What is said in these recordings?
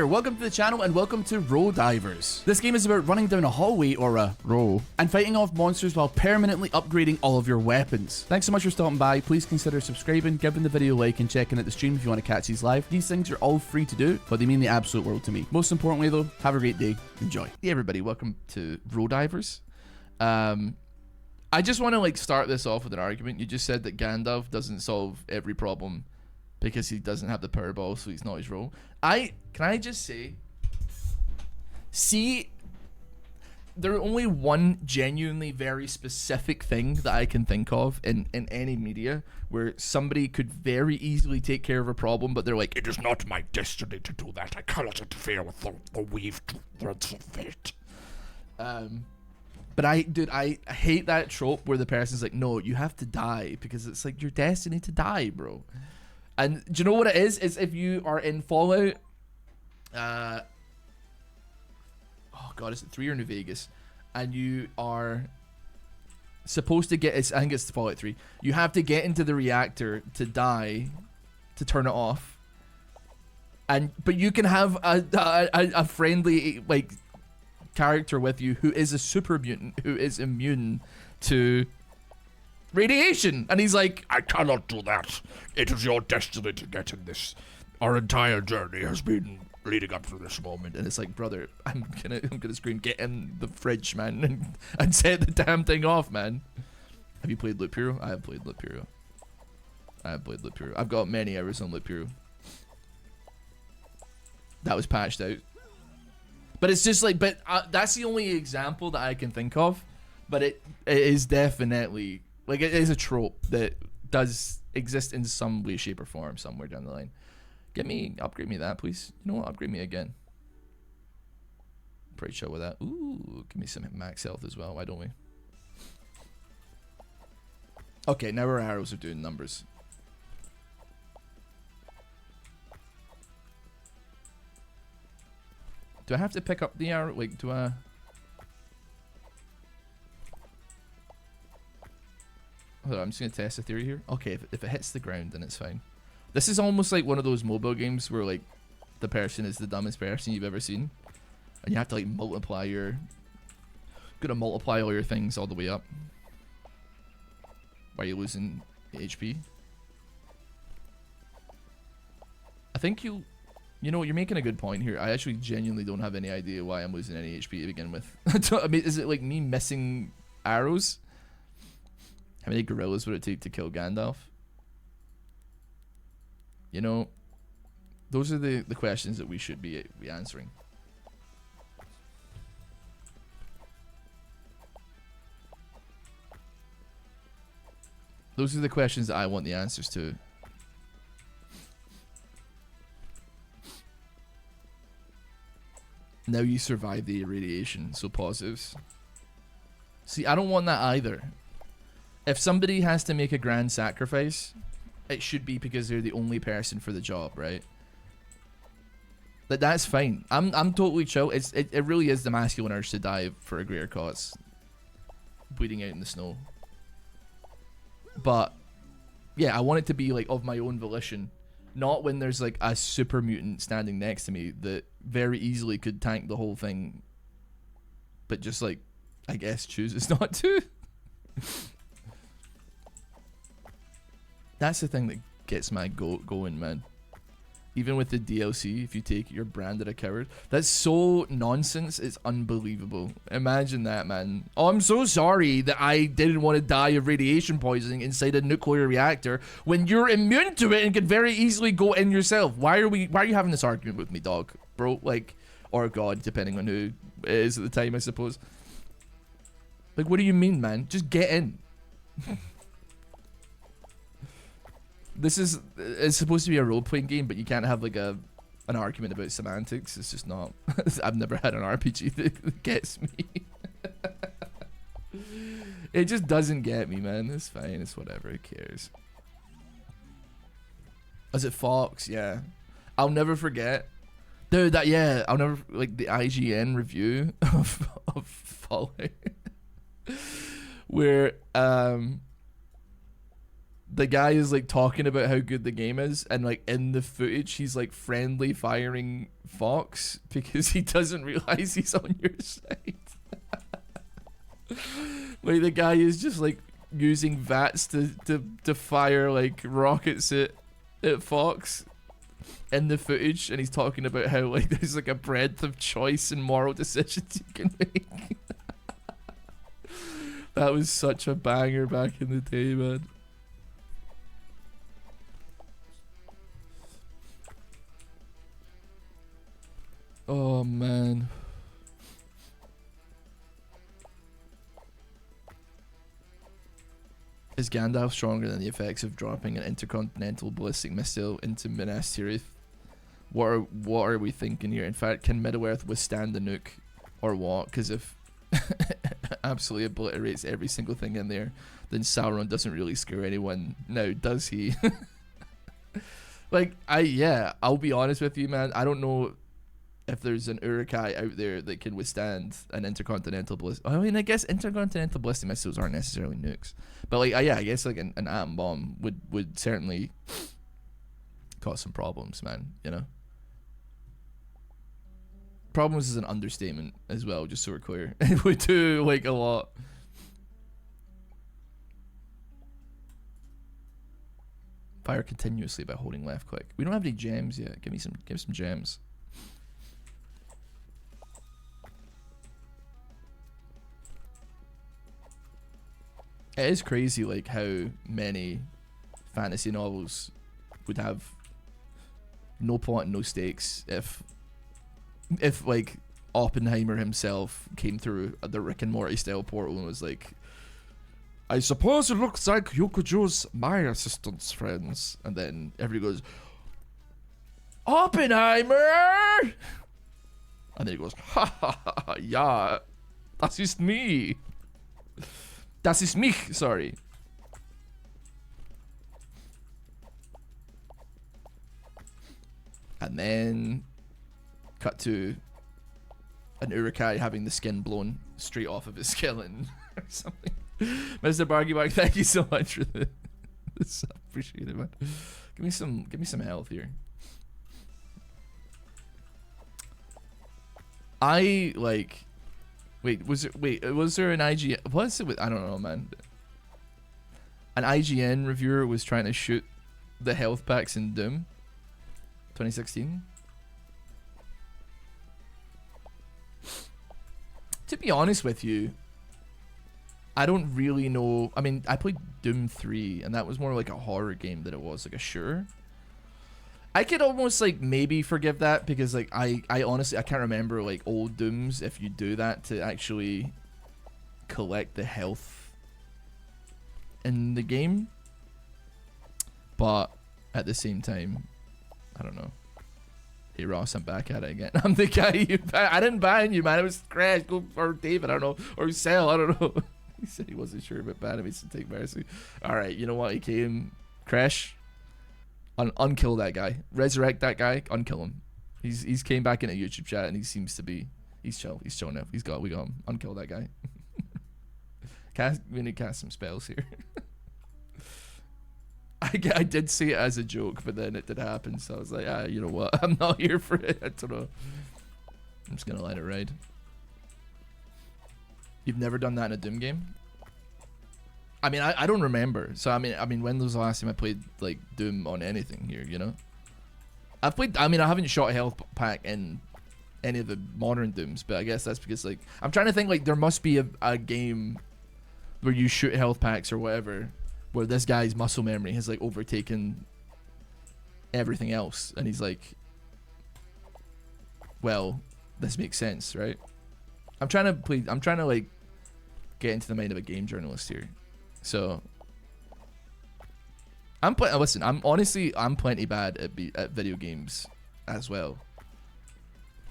there, welcome to the channel and welcome to Row Divers. This game is about running down a hallway or a row and fighting off monsters while permanently upgrading all of your weapons. Thanks so much for stopping by. Please consider subscribing, giving the video a like and checking out the stream if you want to catch these live. These things are all free to do, but they mean the absolute world to me. Most importantly though, have a great day. Enjoy. Hey everybody, welcome to Row Divers. I just want to start this off with an argument. You just said that Gandalf doesn't solve every problem because he doesn't have the power ball, so he's not his role. Can I just say, see, there's only one genuinely very specific thing that I can think of in any media where somebody could very easily take care of a problem, but they're like, it is not my destiny to do that. I cannot interfere with the weaved threads of fate. But I hate that trope where the person's like, no, you have to die, because it's like your destiny to die, bro. And do you know what it is? It's if you are in Fallout, oh god, is it 3 or New Vegas? And you are supposed to get, I think it's Fallout 3. You have to get into the reactor to die, to turn it off. But you can have a friendly, character with you who is a super mutant, who is immune to radiation, and he's like, I cannot do that. It is your destiny to get in this. Our entire journey has been leading up to this moment. And it's like, brother, I'm gonna scream, get in the fridge, man, and set the damn thing off, man. Have you played Loop Hero? I have played Loop Hero. I've got many hours on Loop Hero. That was patched out. But it's just like, that's the only example that I can think of. But it is definitely, it is a trope that does exist in some way, shape, or form somewhere down the line. Upgrade me that, please. You know what? Upgrade me again. Pretty chill with that. Ooh, give me some max health as well. Why don't we? Okay, now our arrows are doing numbers. Do I have to pick up the arrow? Do I? Hold on, I'm just going to test a theory here. Okay, if it hits the ground, then it's fine. This is almost like one of those mobile games where, the person is the dumbest person you've ever seen. And you have to, multiply your... Gonna multiply all your things all the way up. Why are you losing HP? I think you know, you're making a good point here. I actually genuinely don't have any idea why I'm losing any HP to begin with. I mean, is it me missing arrows? How many gorillas would it take to kill Gandalf? You know, those are the questions that we should be answering. Those are the questions that I want the answers to. Now you survive the irradiation, so positives. See, I don't want that either. If somebody has to make a grand sacrifice, it should be because they're the only person for the job, right? That's fine. I'm totally chill. It really is the masculine urge to die for a greater cause. Bleeding out in the snow. But yeah, I want it to be of my own volition. Not when there's a super mutant standing next to me that very easily could tank the whole thing, but just I guess chooses not to. That's the thing that gets my goat going, man. Even with the DLC, if you take it, you're branded a coward. That's so nonsense, it's unbelievable. Imagine that, man. Oh, I'm so sorry that I didn't want to die of radiation poisoning inside a nuclear reactor when you're immune to it and could very easily go in yourself. Why are you having this argument with me, dog? Bro, or God, depending on who it is at the time, I suppose. What do you mean, man? Just get in. It's supposed to be a role-playing game, but you can't have an argument about semantics. It's just not. I've never had an RPG that gets me. It just doesn't get me, man. It's fine. It's whatever. Who cares? Is it Fox? Yeah. I'll never forget. Dude, I'll never, the IGN review of Fallout. Where, the guy is like talking about how good the game is, and like in the footage he's like friendly firing Fox because he doesn't realize he's on your side. Like the guy is just like using VATS to fire like rockets at Fox in the footage, and he's talking about how like there's like a breadth of choice and moral decisions you can make. That was such a banger back in the day, man. Oh man. Is Gandalf stronger than the effects of dropping an intercontinental ballistic missile into Minas Tirith? What are we thinking here? In fact, can Middle-earth withstand the nuke, or what? Because if absolutely obliterates every single thing in there, then Sauron doesn't really scare anyone now, does he? Like, I'll be honest with you, man. I don't know if there's an Uruk-hai out there that can withstand an intercontinental ballistic. I mean, I guess intercontinental ballistic missiles aren't necessarily nukes, but like, yeah, I guess like an atom bomb would certainly cause some problems, man. You know, problems is an understatement as well. Just so we're clear, it would do like a lot. Fire continuously by holding left click. We don't have any gems yet. Give some gems. It is crazy, like, how many fantasy novels would have no plot and no stakes if like Oppenheimer himself came through the Rick and Morty style portal and was like, I suppose it looks like you could use my assistance, friends. And then everybody goes, Oppenheimer! And then he goes, ha ha ha, yeah, das ist me. Das ist mich, sorry. And then cut to an Uruk-hai having the skin blown straight off of his skeleton or something. Mr. Bargyback, thank you so much for this. I appreciate it, man. Give me some health here. I like. Wait, was there an IGN? Was it? I don't know, man. An IGN reviewer was trying to shoot the health packs in Doom 2016. To be honest with you, I don't really know. I mean, I played Doom 3, and that was more like a horror game than it was like a shooter. I could almost like maybe forgive that because like I honestly I can't remember like old Dooms if you do that to actually collect the health in the game. But at the same time, I don't know. Hey Ross, I'm back at it again. I'm the guy you I didn't ban you, man. It was Crash, or David, I don't know, or Sal, I don't know. He said he wasn't sure about banning me, so take mercy. All right, you know what? He came, Crash. Unkill that guy, resurrect that guy, unkill him. He's came back in a YouTube chat and he seems to be he's chill now. We got him. Unkill that guy. We need to cast some spells here. I did say it as a joke, but then it did happen, so I was like, you know what? I'm not here for it. I don't know. I'm just gonna let it ride. You've never done that in a Doom game? I mean, I don't remember. So I mean, when was the last time I played like Doom on anything here? You know, I've played. I mean, I haven't shot a health pack in any of the modern Dooms, but I guess that's because like I'm trying to think like there must be a game where you shoot health packs or whatever, where this guy's muscle memory has like overtaken everything else, and he's like, well, this makes sense, right? I'm trying to like get into the mind of a game journalist here. So listen, I'm plenty bad at video games as well.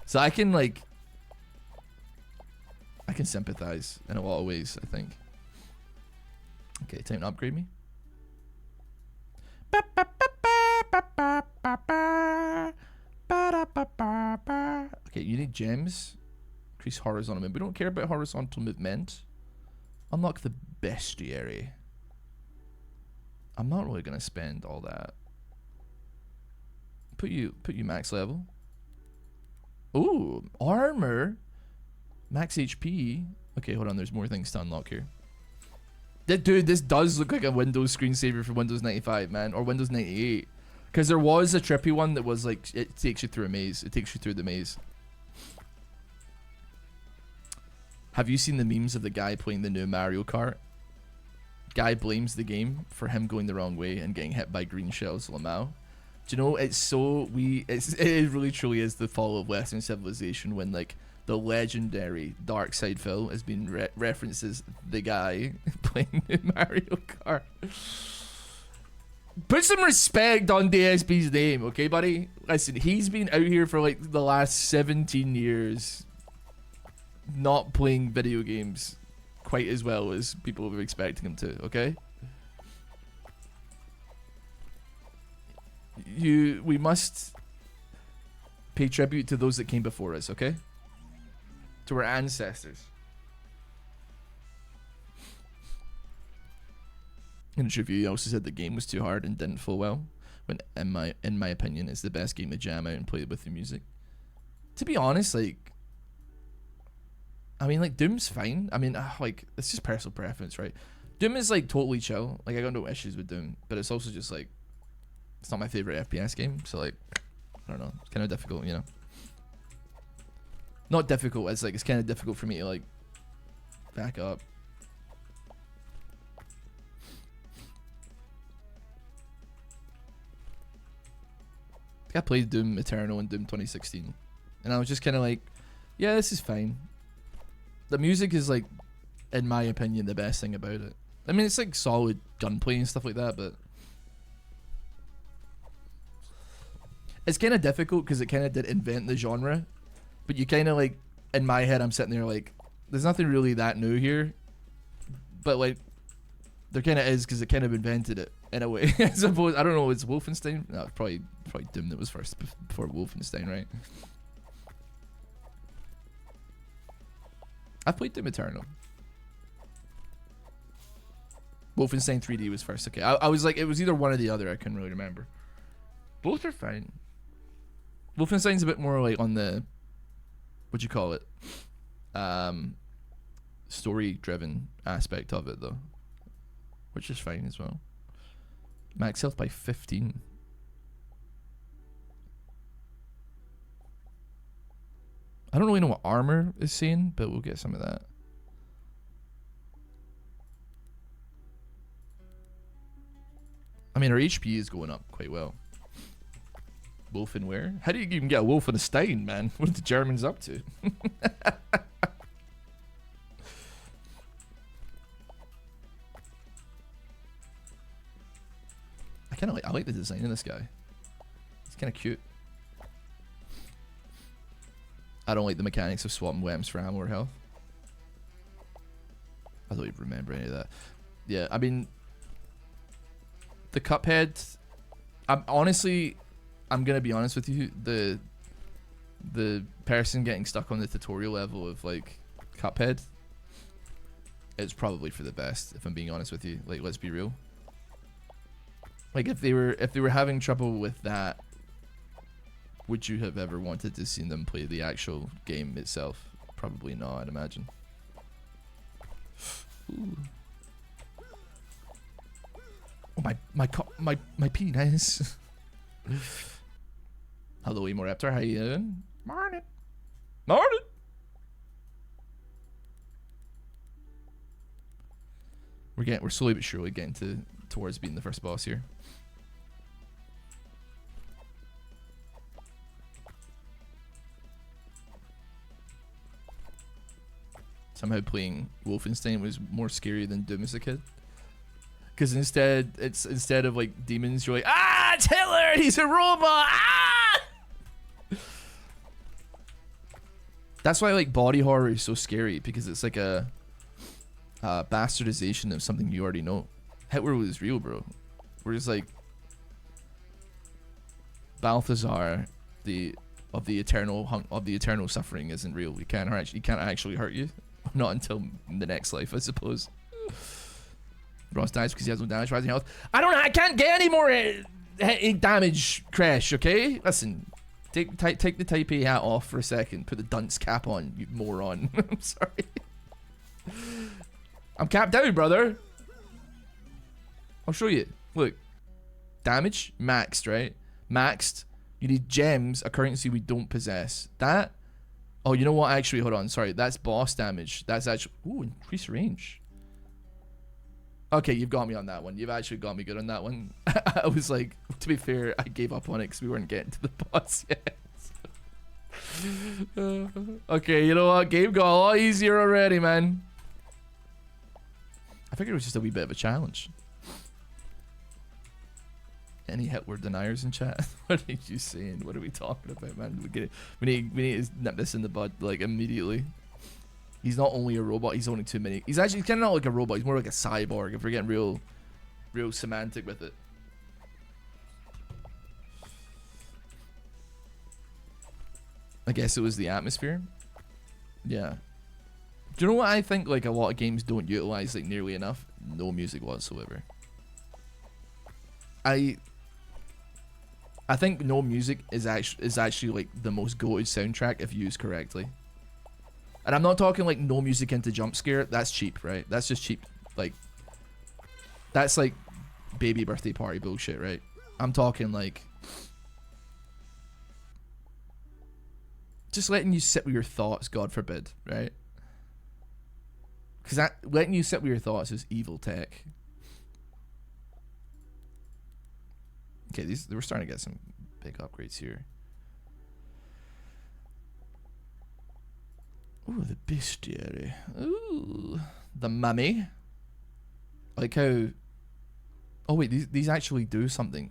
So I can sympathize in a lot of ways, I think. Okay, time to upgrade me. Okay, you need gems. Increase horizontal movement. We don't care about horizontal movement. Unlock the bestiary. I'm not really gonna spend all that. Put you max level. Ooh, armor. Max HP. Okay, hold on. There's more things to unlock here. Dude, this does look like a Windows screensaver for Windows 95, man, or Windows 98. Because there was a trippy one that was like, it takes you through a maze. It takes you through the maze. Have you seen the memes of the guy playing the new Mario Kart? Guy blames the game for him going the wrong way and getting hit by green shells Lamau. Do you know, it's so it really truly is the fall of Western civilization when like the legendary Dark Side Phil has been references the guy playing the Mario Kart. Put some respect on DSP's name, okay, buddy? Listen, he's been out here for like the last 17 years not playing video games quite as well as people were expecting him to, okay? We must pay tribute to those that came before us, okay? To our ancestors. In his review, he also said the game was too hard and didn't flow well. When, in my opinion, it's the best game to jam out and play with the music. To be honest, like, I mean, like, Doom's fine. I mean, like, it's just personal preference, right? Doom is like totally chill. Like, I got no issues with Doom, but it's also just like, it's not my favorite FPS game, so like, I don't know. It's kind of difficult, you know. Not difficult. It's like, it's kind of difficult for me to like back up. I played Doom Eternal and Doom 2016, and I was just kind of like, yeah, this is fine. The music is like, in my opinion, the best thing about it. I mean, it's like solid gunplay and stuff like that, but it's kind of difficult because it kind of did invent the genre. But you kind of like, in my head, I'm sitting there like, there's nothing really that new here. But like, there kind of is because it kind of invented it in a way. I suppose, I don't know, it's Wolfenstein? No, probably Doom that was first before Wolfenstein, right? I played Doom Eternal. Wolfenstein 3D was first. Okay, I was like, it was either one or the other. I couldn't really remember. Both are fine. Wolfenstein's a bit more like on the, what'd you call it? Story-driven aspect of it though, which is fine as well. Max health by 15. I don't really know what armor is saying, but we'll get some of that. I mean, our HP is going up quite well. Wolfenware? How do you even get a Wolfenstein, man? What are the Germans up to? I like the design of this guy. It's kind of cute. I don't like the mechanics of swapping weapons for ammo or health. I don't even remember any of that. Yeah, I mean, the Cuphead. I'm gonna be honest with you. The person getting stuck on the tutorial level of like Cuphead, it's probably for the best. If I'm being honest with you, like, let's be real. Like, if they were having trouble with that, would you have ever wanted to see them play the actual game itself? Probably not, I'd imagine. Ooh. Oh, my penis. Hello, Emoraptor. How you doing? Morning. Morning. We're slowly but surely getting towards being the first boss here. Somehow playing Wolfenstein was more scary than Doom as a kid. Because instead of like demons, you're like, ah, it's Hitler, he's a robot, ah! That's why like body horror is so scary, because it's like a bastardization of something you already know. Hitler was real, bro. Whereas like Balthazar, of the eternal suffering isn't real. He can't actually hurt you. Not until the next life, I suppose. Ross dies because he has no damage, rising health. I can't get any more damage, Crash, okay? Listen, take the Type A hat off for a second. Put the dunce cap on, you moron. I'm sorry. I'm capped out, brother. I'll show you. Look. Damage, maxed, right? Maxed. You need gems, a currency we don't possess. That... Oh, you know what? Actually, hold on. Sorry, that's boss damage. That's actually... Ooh, increased range. Okay, you've got me on that one. You've actually got me good on that one. I was like... To be fair, I gave up on it because we weren't getting to the boss yet. Okay, you know what? Game got a lot easier already, man. I figured it was just a wee bit of a challenge. Any hit word deniers in chat? What are you saying? What are we talking about, man? We need to nip this in the bud, like, immediately. He's not only a robot, he's only too many. He's actually kind of not like a robot, he's more like a cyborg, if we're getting real semantic with it. I guess it was the atmosphere. Yeah. Do you know what I think, like, a lot of games don't utilize, like, nearly enough? No music whatsoever. I think no music is actually like the most goated soundtrack if used correctly. And I'm not talking like no music into jump scare. That's cheap, right? That's just cheap. Like, that's like baby birthday party bullshit, right? I'm talking like just letting you sit with your thoughts, God forbid, right? Because that letting you sit with your thoughts is evil tech. Okay, we're starting to get some big upgrades here. Ooh, the bestiary. Ooh, the mummy. I like how... Oh wait, these actually do something.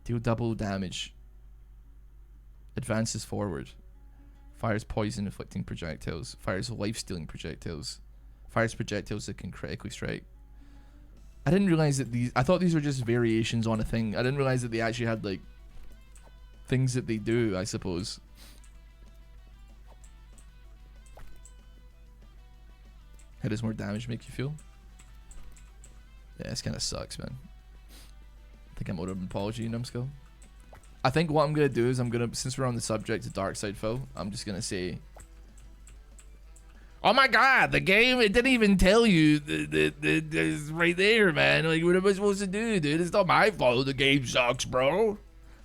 Deal double damage. Advances forward. Fires poison inflicting projectiles. Fires life stealing projectiles. Fires projectiles that can critically strike. I didn't realize that these... I thought these were just variations on a thing. I didn't realize that they actually had, like, things that they do, I suppose. How does more damage make you feel? Yeah, this kind of sucks, man. I think I'm out of apology, numbskull. I think what I'm going to do is I'm going to... Since we're on the subject of Dark Side Phil, I'm just going to say... Oh my god, the game, it didn't even tell you it's right there, man. Like, what am I supposed to do, dude? It's not my fault. The game sucks, bro.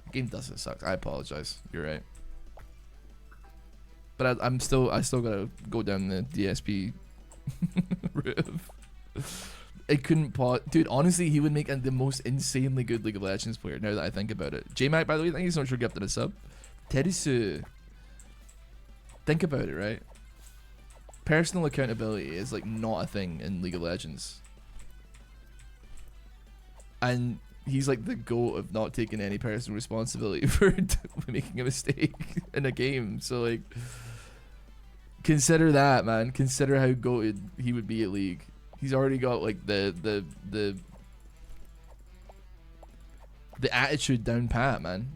The game doesn't suck. I apologize. You're right. But I still gotta go down the DSP route. It couldn't pause. Dude, honestly, he would make the most insanely good League of Legends player now that I think about it. J-Mac, by the way, thank you so much for gifting a sub. Terisu. Think about it, right? Personal accountability is like not a thing in League of Legends. And he's like the GOAT of not taking any personal responsibility for making a mistake in a game. So like, consider that, man. Consider how goated he would be at League. He's already got like the attitude down pat, man.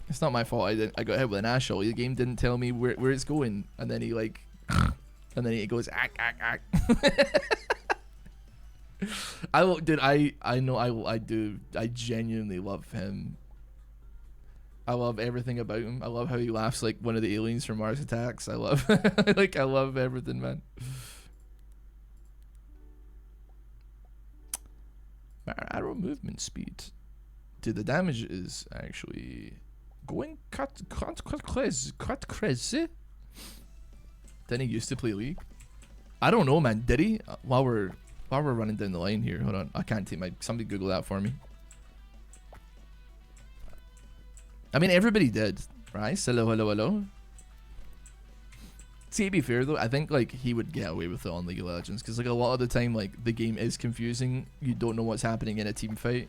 It's not my fault. I got hit with an ashole. The game didn't tell me where it's going, and then he like, and then he goes ack. I will, dude. I know I do. I genuinely love him. I love everything about him. I love how he laughs like one of the aliens from Mars Attacks. I love, like I love everything, man. Arrow movement speed. Dude, the damage is actually. Going cut crazy. Didn't he used to play League? I don't know, man. Did he? While we're running down the line here, hold on. I can't take my... Somebody Google that for me. I mean, everybody did, right? Hello. See, to be fair though, I think like he would get away with it on League of Legends because like a lot of the time, like the game is confusing. You don't know what's happening in a team fight.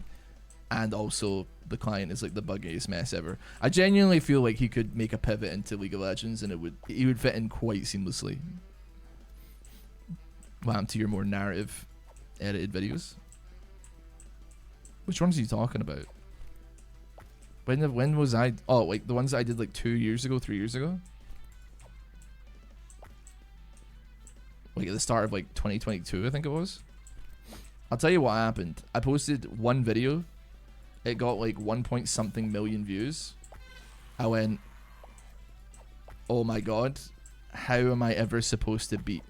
And also, the client is like the buggiest mess ever. I genuinely feel like he could make a pivot into League of Legends, and he would fit in quite seamlessly. Wow, to your more narrative, edited videos. Which ones are you talking about? When was I? Oh, like the ones that I did like 2 years ago, 3 years ago. like at the start of like 2022, I think it was. I'll tell you what happened. I posted one video. It got like 1 point something million views. I went, oh my god, how am I ever supposed to beat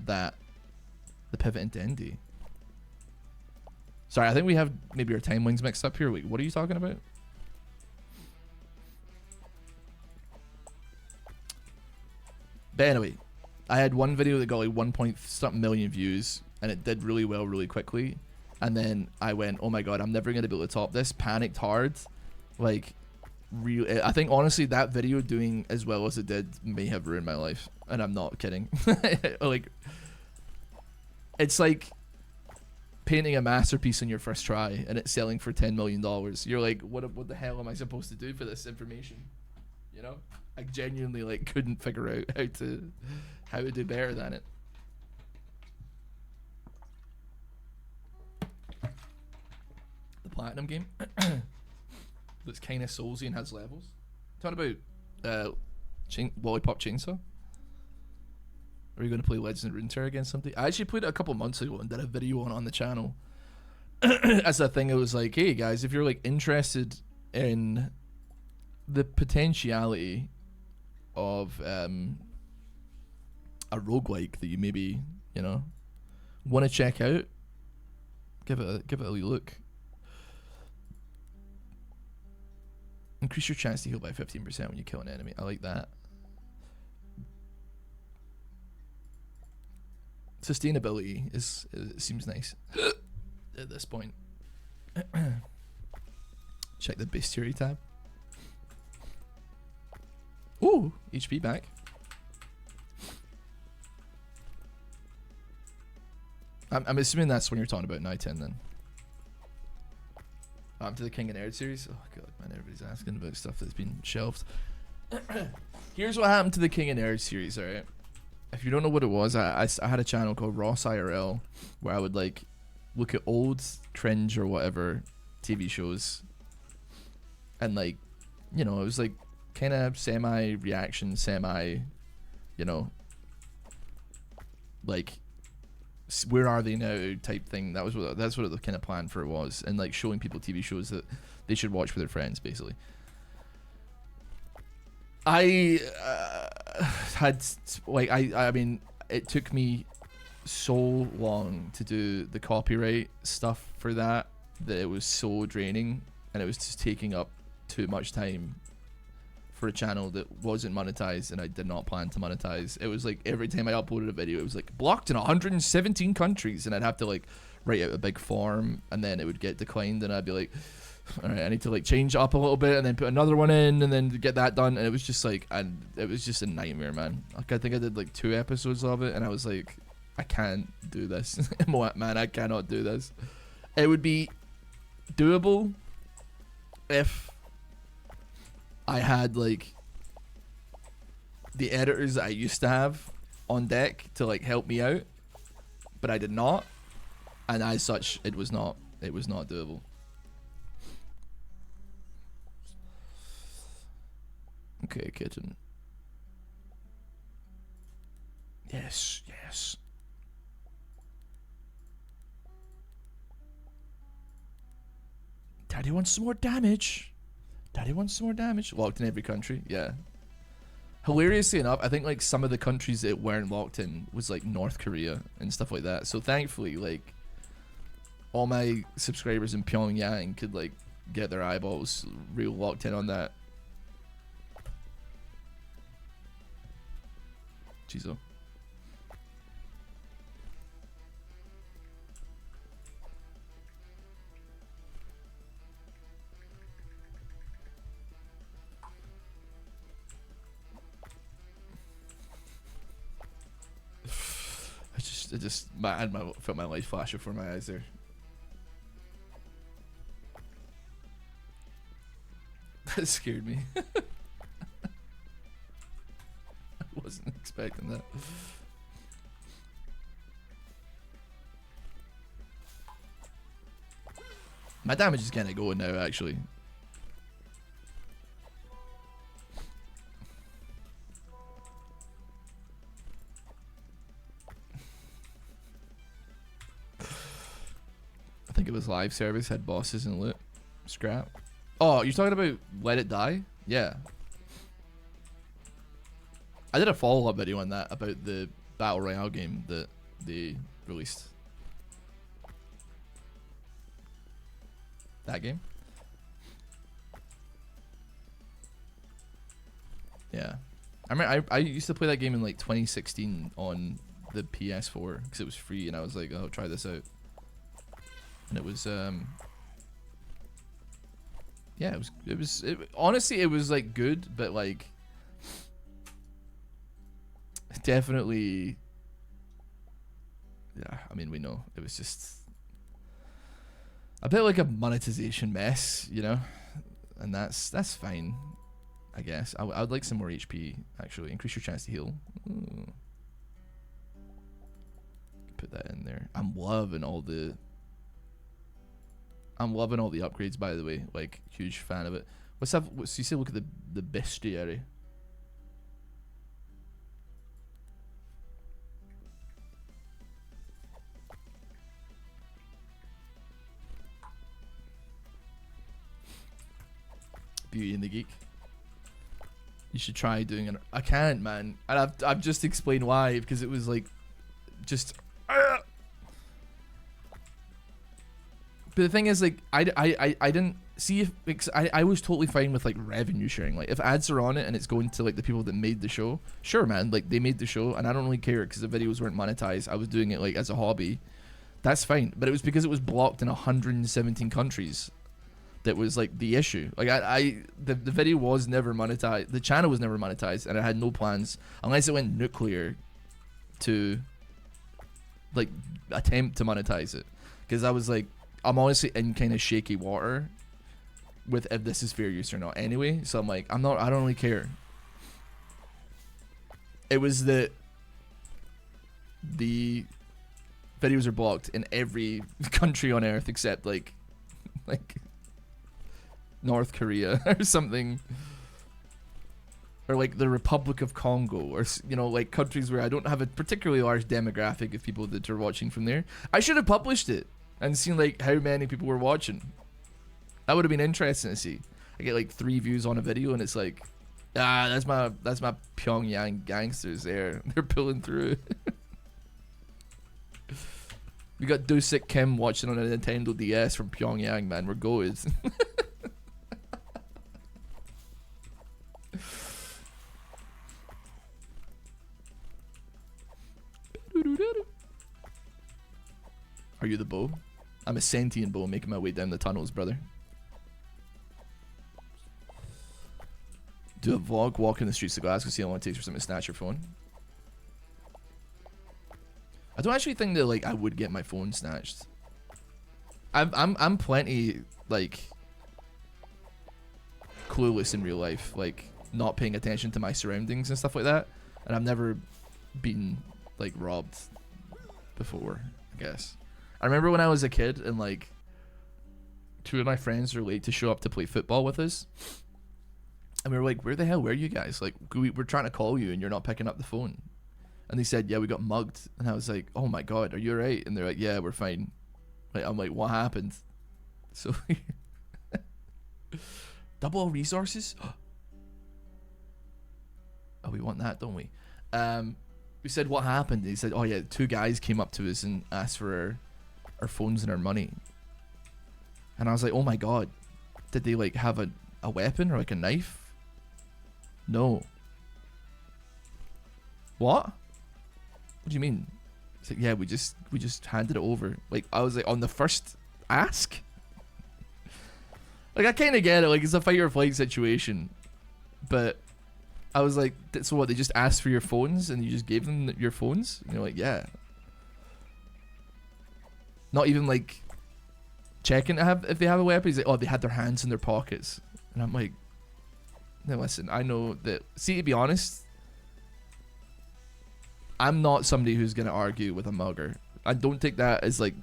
that? The pivot into indie. Sorry, I think we have maybe our timelines mixed up here. Wait, what are you talking about? But anyway, I had one video that got like 1 point something million views, and it did really well really quickly. And then I went, oh my god, I'm never gonna be able to top this. Panicked hard, like real. I think honestly that video doing as well as it did may have ruined my life, and I'm not kidding. Like, it's like painting a masterpiece on your first try and it's selling for $10 million. You're like, what the hell am I supposed to do for this information? You know, I genuinely like couldn't figure out how to do better than it. The platinum game that's kind of soulsy and has levels. Talking about Lollipop Chainsaw. Are you going to play Legends of Runeterra against something? I actually played it a couple months ago and did a video on the channel. As a thing, it was like, hey guys, if you're like interested in the potentiality of a roguelike that you maybe, you know, want to check out, give it a wee look. Increase your chance to heal by 15% when you kill an enemy. I like that. Sustainability it seems nice at this point. Check the bestiary tab. Ooh, HP back. I'm assuming that's when you're talking about Night 10 then. To the King and Air series. Oh god, man, everybody's asking about stuff that's been shelved. Here's what happened to the King and Air series, alright? If you don't know what it was, I had a channel called Ross IRL where I would like look at old cringe or whatever TV shows, and like, you know, it was like kind of semi reaction, semi, you know, like where are they now type thing. That's what the kind of plan for it was, and like showing people TV shows that they should watch with their friends, basically. I had like I mean, it took me so long to do the copyright stuff for that it was so draining, and it was just taking up too much time for a channel that wasn't monetized, and I did not plan to monetize. It was like every time I uploaded a video, it was like blocked in 117 countries, and I'd have to like write out a big form, and then it would get declined, and I'd be like, all right, I need to like change it up a little bit and then put another one in and then get that done. And it was just like, it was just a nightmare, man. Like, I think I did like 2 episodes of it, and I was like, I can't do this. Man, I cannot do this. It would be doable if I had like the editors that I used to have on deck to like help me out, but I did not, and as such, it was not doable. Okay, kitten. Yes, yes. Daddy wants some more damage. Daddy wants some more damage. Locked in every country, yeah. Hilariously enough, I think like some of the countries that weren't locked in was like North Korea and stuff like that. So thankfully, like, all my subscribers in Pyongyang could like get their eyeballs real locked in on that. Jeez, I felt my light flash before my eyes there. That scared me. I wasn't expecting that. My damage is kind of going now, actually. think it was live service, had bosses and loot. Scrap. Oh, you're talking about Let It Die? Yeah. I did a follow-up video on that about the Battle Royale game that they released. That game? Yeah. I remember I used to play that game in like 2016 on the PS4 because it was free, and I was like, oh, try this out. And it was yeah, honestly, it was like good, but like definitely, yeah, I mean, we know it was just a bit like a monetization mess, you know, and that's fine, I guess. I would like some more HP, actually. Increase your chance to heal. Ooh. Put that in there. I'm loving all the upgrades, by the way. Like, huge fan of it. What's up? You say look at the bestiary. Beauty and the Geek. You should try doing an. I can't, man. And I've just explained why, because it was like just. But the thing is, like, I didn't see if I was totally fine with like revenue sharing. Like, if ads are on it and it's going to like the people that made the show, sure, man. Like, they made the show, and I don't really care because the videos weren't monetized. I was doing it like as a hobby. That's fine. But it was because it was blocked in 117 countries. That was like the issue. Like the video was never monetized. The channel was never monetized, and I had no plans unless it went nuclear to like attempt to monetize it. Because I was like, I'm honestly in kind of shaky water with if this is fair use or not. Anyway, so I'm like, I don't really care. It was that the videos are blocked in every country on earth except like North Korea or something, or like the Republic of Congo, or you know, like countries where I don't have a particularly large demographic of people that are watching from there. I should have published it and seen like how many people were watching. That would have been interesting to see. I get like 3 views on a video, and it's like, that's my Pyongyang gangsters there. They're pulling through. We got Dusik Kim watching on a Nintendo DS from Pyongyang, man. We're going. Are you the bow? I'm a sentient bow making my way down the tunnels, brother. Do a vlog, walk in the streets of Glasgow, see how long it takes for someone to snatch your phone. I don't actually think that like I would get my phone snatched. I'm plenty like clueless in real life, like not paying attention to my surroundings and stuff like that, and I've never been like robbed before, I guess. I remember when I was a kid and like 2 of my friends were late to show up to play football with us, and we were like, where the hell were you guys? Like, we're trying to call you and you're not picking up the phone. And they said, yeah, we got mugged. And I was like, oh my god, are you alright? And they're like, yeah, we're fine. Like, I'm like, what happened? So double resources? Oh, we want that, don't we? We said, what happened? And he said, oh yeah, 2 guys came up to us and asked for our phones and our money. And I was like, oh my god, did they like have a weapon or like a knife? No. What? What do you mean? It's like, yeah, we just handed it over. Like, I was like, on the first ask? Like, I kind of get it, like, it's a fight or flight situation, but I was like, so what, they just asked for your phones and you just gave them your phones? And you're like, yeah. Not even like checking to have if they have a weapon. He's like, oh, they had their hands in their pockets. And I'm like, now listen, I know that, see, to be honest, I'm not somebody who's going to argue with a mugger. I don't take that as like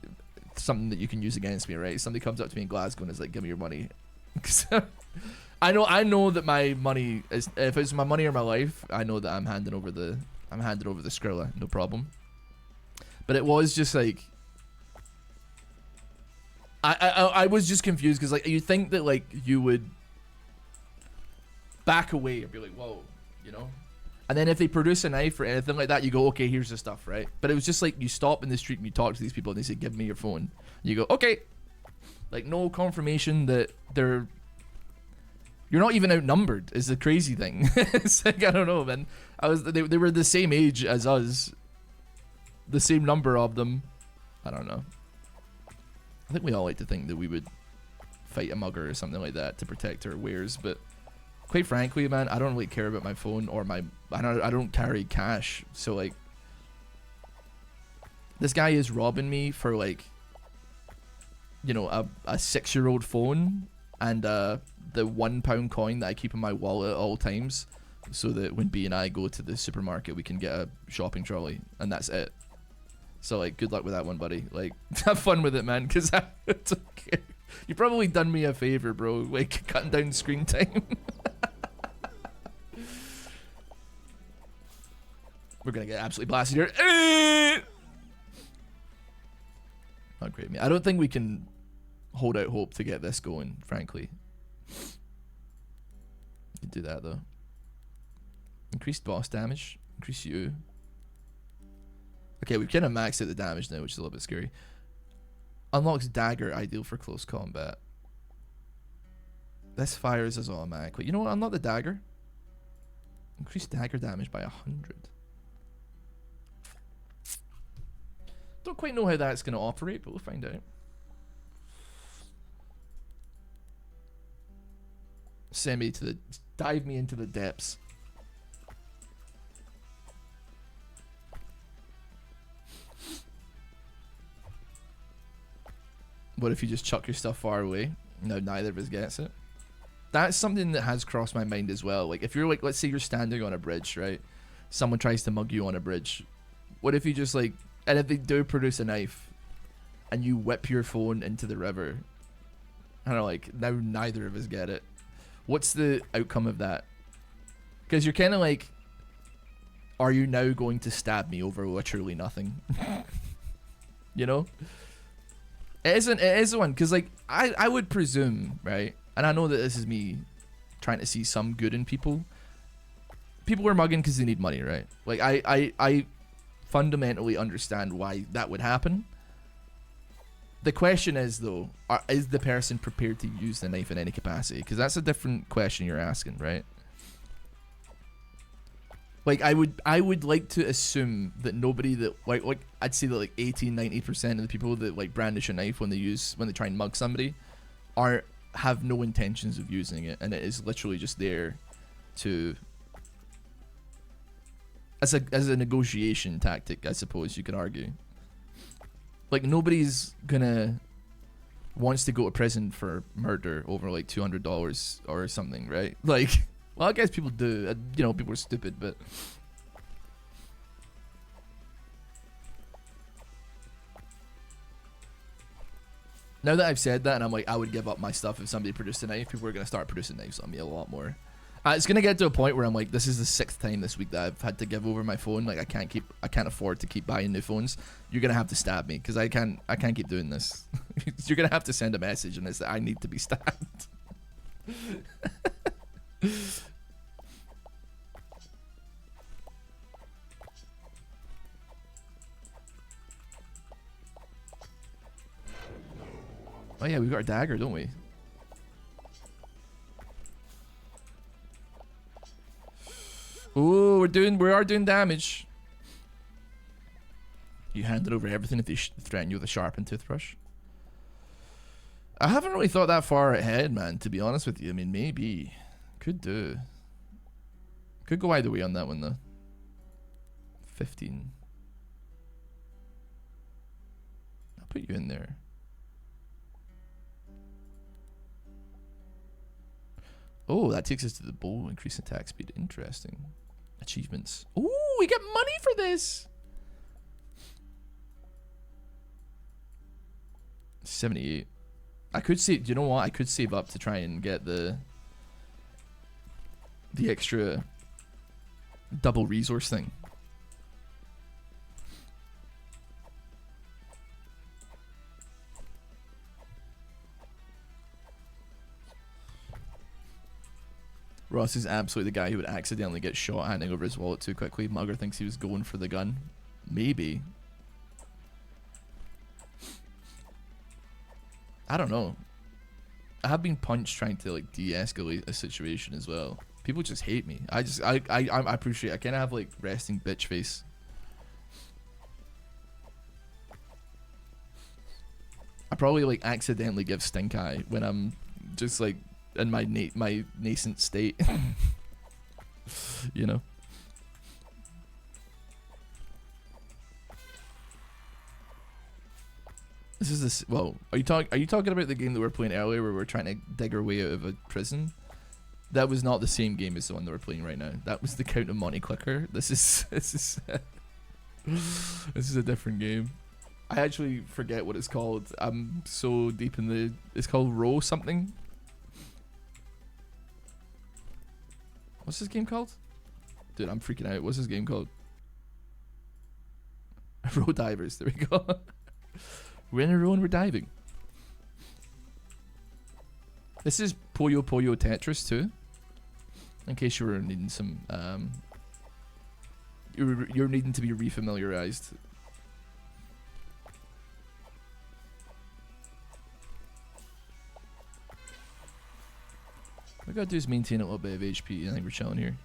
something that you can use against me, right? Somebody comes up to me in Glasgow and is like, give me your money. I know that my money is, if it's my money or my life, I know that I'm handing over the Skrilla, no problem. But it was just like, I was just confused because like you think that like you would back away and be like, whoa, you know. And then if they produce a knife or anything like that, you go, okay, here's the stuff, right? But it was just like you stop in the street and you talk to these people and they say, give me your phone. You go, okay. Like no confirmation that you're not even outnumbered is the crazy thing. It's like, I don't know, man. They were the same age as us. The same number of them. I don't know. I think we all like to think that we would fight a mugger or something like that to protect our wares, but quite frankly, man, I don't really care about my phone or I don't carry cash. So like, this guy is robbing me for like, you know, a 6-year-old phone and the £1 coin that I keep in my wallet at all times, so that when B and I go to the supermarket, we can get a shopping trolley, and that's it. So like, good luck with that one, buddy. Like, have fun with it, man, because it's okay. You probably done me a favor, bro. Like, cutting down screen time. We're gonna get absolutely blasted here. Not great, man. I don't think we can hold out hope to get this going, frankly. You can do that though. Increased boss damage. Increase you. Okay, we've kind of maxed out the damage now, which is a little bit scary. Unlocks dagger, ideal for close combat. This fires us automatically. You know what? Unlock the dagger. Increase dagger damage by 100. Don't quite know how that's going to operate, but we'll find out. Dive me into the depths. What if you just chuck your stuff far away? No, neither of us gets it. That's something that has crossed my mind as well. Like, if you're like, let's say you're standing on a bridge, right? Someone tries to mug you on a bridge. What if you just like, and if they do produce a knife, and you whip your phone into the river, and like, now neither of us get it. What's the outcome of that? Because you're kind of like, are you now going to stab me over literally nothing? You know? It is one, because like, I would presume, right? And I know that this is me trying to see some good in people. People are mugging because they need money, right? Like, I fundamentally understand why that would happen. The question is, though, is the person prepared to use the knife in any capacity? Because that's a different question you're asking, right? Like, I would like to assume that nobody that, like I'd say that like 80-90% of the people that like brandish a knife when they try and mug somebody have no intentions of using it, and it is literally just there to as a negotiation tactic, I suppose you could argue. Like, nobody's gonna wants to go to prison for murder over like $200 or something, right? Like, well, I guess people do. You know, people are stupid, but now that I've said that, and I'm like, I would give up my stuff if somebody produced a knife, people are gonna start producing knives on me a lot more. It's gonna get to a point where I'm like, this is the 6th time this week that I've had to give over my phone. Like, I can't afford to keep buying new phones. You're gonna have to stab me, because I can't keep doing this. You're gonna have to send a message, and it's that I need to be stabbed. Oh yeah, we've got our dagger, don't we? Ooh, we are doing damage. You handed over everything if they threaten you with a sharpened toothbrush. I haven't really thought that far ahead, man, to be honest with you. I mean, maybe. Could do. Could go either way on that one, though. 15. I'll put you in there. Oh, that takes us to the bow. Increase attack speed. Interesting. Achievements. Ooh, we get money for this. 78. I could save. Do you know what? I could save up to try and get the extra double resource thing. Ross is absolutely the guy who would accidentally get shot handing over his wallet too quickly. Mugger thinks he was going for the gun. Maybe. I don't know. I have been punched trying to like de-escalate a situation as well. People just hate me. I appreciate. I kind of have like resting bitch face. I probably like accidentally give stink eye when I'm just like in my nascent state. You know. This is this. Well, are you talking about the game that we were playing earlier, where we're trying to dig our way out of a prison? That was not the same game as the one that we're playing right now. That was the Count of Monte Clicker. This is this is a different game. I actually forget what it's called. I'm so deep in the. It's called Row something. What's this game called? Dude, I'm freaking out. What's this game called? Row Divers. There we go. We're in a row and we're diving. This is Puyo Puyo Tetris too. In case you were needing some, you're needing to be refamiliarized. What we gotta do is maintain a little bit of HP. I think we're chilling here.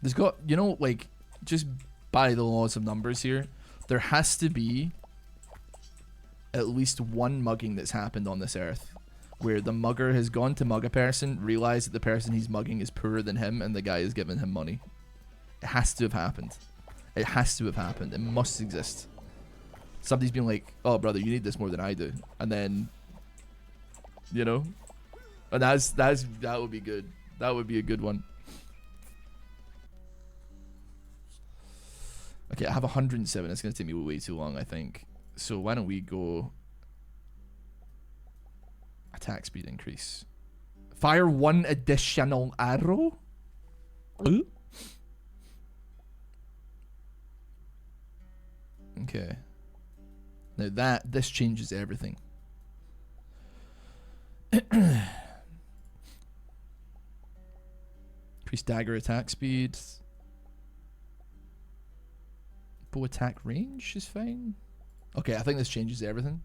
There's got, you know, like, just by the laws of numbers here, there has to be at least one mugging that's happened on this earth where the mugger has gone to mug a person, realized that the person he's mugging is poorer than him, and the guy has given him money. It has to have happened. It has to have happened. It must exist. Somebody's been like, oh brother, you need this more than I do. And then, you know, and that would be good. That would be a good one. Okay, I have 107. It's going to take me way too long, I think. So why don't we go attack speed increase. Fire 1 additional arrow? Okay. Now this changes everything. Increase dagger attack speed. Bow attack range is fine. Okay, I think this changes everything.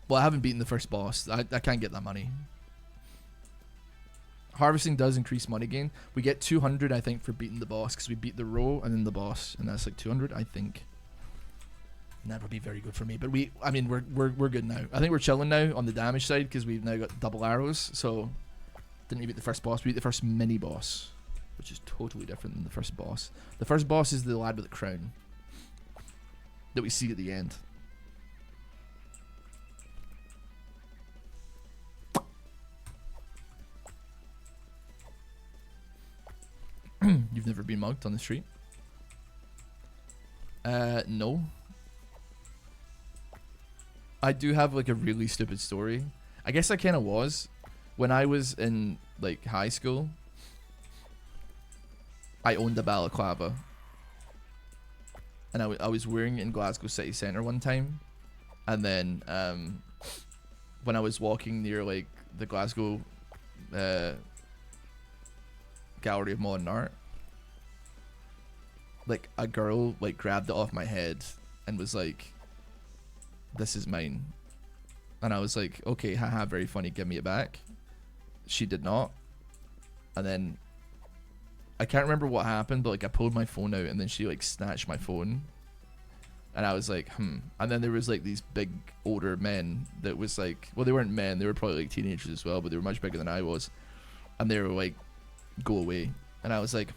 Well, I haven't beaten the first boss. I can't get that money. Harvesting does increase money gain. We get 200, I think, for beating the boss, because we beat the row and then the boss, and that's like 200, I think. And that would be very good for me. But I mean, we're good now. I think we're chilling now on the damage side because we've now got double arrows. So didn't we beat the first boss? We beat the first mini boss, which is totally different than the first boss. The first boss is the lad with the crown that we see at the end. You've never been mugged on the street? No. I do have like a really stupid story. I guess I kind of was. When I was in like high school, I owned a balaclava. And I was wearing it in Glasgow City Centre one time. And then when I was walking near like the Glasgow Gallery of Modern Art, like a girl like grabbed it off my head and was like, "This is mine." And I was like, "Okay, haha, very funny, give me it back." She did not. And then I can't remember what happened, but like I pulled my phone out and then she like snatched my phone. And I was like, And then there was like these big older men that was like, well, they weren't men, they were probably like teenagers as well, but they were much bigger than I was. And they were like, "Go away." And I was like,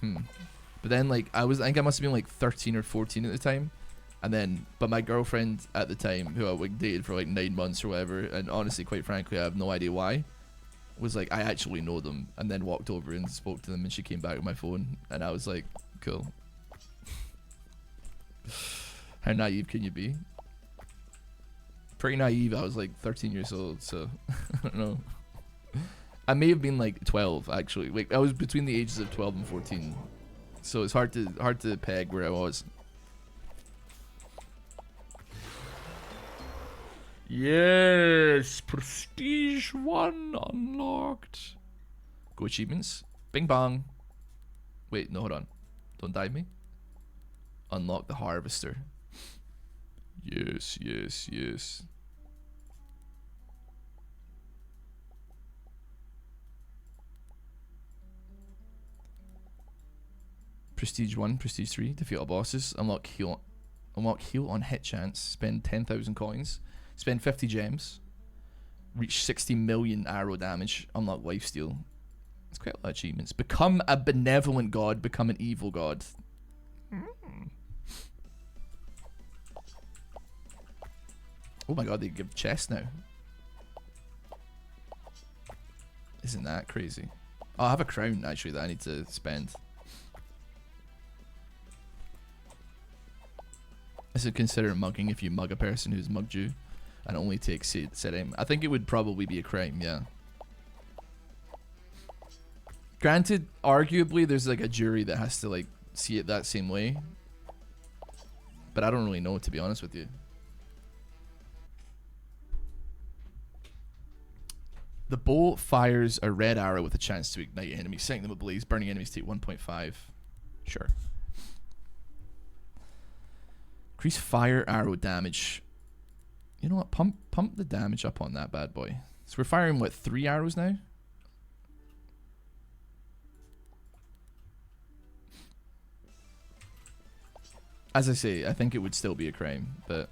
But then like I think I must have been like 13 or 14 at the time. And then, but my girlfriend at the time, who I like dated for like 9 months or whatever, and honestly, quite frankly, I have no idea why, was like, I actually know them, and then walked over and spoke to them, and she came back with my phone, and I was like, cool. How naive can you be? Pretty naive. I was like 13 years old, so I don't know. I may have been like 12 actually. Like I was between the ages of 12 and 14, so it's hard to peg where I was. Yes, prestige 1 unlocked. Go achievements. Bing bong. Wait, no, hold on. Don't dive me. Unlock the harvester. Yes, yes, yes. Prestige 1, Prestige 3, defeat all bosses, unlock heal on hit chance, spend 10,000 coins, spend 50 gems, reach 60 million arrow damage, unlock lifesteal. It's quite a lot of achievements. Become a benevolent god, become an evil god. Oh my god, they give chests now. Isn't that crazy? Oh, I have a crown actually that I need to spend. Is it considered mugging if you mug a person who's mugged you and only takes said aim? I think it would probably be a crime, yeah. Granted, arguably there's like a jury that has to like see it that same way. But I don't really know, to be honest with you. The bow fires a red arrow with a chance to ignite enemies, setting them ablaze. Burning enemies take 1.5. Sure. Increase fire arrow damage. You know what? Pump the damage up on that bad boy. So we're firing, what, 3 arrows now? As I say, I think it would still be a crime, but...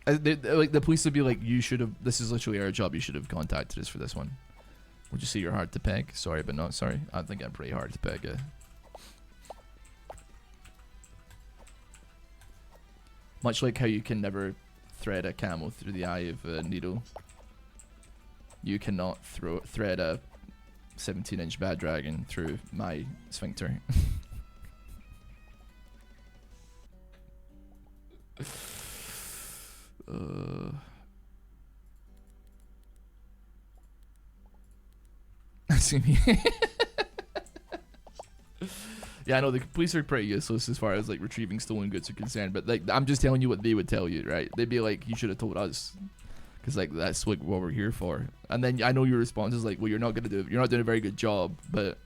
like, the police would be like, you should have... This is literally our job. You should have contacted us for this one. Would you say you're hard to peg? Sorry, but not sorry. I think I'm pretty hard to peg, yeah. Much like how you can never thread a camel through the eye of a needle, you cannot thread a 17-inch bad dragon through my sphincter. See me. Yeah, I know the police are pretty useless as far as like retrieving stolen goods are concerned, but like I'm just telling you what they would tell you, right? They'd be like, you should have told us, because like that's like what we're here for. And then I know your response is like, well, you're not doing a very good job, but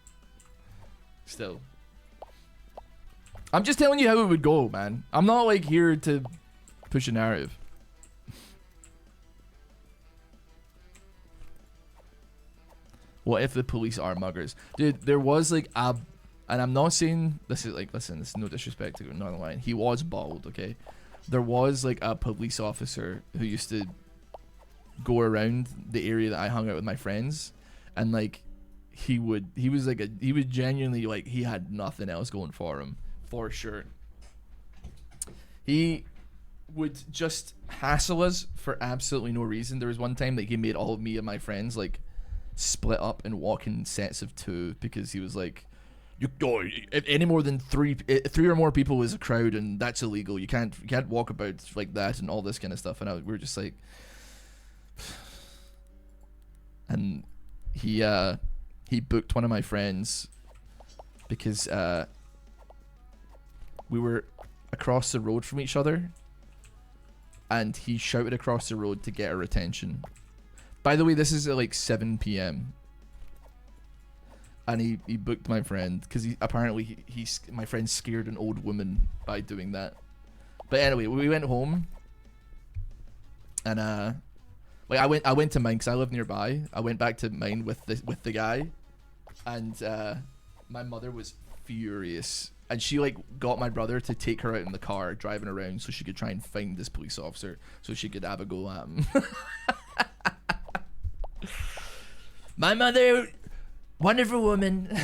still, I'm just telling you how it would go, man. I'm not like here to push a narrative. What if the police are muggers? Dude, there was like a... And I'm not saying... This is like... Listen, this is no disrespect to Northern Line. He was bald, okay? There was like a police officer who used to go around the area that I hung out with my friends. And like... He was genuinely like... He had nothing else going for him. For sure. He would just hassle us for absolutely no reason. There was one time that he made all of me and my friends like... split up and walk in sets of 2 because he was like, if any more than three or more people is a crowd and that's illegal, you can't walk about like that and all this kind of stuff. And we were just like, and he booked one of my friends because we were across the road from each other and he shouted across the road to get our attention. By the way, this is at like 7 p.m. And he booked my friend because apparently my friend scared an old woman by doing that. But anyway, we went home, and like I went to mine because I live nearby. I went back to mine with the guy, and my mother was furious, and she like got my brother to take her out in the car driving around so she could try and find this police officer so she could have a go at him. My mother, wonderful woman.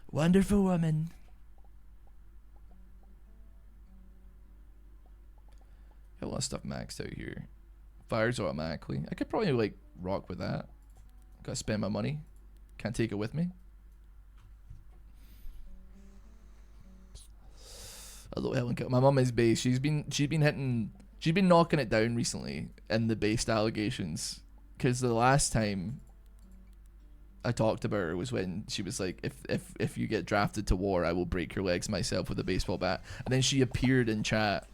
Wonderful woman. Got a lot of stuff maxed out here. Fires automatically. I could probably like rock with that. Gotta spend my money. Can't take it with me. Hello, Helen. My mum is based. She's been knocking it down recently in the based allegations, because the last time I talked about her was when she was like, if you get drafted to war, I will break your legs myself with a baseball bat. And then she appeared in chat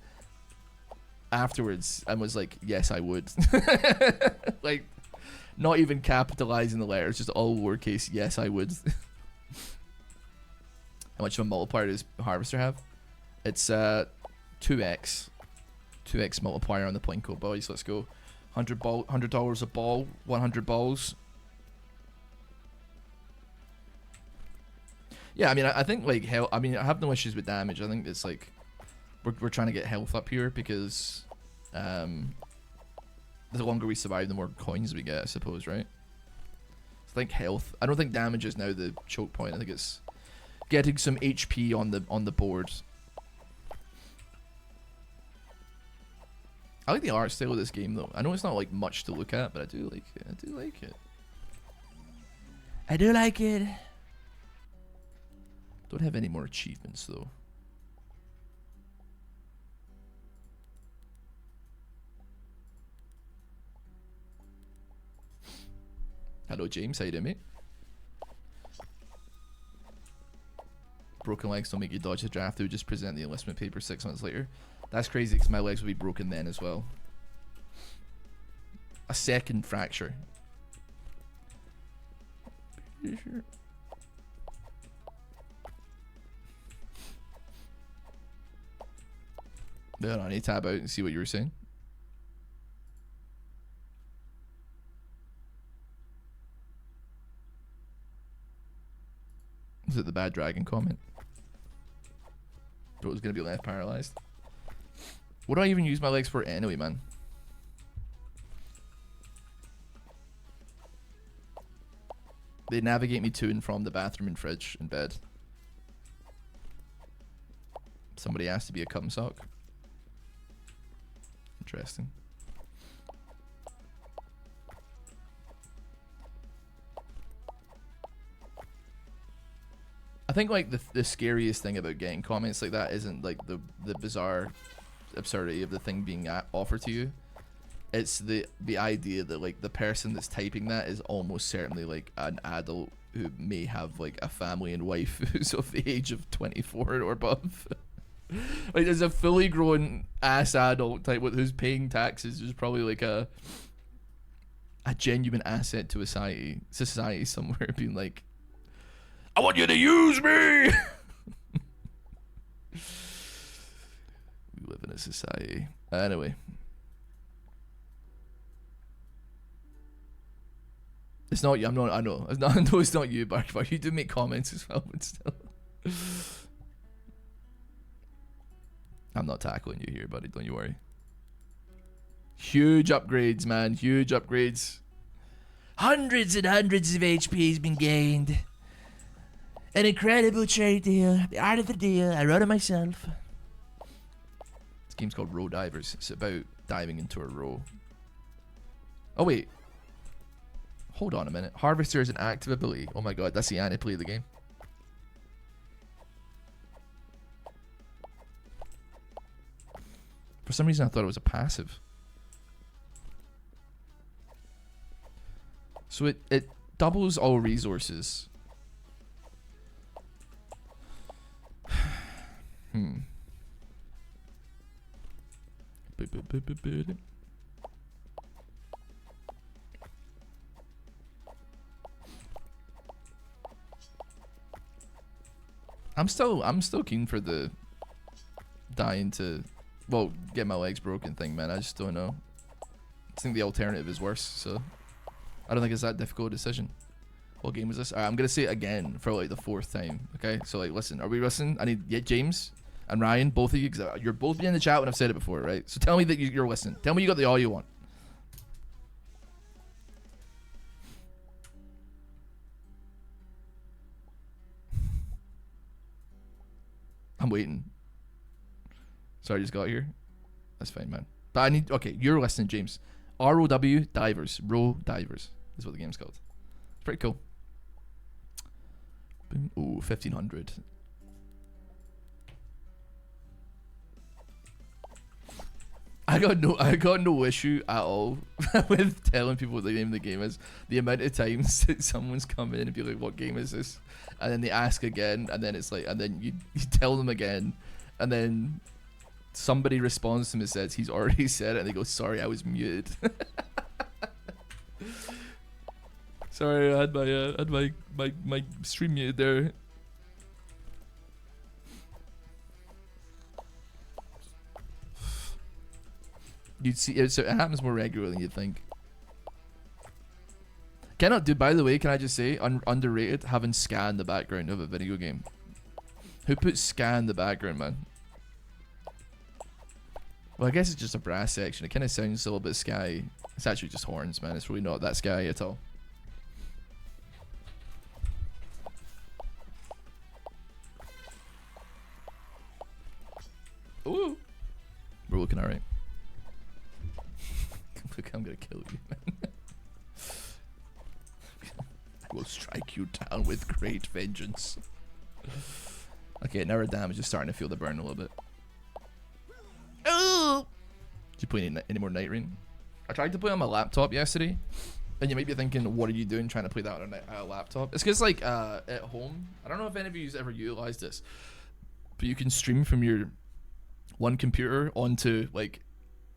afterwards and was like, yes, I would. Like, not even capitalizing the letters, just all lowercase, yes, I would. How much of a multiplier does Harvester have? It's 2x. 2x multiplier on the Plinko, boys. Let's go. $100 a ball, 100 balls. Yeah, I mean, I think like health. I mean, I have no issues with damage. I think it's like we're trying to get health up here because the longer we survive, the more coins we get, I suppose, right? I think health. I don't think damage is now the choke point. I think it's getting some HP on the board. I like the art style of this game, though. I know it's not like much to look at, but I do like it. I do like it. I do like it. Don't have any more achievements, though. Hello, James. How you doing, mate? Broken legs don't make you dodge the draft. They would just present the enlistment paper 6 months later. That's crazy because my legs would be broken then as well. A second fracture. Sure. Hold on, I need to tab out and see what you were saying. Was it the bad dragon comment? Thought it was going to be left paralyzed. What do I even use my legs for anyway, man? They navigate me to and from the bathroom and fridge and bed. Somebody asked to be a cum sock. Interesting. I think like the scariest thing about getting comments like that isn't like the bizarre absurdity of the thing being offered to you. It's the idea that like the person that's typing that is almost certainly like an adult who may have like a family and wife who's of the age of 24 or above. Like there's a fully grown ass adult type who's paying taxes, who's probably like a genuine asset to society somewhere, being like, I want you to use me. We live in a society. Anyway. It's not you. I know. It's not you, Bark. You do make comments as well, but still. I'm not tackling you here, buddy. Don't you worry. Huge upgrades, man. Huge upgrades. Hundreds and hundreds of HP has been gained. An incredible trade deal. The art of the deal. I wrote it myself. This game's called Row Divers. It's about diving into a row. Oh, wait. Hold on a minute. Harvester is an active ability. Oh my god, that's the anti-play of the game. For some reason I thought it was a passive. So it doubles all resources. I'm still keen for the dying to, well, get my legs broken thing, man. I just don't know. I think the alternative is worse, so I don't think it's that difficult a decision. What game was this? Alright, I'm gonna say it again for like the 4th time. Okay, so like, listen, are we listening? I need James and Ryan, both of you, because you're both in the chat when I've said it before, right? So tell me that you're listening. Tell me you got the audio on. I'm waiting. Sorry, I just got here. That's fine, man. But I need... Okay, you're listening, James. ROW Divers. Row Divers is what the game's called. It's pretty cool. Boom. Ooh, 1500. I got no issue at all with telling people what the name of the game is. The amount of times that someone's come in and be like, "What game is this?" and then they ask again, and then it's like, and then you tell them again, and then somebody responds to them and says he's already said it, and they go, "Sorry, I was muted." Sorry, I had my stream muted there. You'd see it, so it happens more regularly than you'd think. Cannot do. By the way, can I just say, underrated having ska in the background of a video game. Who puts ska in the background, man? Well, I guess it's just a brass section. It kind of sounds a little bit ska. It's actually just horns, man. It's really not that ska at all. Ooh, we're looking alright. Look, I'm gonna kill you, man. I will strike you down with great vengeance. Okay, now our damage is starting to feel the burn a little bit. Oh! Did you play any more Night Rain? I tried to play on my laptop yesterday, and you might be thinking, what are you doing trying to play that on a laptop? It's because, like, at home, I don't know if any of you's ever utilized this, but you can stream from your one computer onto, like,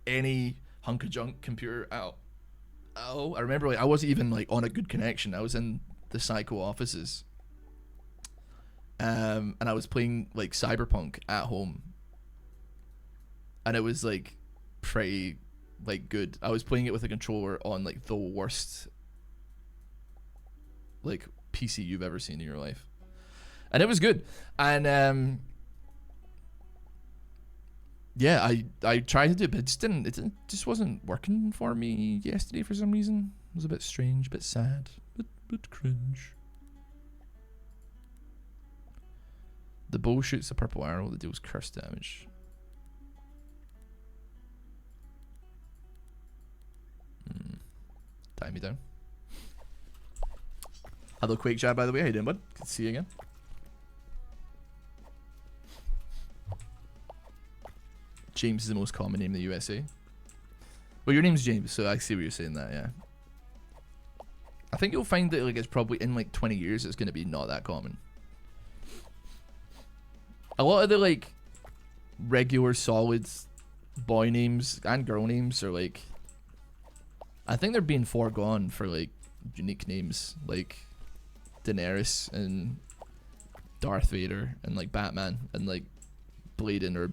any hunk of junk computer out. Oh, I remember, like, I wasn't even, like, on a good connection. I was in the Psycho offices, and I was playing, like, Cyberpunk at home, and it was, like, pretty, like, good. I was playing it with a controller on, like, the worst, like, PC you've ever seen in your life, and it was good. And yeah, I tried to do it, but it just wasn't working for me yesterday for some reason. It was a bit strange, a bit sad, bit cringe. The bow shoots a purple arrow that deals curse damage. Tie me down. Hello, Quake Jab, by the way. How you doing, bud? Good to see you again. James is the most common name in the USA. Well, your name's James, so I see what you're saying that, yeah. I think you'll find that, like, it's probably in, like, 20 years it's going to be not that common. A lot of the, like, regular solid boy names and girl names are, like, I think they're being foregone for, like, unique names like Daenerys and Darth Vader and, like, Batman and, like, Bladen or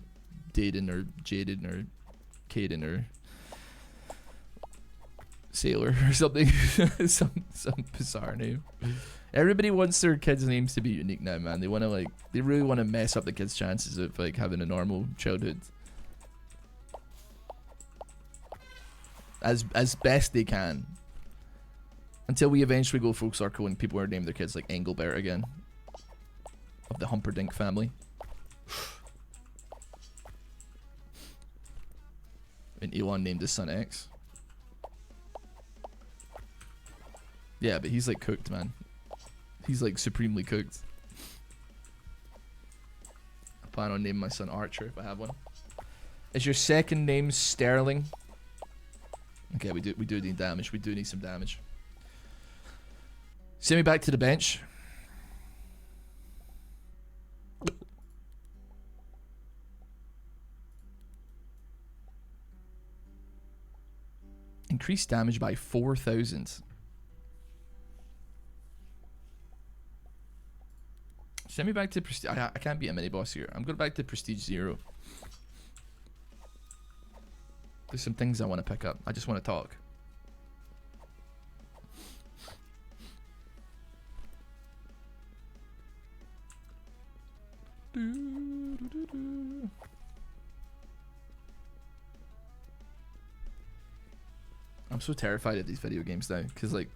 Daden or Jaden or Caden or Sailor or something. some bizarre name. Everybody wants their kids' names to be unique now, man. They want to, like, they really want to mess up the kids' chances of, like, having a normal childhood as best they can, until we eventually go full circle and people are naming their kids like Engelbert again, of the Humperdinck family. And Elon named his son X. Yeah, but he's, like, cooked, man. He's, like, supremely cooked. I plan on naming my son Archer if I have one. Is your second name Sterling? Okay, we do need damage. We do need some damage. Send me back to the bench. Increase damage by 4,000. Send me back to Prestige. I can't beat a mini boss here. I'm going back to Prestige 0. There's some things I want to pick up. I just want to talk. I'm so terrified of these video games now, because, like,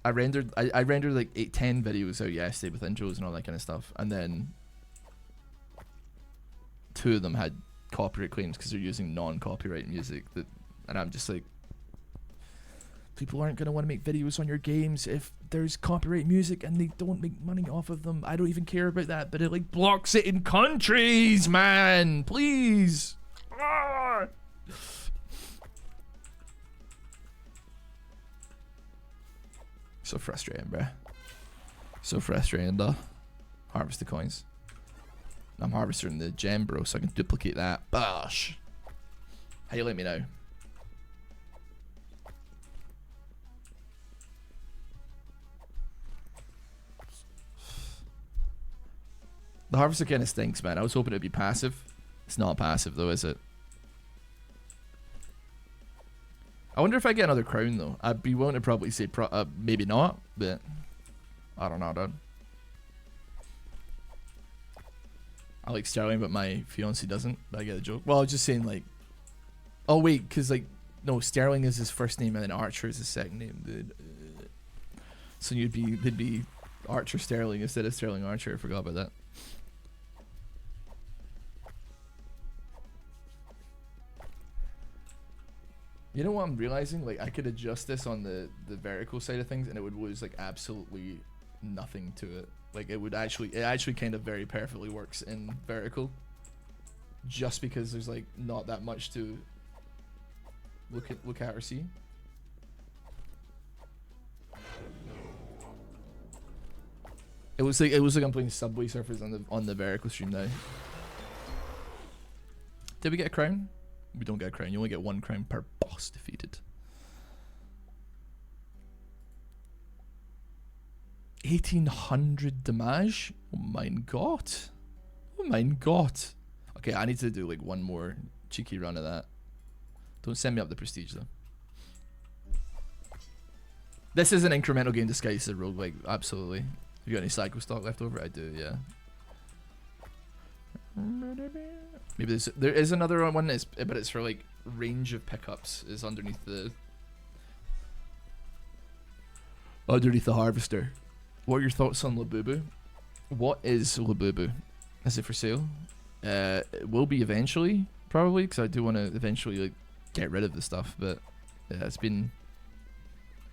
I rendered like 10 videos out yesterday with intros and all that kind of stuff, and then 2 of them had copyright claims because they're using non-copyright music, and I'm just like, people aren't going to want to make videos on your games if there's copyright music and they don't make money off of them. I don't even care about that, but it, like, blocks it in countries, man. Please. So frustrating, bruh. So frustrating, though. Harvest the coins. I'm harvesting the gem, bro, so I can duplicate that. Bosh. How you let me know? The harvester kind of stinks, man. I was hoping it'd be passive. It's not passive, though, is it? I wonder if I get another crown, though. I'd be willing to probably say maybe not, but I don't know, dude. I like Sterling, but my fiance doesn't. But I get the joke. Well, I was just saying, like... Oh, wait, because, like... No, Sterling is his first name, and then Archer is his second name, dude. So they'd be Archer Sterling instead of Sterling Archer. I forgot about that. You know what I'm realizing? Like, I could adjust this on the vertical side of things, and it would lose, like, absolutely nothing to it. Like, it actually kind of very perfectly works in vertical. Just because there's, like, not that much to look at or see. It was like I'm playing Subway Surfers on the vertical stream now. Did we get a crown? We don't get a crown. You only get one crown per boss defeated. 1800 damage? Oh my god. Oh my god. Okay, I need to do like one more cheeky run of that. Don't send me up the prestige though. This is an incremental game disguised as a roguelike, absolutely. You got any cycle stock left over? I do, yeah. Maybe there is another one, but it's for like range of pickups. Is underneath the harvester. What are your thoughts on Labubu? What is Labubu? Is it for sale? It will be eventually, probably, because I do want to eventually like get rid of the stuff. But yeah, it's been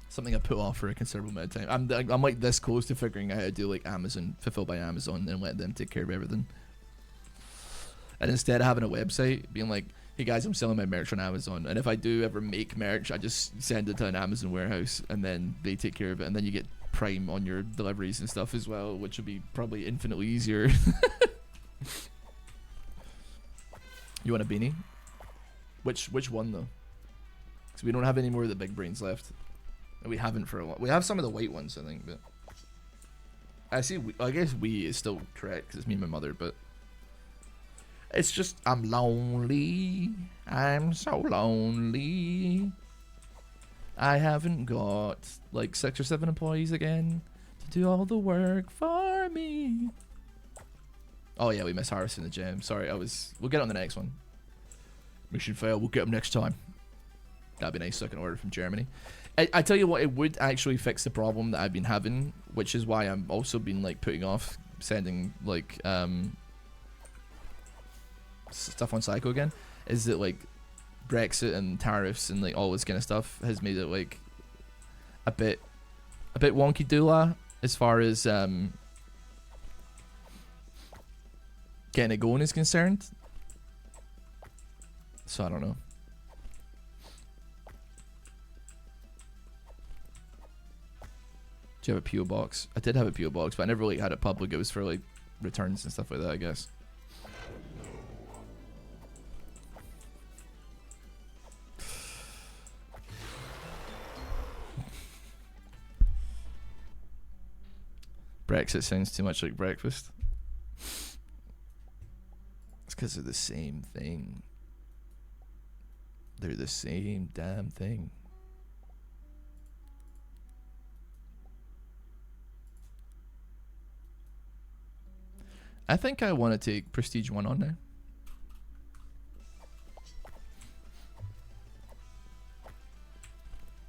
something I put off for a considerable amount of time. I'm like this close to figuring out how to do like Amazon, fulfilled by Amazon, and let them take care of everything. And instead of having a website, being like, hey guys, I'm selling my merch on Amazon. And if I do ever make merch, I just send it to an Amazon warehouse and then they take care of it. And then you get Prime on your deliveries and stuff as well, which would be probably infinitely easier. You want a beanie? Which one though? Because we don't have any more of the big brains left. We haven't for a while. We have some of the white ones, I think, but... I guess we is still correct because it's me and my mother, but... It's just, I'm lonely. I'm so lonely. I haven't got like 6 or 7 employees again to do all the work for me. Oh yeah, we missed harvesting the gem. Sorry, we'll get on the next one. Mission failed, we'll get them next time. That'd be nice so I can order from Germany. I tell you what, it would actually fix the problem that I've been having, which is why I'm also been like putting off sending like stuff on Psycho again, is that like Brexit and tariffs and like all this kind of stuff has made it like a bit wonky doula as far as getting it going is concerned. So I don't know. Do you have a PO box? I did have a PO box, but I never really had it public. It was for like returns and stuff like that, I guess. Brexit sounds too much like breakfast. It's because they're the same thing. They're the same damn thing. I think I want to take Prestige 1 on now.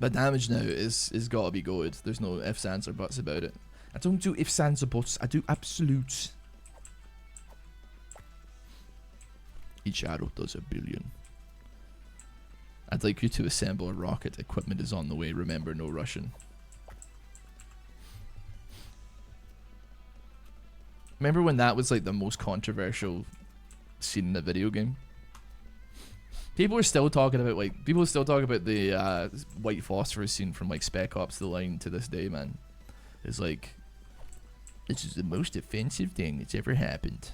The damage now is gotta be good. There's no ifs, ands, or buts about it. I don't do ifs, ands, or buts. I do absolutes. Each arrow does 1 billion. I'd like you to assemble a rocket. Equipment is on the way. Remember, no Russian. Remember when that was like the most controversial scene in a video game? People are still talking about the white phosphorus scene from like Spec Ops: The Line to this day, man. It's like, this is the most offensive thing that's ever happened.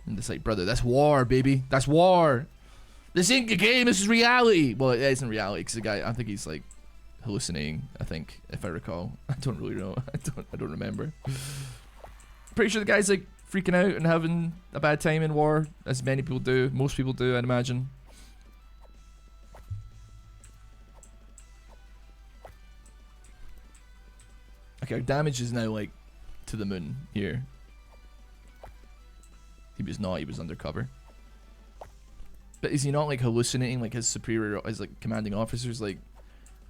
And it's like, brother, that's war, baby. That's war. This ain't a game. This is reality. Well, it isn't reality because the guy, I think he's like hallucinating. I think, if I recall, I don't really know. I don't remember. Pretty sure the guy's like freaking out and having a bad time in war, as many people do. Most people do, I'd imagine. Okay, our damage is now like to the moon here. He was not, he was undercover. But is he not like hallucinating, like his superior, his like commanding officers like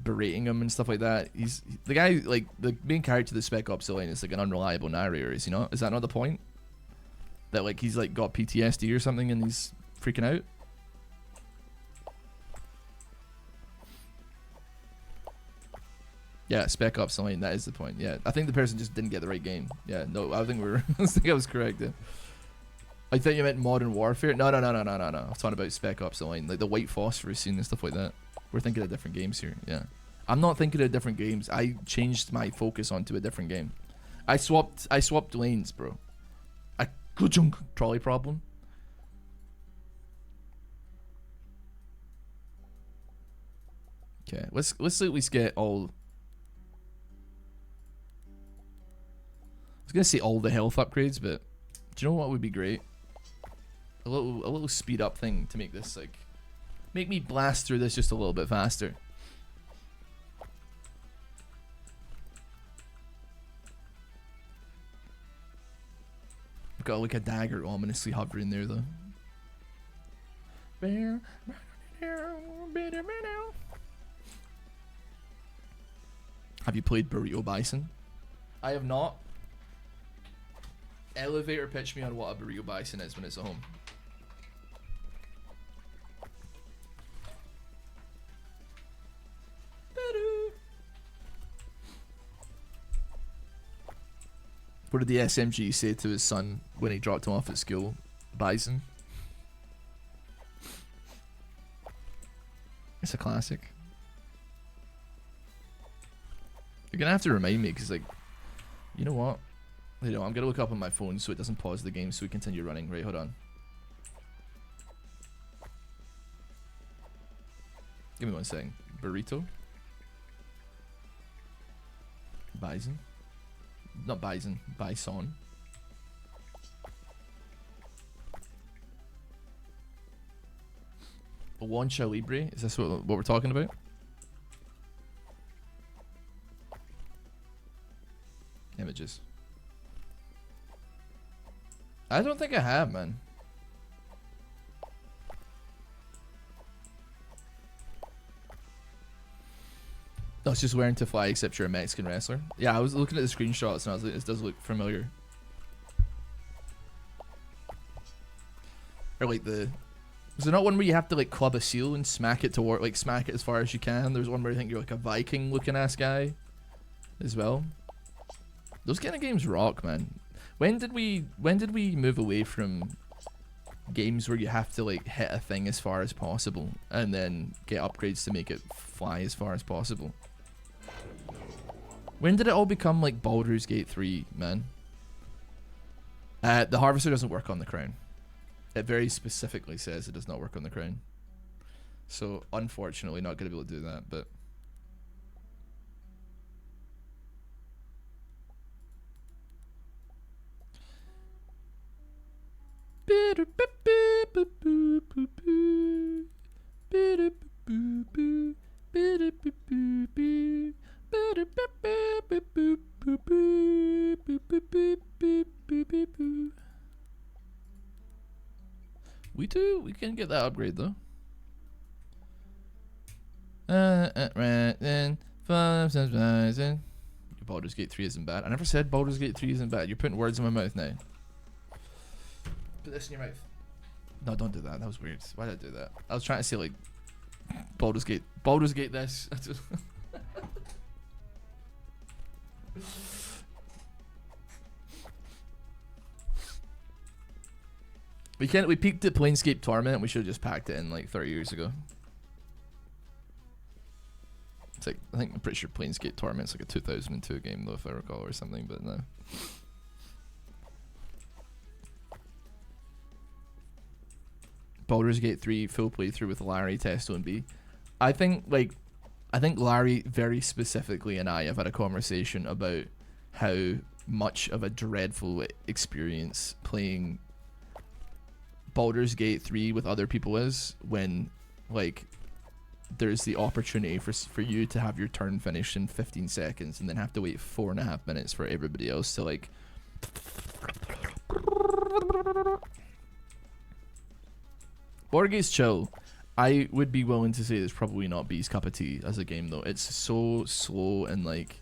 berating him and stuff like that? He's the guy, like the main character of the Spec Ops: The Line is like an unreliable narrator, is he not? Is that not the point? That like he's like got PTSD or something and he's freaking out? Yeah, Spec Ops: The Line, that is the point. Yeah, I think the person just didn't get the right game. Yeah, no, I think I think I was correct. Yeah. I thought you meant Modern Warfare. No. I was talking about Spec Ops: The Line, like the white phosphorus scene and stuff like that. We're thinking of different games here. Yeah, I'm not thinking of different games. I changed my focus onto a different game. I swapped lanes, bro. A good trolley problem. Okay, let's at least get all. I was gonna say all the health upgrades, but do you know what would be great? A little speed up thing to make this like make me blast through this just a little bit faster. I've got like a dagger ominously hovering there though. Have you played Burrito Bison? I have not. Elevator pitch me on what a Burrito Bison is when it's at home. What did the SMG say to his son when he dropped him off at school? Bison. It's a classic. You're gonna have to remind me because, like, you know what? You know, I'm gonna look up on my phone so it doesn't pause the game so we continue running. Right, hold on. Give me 1 second. Burrito. Bison. Not bison. Bison. Wancha Libre. Is this what we're talking about? Images. I don't think I have, man. No, it's just wearing to fly except you're a Mexican wrestler. Yeah, I was looking at the screenshots and I was like, this does look familiar. Or like the... Was there not one where you have to like club a seal and smack it toward, like smack it as far as you can? There's one where I think you're like a Viking looking ass guy as well. Those kind of games rock, man. When did we move away from games where you have to like hit a thing as far as possible and then get upgrades to make it fly as far as possible? When did it all become like Baldur's Gate 3, man? The Harvester doesn't work on the crown. It very specifically says it does not work on the crown. So unfortunately not going to be able to do that, but... We can get that upgrade though. Baldur's Gate 3 isn't bad. I never said Baldur's Gate 3 isn't bad. You're putting words in my mouth now. Put this in your mouth. No, don't do that. That was weird. Why did I do that? I was trying to say like Baldur's Gate this. We peaked at Planescape Torment. We should have just packed it in like 30 years ago. It's like, I'm pretty sure Planescape Torment's like a 2002 game though, if I recall, or something, but no. Baldur's Gate 3 full playthrough with Larry, Testo, and B. I think Larry very specifically and I have had a conversation about how much of a dreadful experience playing Baldur's Gate 3 with other people is when, like, there's the opportunity for you to have your turn finished in 15 seconds and then have to wait 4.5 minutes for everybody else to, like... Baldur's Gate's chill. I would be willing to say it's probably not B's cup of tea as a game, though. It's so slow and, like...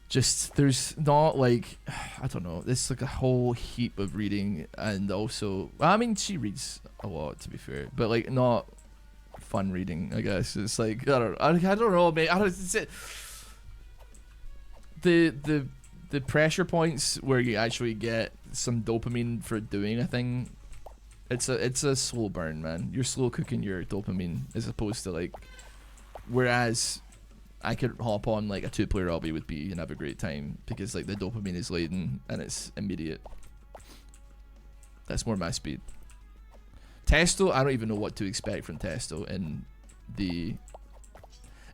Just, there's not, like, I don't know, there's like a whole heap of reading, and also, I mean, she reads a lot, to be fair, but, like, not fun reading, I guess. It's like, I don't know, mate. It's it. The pressure points where you actually get some dopamine for doing a thing, it's a slow burn, man. You're slow cooking your dopamine, as opposed to, like, whereas I could hop on like a 2-player lobby with B and have a great time because like the dopamine is laden and it's immediate. That's more my speed. Testo, I don't even know what to expect from Testo in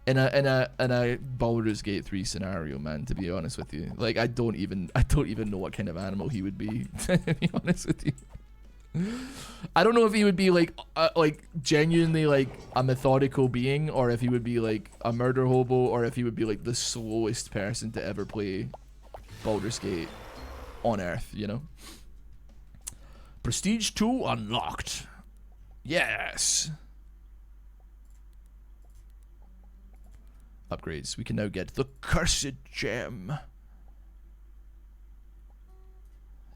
a Baldur's Gate 3 scenario, man, to be honest with you. Like I don't even know what kind of animal he would be, to be honest with you. I don't know if he would be like genuinely like a methodical being, or if he would be like a murder hobo, or if he would be like the slowest person to ever play Baldur's Gate on Earth, you know? Prestige 2 unlocked. Yes. Upgrades. We can now get the Cursed Gem.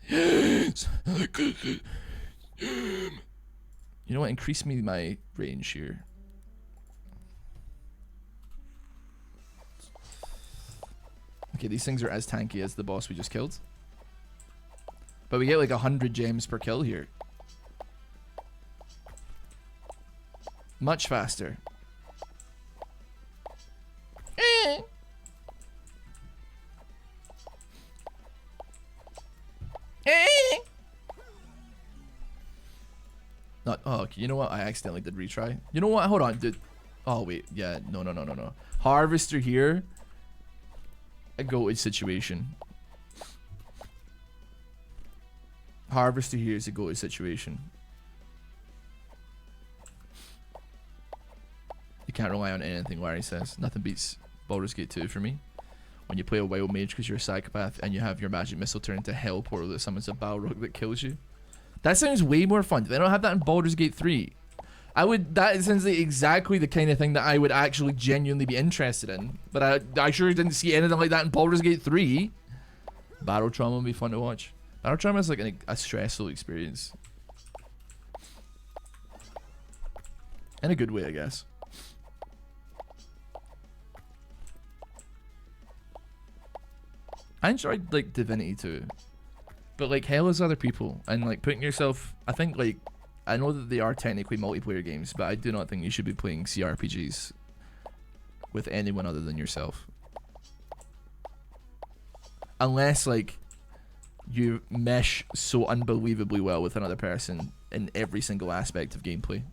Yes. You know what? Increase me my range here. Okay, these things are as tanky as the boss we just killed. But we get like 100 gems per kill here. Much faster. Not, oh, okay, you know what? I accidentally did retry. You know what? Hold on, dude. Oh, wait. Yeah, no. Harvester here. A goated situation. Harvester here is a goated situation. You can't rely on anything Larry says. Nothing beats Baldur's Gate 2 for me. When you play a wild mage because you're a psychopath and you have your magic missile turn into hell portal that summons a Balrog that kills you. That sounds way more fun. They don't have that in Baldur's Gate 3. That sounds like exactly the kind of thing that I would actually genuinely be interested in. But I sure didn't see anything like that in Baldur's Gate 3. Battle Trauma would be fun to watch. Battle Trauma is like a stressful experience. In a good way, I guess. I enjoyed like Divinity 2. But like hell is other people, and like putting yourself, I think like, I know that they are technically multiplayer games, but I do not think you should be playing CRPGs with anyone other than yourself. Unless like you mesh so unbelievably well with another person in every single aspect of gameplay.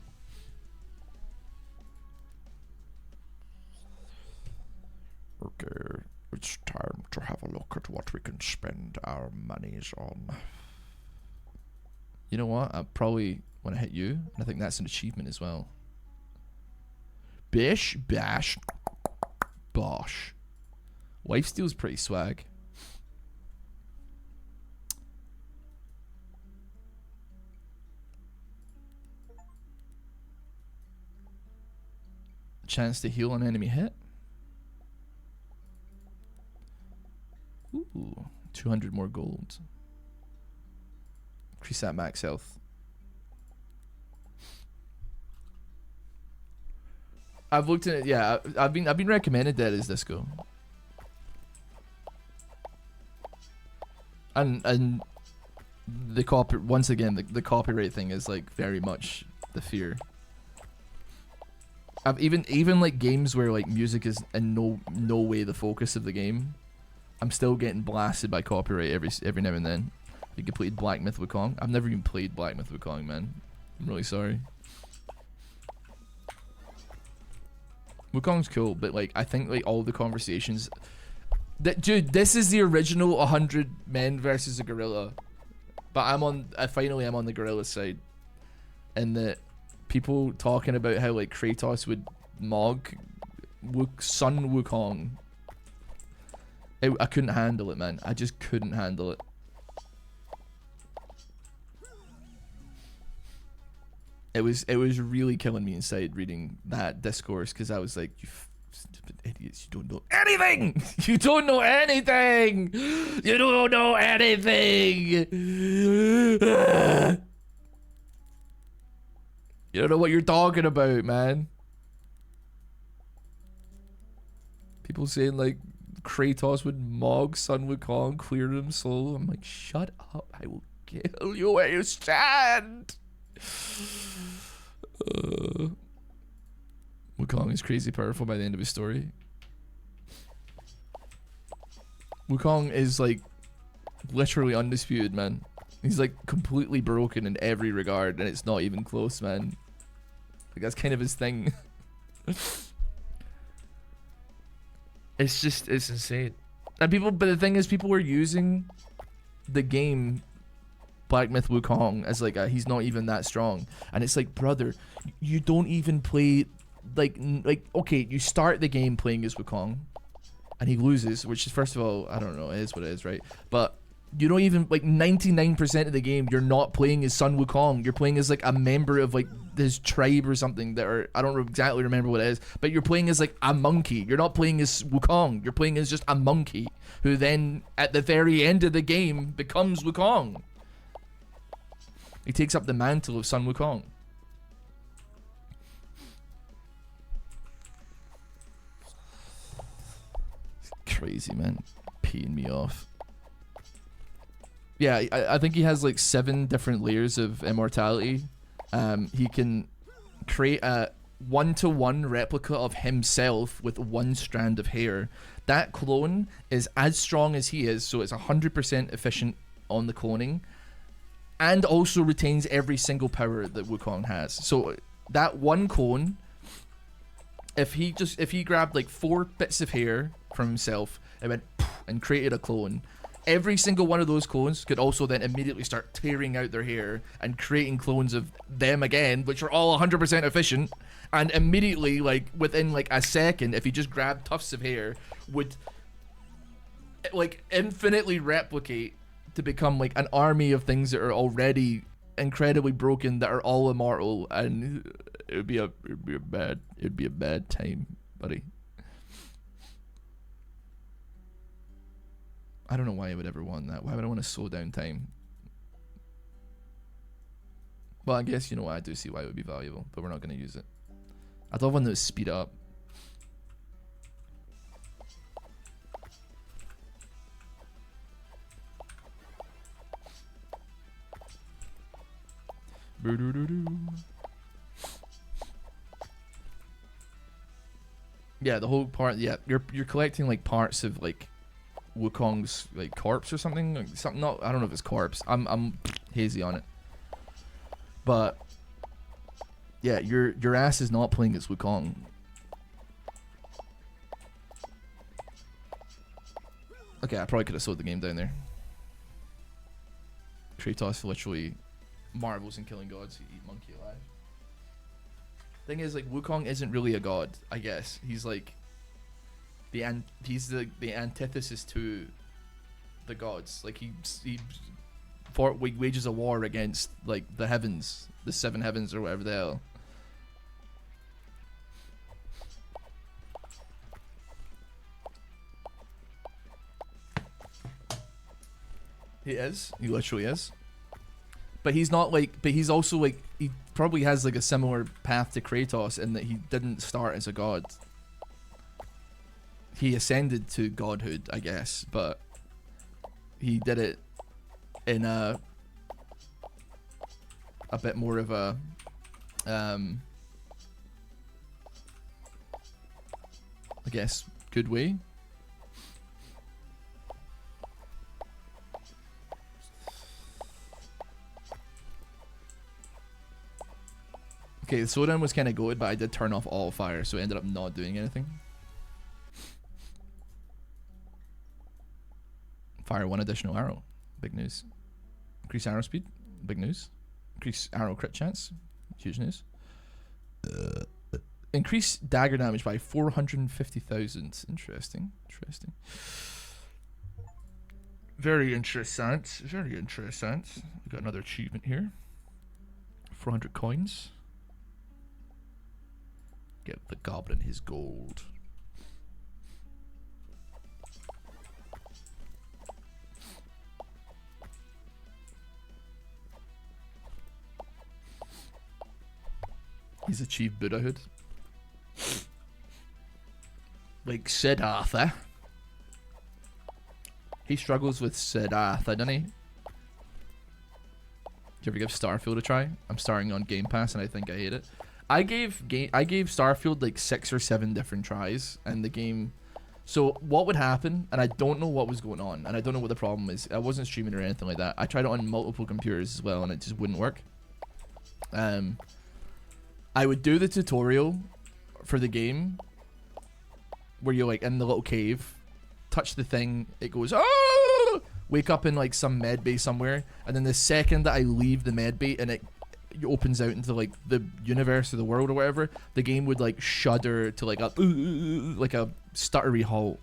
Okay. It's time to have a look at what we can spend our monies on. You know what? I probably want to hit you, and I think that's an achievement as well. Bish, bash, bosh. Lifesteal's pretty swag. Chance to heal an enemy hit. Ooh, 200 more gold. Increase that max health. I've looked at it. Yeah, I've been recommended that as Disco. And once again, the copyright thing is like very much the fear. I've even like games where like music is in no way the focus of the game, I'm still getting blasted by copyright every now and then. You completed Black Myth Wukong. I've never even played Black Myth Wukong, man. I'm really sorry. Wukong's cool, but like I think like all the conversations dude, this is the original 100 men versus a gorilla. But I'm on the gorilla side. And that people talking about how like Kratos would mog Sun Wukong. I couldn't handle it, man. I just couldn't handle it. It was really killing me inside reading that discourse, because I was like, you stupid idiots, you don't know anything! You don't know anything! You don't know anything! You don't know what you're talking about, man. People saying like Kratos would mog Sun Wukong, clear him soul. I'm like, shut up, I will kill you where you stand! Wukong is crazy powerful by the end of his story. Wukong is like literally undisputed, man. He's like completely broken in every regard, and it's not even close, man. Like that's kind of his thing. It's insane. And but the thing is, people were using the game Black Myth Wukong as like he's not even that strong, and it's like, brother, you don't even play like okay, you start the game playing as Wukong and he loses, which is, first of all, I don't know, it is what it is, right? But you don't even, like 99% of the game you're not playing as Sun Wukong, you're playing as like a member of like his tribe or something that are, I don't exactly remember what it is, but you're playing as like a monkey. You're not playing as Wukong, you're playing as just a monkey who then at the very end of the game becomes Wukong. He takes up the mantle of Sun Wukong. Crazy, man. Peeing me off. Yeah, I think he has like 7 different layers of immortality. He can create a 1-to-1 replica of himself with 1 strand of hair. That clone is as strong as he is, so it's 100% efficient on the cloning, and also retains every single power that Wukong has. So that one clone, if he grabbed like 4 bits of hair from himself and went and created a clone, every single one of those clones could also then immediately start tearing out their hair and creating clones of them again, which are all 100% efficient, and immediately, like within like a second, if he just grabbed tufts of hair, would like infinitely replicate to become like an army of things that are already incredibly broken, that are all immortal, and it'd be a bad time, buddy. I don't know why I would ever want that. Why would I want to slow down time? Well, I guess, you know what, I do see why it would be valuable, but we're not going to use it. I'd love one that would speed up. Yeah, the whole part. Yeah, you're collecting like parts of like Wukong's like corpse or something. Like, something. Not. I don't know if it's corpse. I'm hazy on it. But yeah, your ass is not playing as Wukong. Okay, I probably could have slowed the game down there. Kratos literally marvels in killing gods. He eat monkey alive. Thing is, like, Wukong isn't really a god, I guess. He's like he's the antithesis to the gods. Like he wages a war against like the heavens, the 7 heavens or whatever the hell. He is. He literally is. But he's not like. But he's also like. He probably has like a similar path to Kratos in that he didn't start as a god. He ascended to godhood, I guess, but he did it in a a bit more of a I guess good way. Okay, the slowdown was kind of good, but I did turn off all fire, so it ended up not doing anything. Fire 1 additional arrow. Big news. Increase arrow speed. Big news. Increase arrow crit chance. Huge news. Increase dagger damage by 450,000. Interesting. Interesting. Very interessant. Very interessant. We got another achievement here. 400 coins. Get the goblin his gold. He's achieved Buddhahood. Like Siddhartha. He struggles with Siddhartha, doesn't he? Did you ever give Starfield a try? I'm starting on Game Pass and I think I hate it. I gave Starfield like 6 or 7 different tries, and the game. So what would happen? And I don't know what was going on, and I don't know what the problem is. I wasn't streaming or anything like that. I tried it on multiple computers as well, and it just wouldn't work. I would do the tutorial for the game, where you're like in the little cave, touch the thing, it goes, oh! Wake up in like some med bay somewhere, and then the second that I leave the med bay and it opens out into like the universe or the world or whatever, the game would like shudder to like a stuttery halt.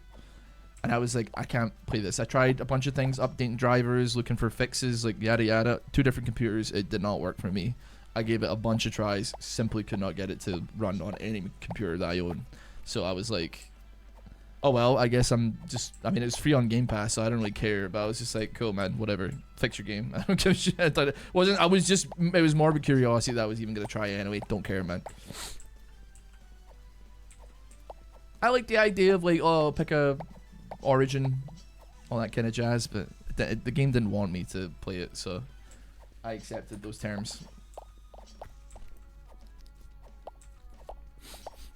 And I was like, I can't play this. I tried a bunch of things, updating drivers, looking for fixes, like yada yada. 2 different computers, it did not work for me. I gave it a bunch of tries, simply could not get it to run on any computer that I own. So I was like, oh well, I guess I'm just, I mean, it's free on Game Pass, so I don't really care. But I was just like, cool, man, whatever, fix your game. I don't give a shit. It was morbid curiosity that I was even gonna try it anyway. Don't care, man. I like the idea of like, oh, pick a origin, all that kind of jazz, but the game didn't want me to play it, so I accepted those terms.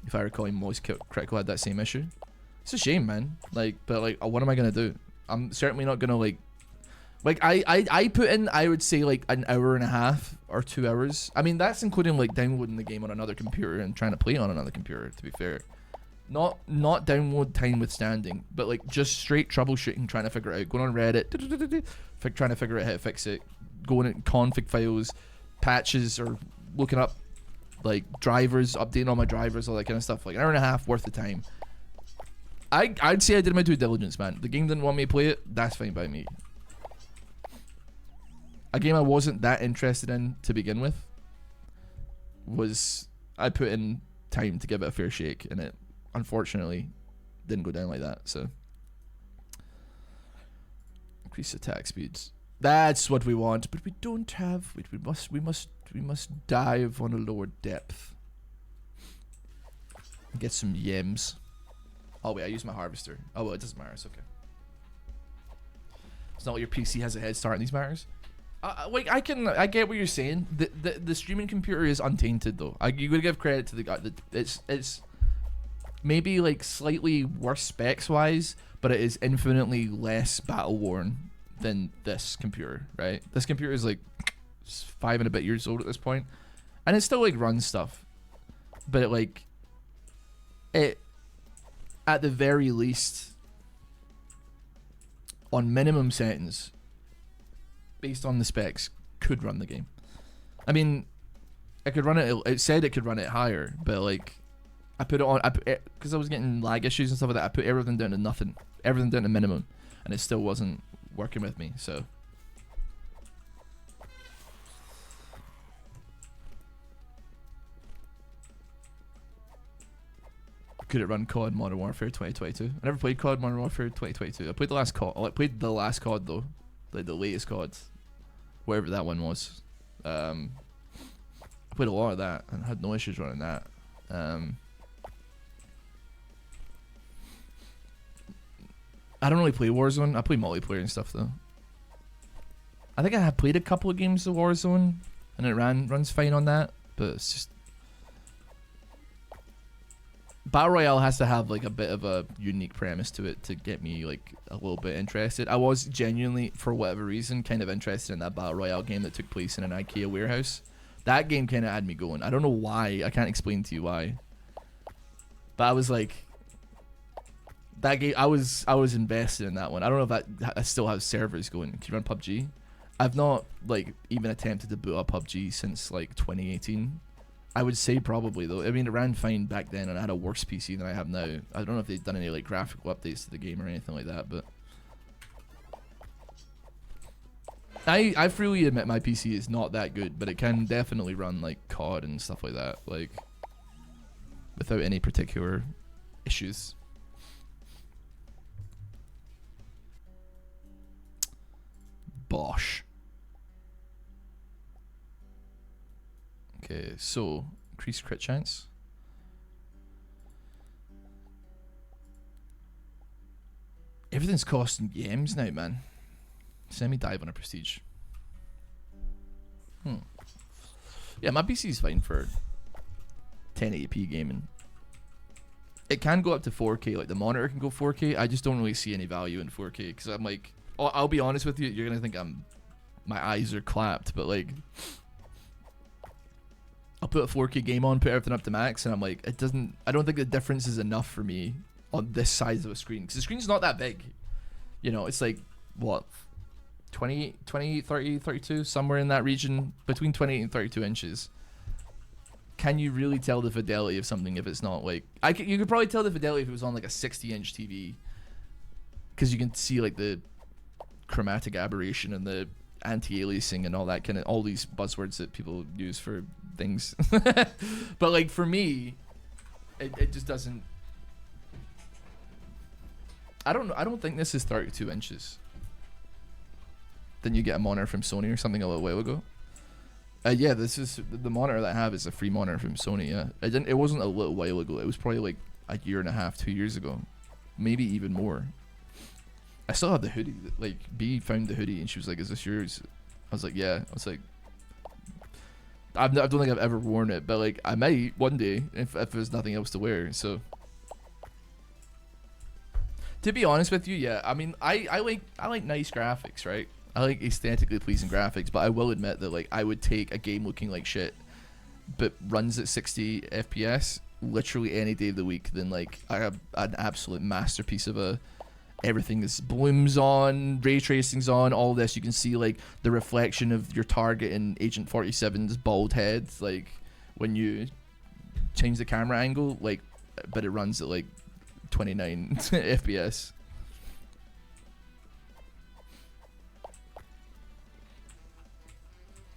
If I recall, Moist Critical had that same issue. It's a shame, man. Like, but like, what am I gonna do? I'm certainly not gonna like I put in, I would say like an hour and a half or 2 hours. I mean, that's including like downloading the game on another computer and trying to play it on another computer. To be fair, not download time withstanding, but like just straight troubleshooting, trying to figure it out. Going on Reddit, trying to figure out how to fix it. Going in config files, patches, or looking up like drivers, updating all my drivers, all that kind of stuff. Like an hour and a half worth of time. I'd say I did my due diligence, man. The game didn't want me to play it. That's fine by me. A game I wasn't that interested in to begin with was, I put in time to give it a fair shake, and it unfortunately didn't go down like that. So increase attack speeds. That's what we want, but we don't have. We must dive on a lower depth. Get some yams. Oh wait, I use my harvester. Oh well, it doesn't matter. It's okay. It's not like your PC has a head start in these matters. Like I get what you're saying. The streaming computer is untainted though. You gotta give credit to the guy. It's maybe like slightly worse specs wise, but it is infinitely less battle worn than this computer. Right? This computer is like 5 and a bit years old at this point, and it still like runs stuff, but it at the very least on minimum settings, based on the specs, could run the game. I mean, I could run it. It said it could run it higher, but like I put it on because I was getting lag issues and stuff like that. I put everything down to nothing, everything down to minimum, and it still wasn't working with me. So could it run COD Modern Warfare 2022? I never played COD Modern Warfare 2022. I played the last COD. I played the last COD though, like the latest COD, wherever that one was. I played a lot of that and had no issues running that. I don't really play Warzone. I play multiplayer and stuff though. I think I have played a couple of games of Warzone, and it runs fine on that. But it's just Battle Royale has to have like a bit of a unique premise to it to get me like a little bit interested. I was genuinely, for whatever reason, kind of interested in that Battle Royale game that took place in an IKEA warehouse. That game kind of had me going. I don't know why. I can't explain to you why. But I was like, that game. I was invested in that one. I don't know if that still has servers going. Can you run PUBG? I've not like even attempted to boot up PUBG since like 2018. I would say probably though. I mean, it ran fine back then, and I had a worse PC than I have now. I don't know if they've done any like graphical updates to the game or anything like that, but I freely admit my PC is not that good, but it can definitely run like COD and stuff like that, like without any particular issues. Bosh. Okay, so increased crit chance. Everything's costing yams now, man. Semi-dive on a prestige. Yeah, my PC's fine for 1080p gaming. It can go up to 4K, like the monitor can go 4K. I just don't really see any value in 4K because I'm like, I'll be honest with you, you're gonna think my eyes are clapped, but like, I'll put a 4K game on, put everything up to max, and I'm like, I don't think the difference is enough for me on this size of a screen, because the screen's not that big. You know, it's like, what, 20, 30, 32, somewhere in that region, between 28 and 32 inches. Can you really tell the fidelity of something if it's not like, you could probably tell the fidelity if it was on like a 60-inch TV, because you can see like the chromatic aberration and the anti-aliasing and all that kind of, all these buzzwords that people use for things. But like for me, it just doesn't. I don't think this is 32 inches. Then you get a monitor from Sony or something a little while ago. Yeah, this is the monitor that I have is a free monitor from Sony. Yeah, it wasn't a little while ago. It was probably like a year and a half, 2 years ago, maybe even more. I still have the hoodie. Like, B found the hoodie and she was like, "Is this yours?" I was like, "Yeah." I was like, I don't think I've ever worn it, but like I might one day if there's nothing else to wear. So, to be honest with you, yeah, I mean, I like nice graphics, right? I like aesthetically pleasing graphics, but I will admit that like I would take a game looking like shit, but runs at 60 FPS literally any day of the week than like I have an absolute masterpiece of a. Everything is blooms on, ray tracing's on, all this. You can see like the reflection of your target in Agent 47's bald head, like when you change the camera angle, like, but it runs at like 29 FPS.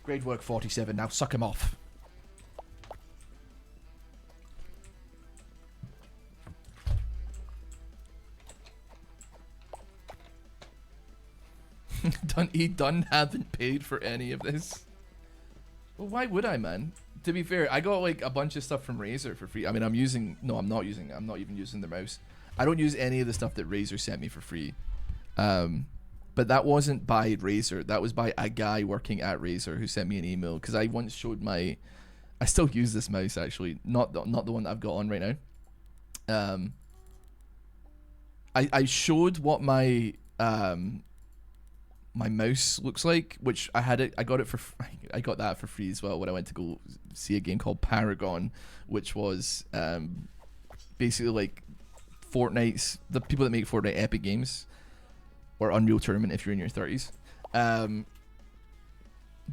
Great work, 47. Now suck him off. Done haven't paid for any of this. Well, why would I, man? To be fair, I got like a bunch of stuff from Razer for free. I mean, I'm not even using the mouse. I don't use any of the stuff that Razer sent me for free. But that wasn't by Razer. That was by a guy working at Razer who sent me an email, because I once showed I still use this mouse actually, not the one that I've got on right now. I showed what my my mouse looks like, which I got that for free as well when I went to go see a game called Paragon, which was basically like Fortnite's, the people that make Fortnite Epic Games, or Unreal Tournament if you're in your 30s.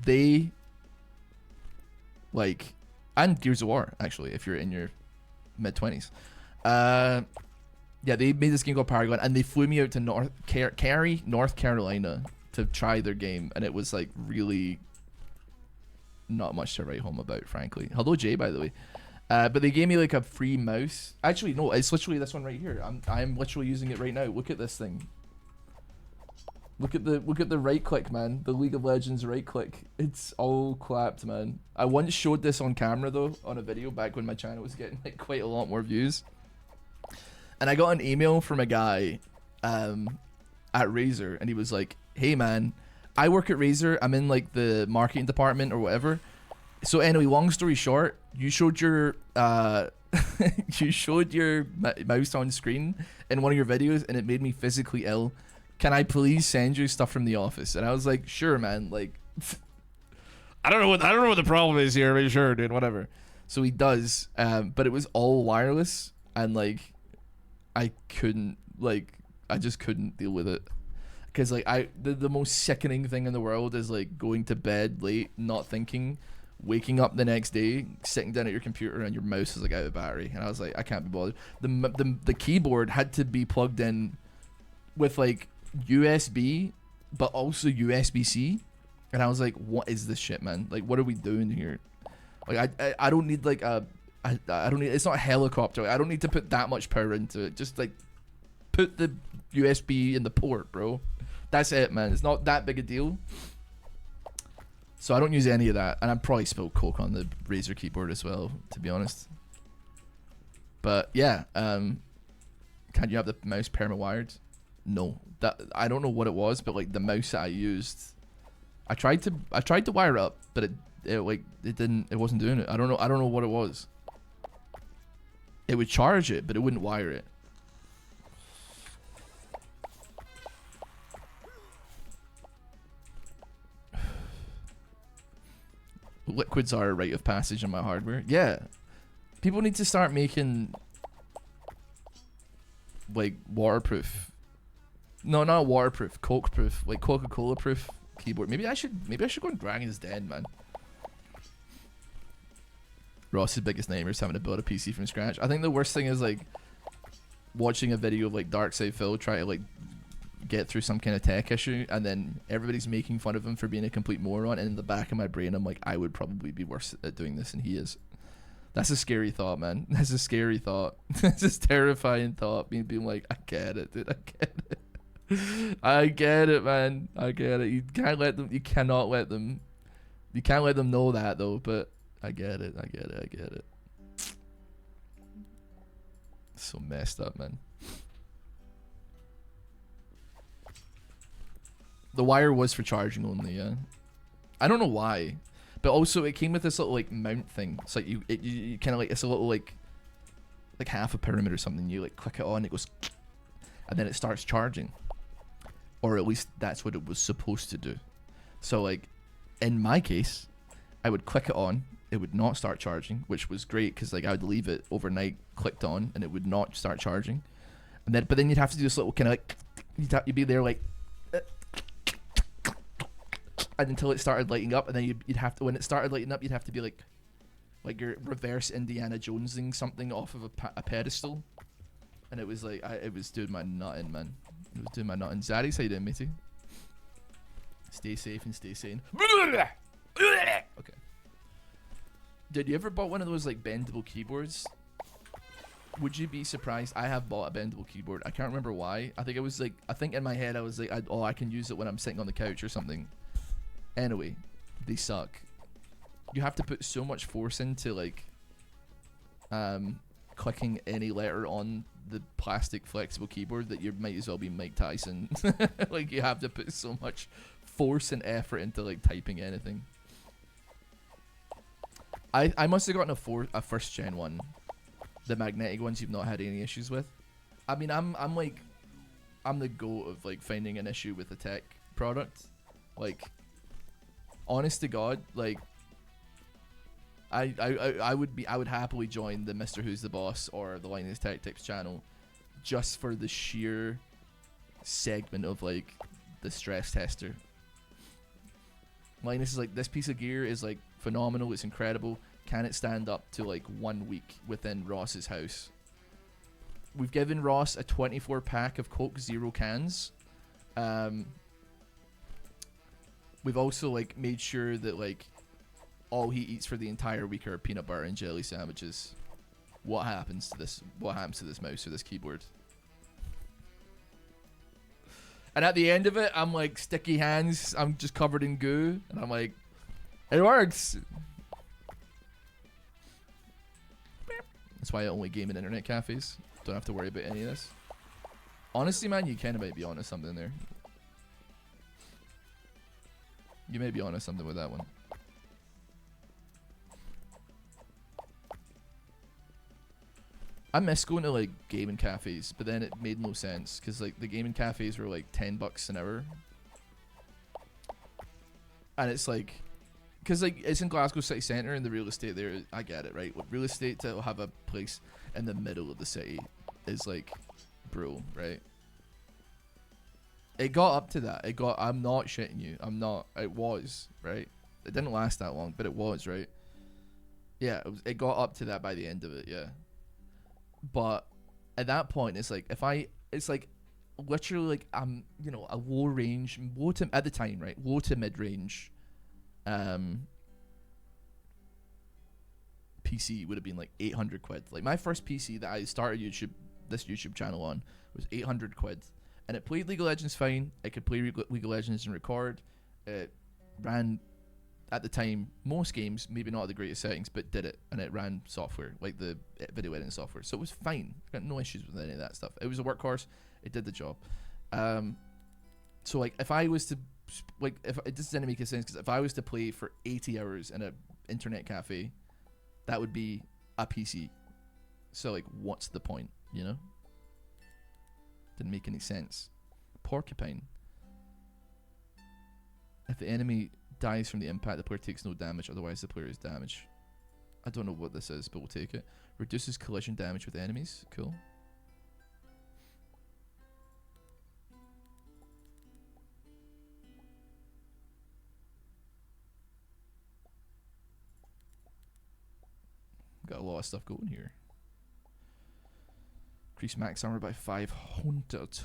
They like, and Gears of War actually if you're in your mid 20s. Yeah, they made this game called Paragon, and they flew me out to North Carolina to try their game, and it was like really not much to write home about, frankly. Hello, Jay, by the way. But they gave me like a free mouse. Actually, no, it's literally this one right here. I'm literally using it right now. Look at this thing. Look at the right click, man. The League of Legends right click. It's all clapped, man. I once showed this on camera though, on a video back when my channel was getting like quite a lot more views. And I got an email from a guy at Razer, and he was like, "Hey man, I work at Razer. I'm in like the marketing department or whatever. So anyway, long story short, you showed your you showed your mouse on screen in one of your videos, and it made me physically ill. Can I please send you stuff from the office? And I was like, sure, man. Like, I don't know what the problem is here, but sure, dude, whatever. So he does, but it was all wireless, and like, I just couldn't deal with it. Because like the most sickening thing in the world is like going to bed late, not thinking, waking up the next day, sitting down at your computer and your mouse is like out of battery, and I was like, I can't be bothered. The keyboard had to be plugged in with like USB, but also USB-C, and I was like, what is this shit, man? Like, what are we doing here? Like, I don't need like I don't need. It's not a helicopter. I don't need to put that much power into it. Just like put the USB in the port, bro. That's it, man. It's not that big a deal. So I don't use any of that, and I probably spilled Coke on the Razer keyboard as well, to be honest. But yeah, can you have the mouse perma-wired? No, that I don't know what it was, but like the mouse that I used, I tried to wire it up, but it wasn't doing it. I don't know what it was. It would charge it, but it wouldn't wire it. Liquids are a rite of passage in my hardware. Yeah. People need to start making like waterproof. No, not waterproof, Coke proof, like Coca-Cola proof keyboard. Maybe I should go on Dragon's Den, man. Ross's biggest nightmare is having to build a PC from scratch. I think the worst thing is like watching a video of like Darkside Phil try to like get through some kind of tech issue, and then everybody's making fun of him for being a complete moron, and in the back of my brain I'm like, I would probably be worse at doing this than he is. That's a scary thought, man. That's a scary thought. That's a terrifying thought, being like, I get it, dude. I get it. I get it, man. I get it. You cannot let them know that though, but I get it. So messed up, man. The wire was for charging only, yeah. I don't know why, but also it came with this little like mount thing. It's like you kind of like, it's a little like half a pyramid or something. You like click it on, it goes, and then it starts charging, or at least that's what it was supposed to do. So like, in my case, I would click it on, it would not start charging, which was great because like I would leave it overnight, clicked on, and it would not start charging. And then, but then you'd have to do this little kind of like, you'd be there like. And until it started lighting up, and then you'd have to, when it started lighting up, you'd have to be like you're reverse Indiana Jonesing something off of a pedestal, and it was like it was doing my nutting, man. It was doing my nutting. Zaddy's, how you doing, matey? Stay safe and stay sane. Okay. Did you ever bought one of those like bendable keyboards? Would you be surprised? I have bought a bendable keyboard. I can't remember why. I think it was like, I think in my head I was like, I can use it when I'm sitting on the couch or something. Anyway, they suck. You have to put so much force into like clicking any letter on the plastic flexible keyboard that you might as well be Mike Tyson. Like, you have to put so much force and effort into like typing anything. I must have gotten a first gen one. The magnetic ones you've not had any issues with. I mean, I'm the goat of like finding an issue with a tech product. Like, honest to God, like I would happily join the Mr. Who's the Boss or the Linus Tech Tips channel just for the sheer segment of like the stress tester. Linus is like, this piece of gear is like phenomenal, it's incredible. Can it stand up to like 1 week within Ross's house? We've given Ross a 24 pack of Coke Zero cans. We've also like made sure that like all he eats for the entire week are peanut butter and jelly sandwiches. What happens to this? What happens to this mouse or this keyboard? And at the end of it, I'm like, sticky hands. I'm just covered in goo, and I'm like, it works. That's why I only game in internet cafes. Don't have to worry about any of this. Honestly, man, you kind of might be onto something there. You may be onto something with that one. I miss going to like gaming cafes, but then it made no sense because like the gaming cafes were like $10 an hour, and it's like, because like it's in Glasgow city centre and the real estate there. I get it, right? With real estate to have a place in the middle of the city is like, bro, right? It got up to that. It got. I'm not shitting you. I'm not. It was right. It didn't last that long, but it was right. Yeah, it got up to that by the end of it. Yeah, but at that point, it's like it's like literally like I'm, a low range, low to at the time, right? Low to mid range, PC would have been like 800 quid. Like my first PC that I started this YouTube channel on was 800 quid. And it played League of Legends fine. It could play League of Legends and record. It ran, at the time, most games, maybe not at the greatest settings, but did it. And it ran software, like the video editing software. So it was fine. I got no issues with any of that stuff. It was a workhorse. It did the job. So like if I was to, like, if it doesn't make sense, because if I was to play for 80 hours in an internet cafe, that would be a PC. So like, what's the point, Didn't make any sense. Porcupine. If the enemy dies from the impact, the player takes no damage, otherwise the player is damaged. I don't know what this is, but we'll take it. Reduces collision damage with enemies. Cool. Got a lot of stuff going here. Increase max armor by 500.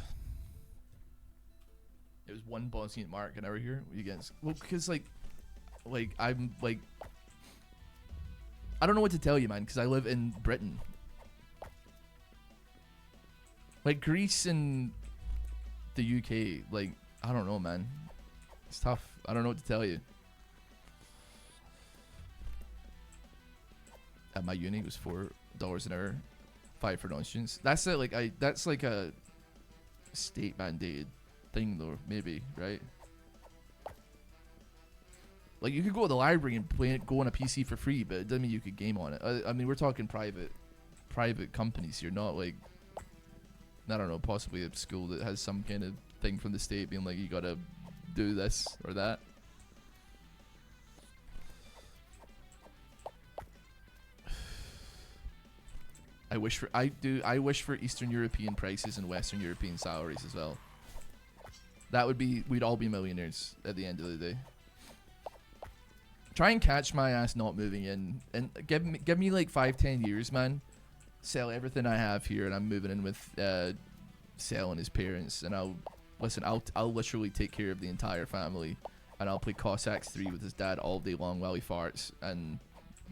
It was one Bosnian mark an hour here. What you guys? Well, because I'm like, I don't know what to tell you, man. Because I live in Britain. Like Greece and the UK, like I don't know, man. It's tough. I don't know what to tell you. At my uni, it was $4 an hour. 5 for non-students. That's it. Like that's like a state mandated thing, though. Maybe, right? Like you could go to the library and go on a PC for free, but it doesn't mean you could game on it. I mean, we're talking private companies here, not like, I don't know, possibly a school that has some kind of thing from the state being like, you gotta do this or that. I wish for Eastern European prices and Western European salaries as well. That would be, we'd all be millionaires at the end of the day. Try and catch my ass not moving in, and give me like 5-10 years, man. Sell everything I have here, and I'm moving in with Sal and his parents, and I'll literally take care of the entire family, and I'll play Cossacks 3 with his dad all day long while he farts, and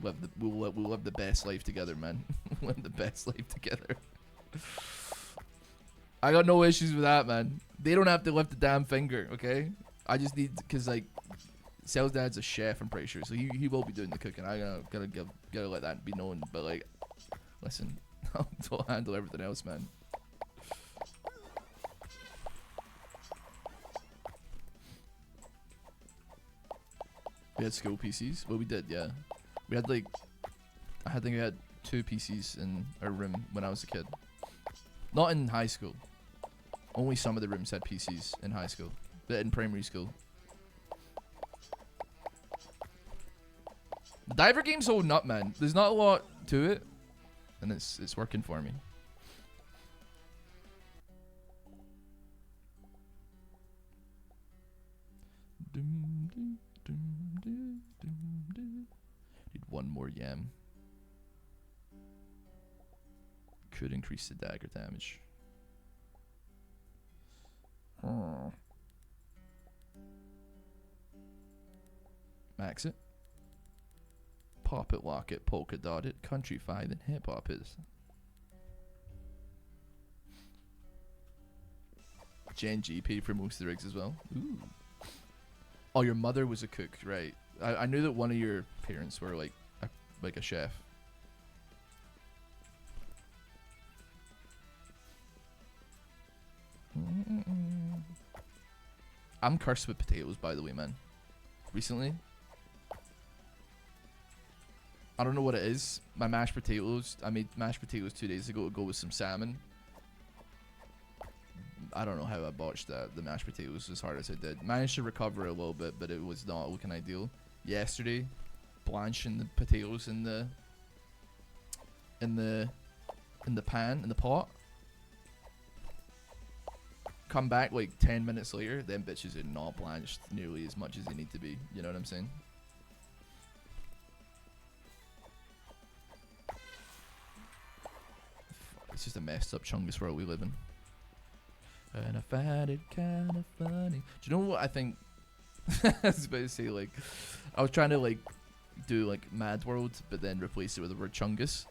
we'll live the best life together, man. Live the best life together. I got no issues with that, man. They don't have to lift a damn finger, okay? I just need, because like Sal's dad's a chef, I'm pretty sure, so he will be doing the cooking. I gotta let that be known. But like, listen, I'll handle everything else, man. We had school PCs. Well, we did, yeah. We had like, I think we had 2 PCs in our room when I was a kid. Not in high school. Only some of the rooms had PCs in high school. But in primary school. The diver game's holding up, man. There's not a lot to it. And it's working for me. Need one more yam. Could increase the dagger damage. Oh. Max it. Pop it, lock it, polka dot it, country 5, and hip hop it. Gen G paid for most of the rigs as well. Ooh. Oh, your mother was a cook, right? I knew that one of your parents were like a chef. I'm cursed with potatoes, by the way, man. Recently, I don't know what it is. My mashed potatoes. I made mashed potatoes 2 days ago to go with some salmon. I don't know how I botched that. The mashed potatoes as hard as I did. Managed to recover a little bit, but it was not looking ideal. Yesterday, blanching the potatoes in the pan, in the pot. Come back like 10 minutes later, them bitches are not blanched nearly as much as they need to be. You know what I'm saying? It's just a messed up Chungus world we live in. And I find it kind of funny. Do you know what I think? I was about to say, like, I was trying to like do like Mad World, but then replace it with the word Chungus.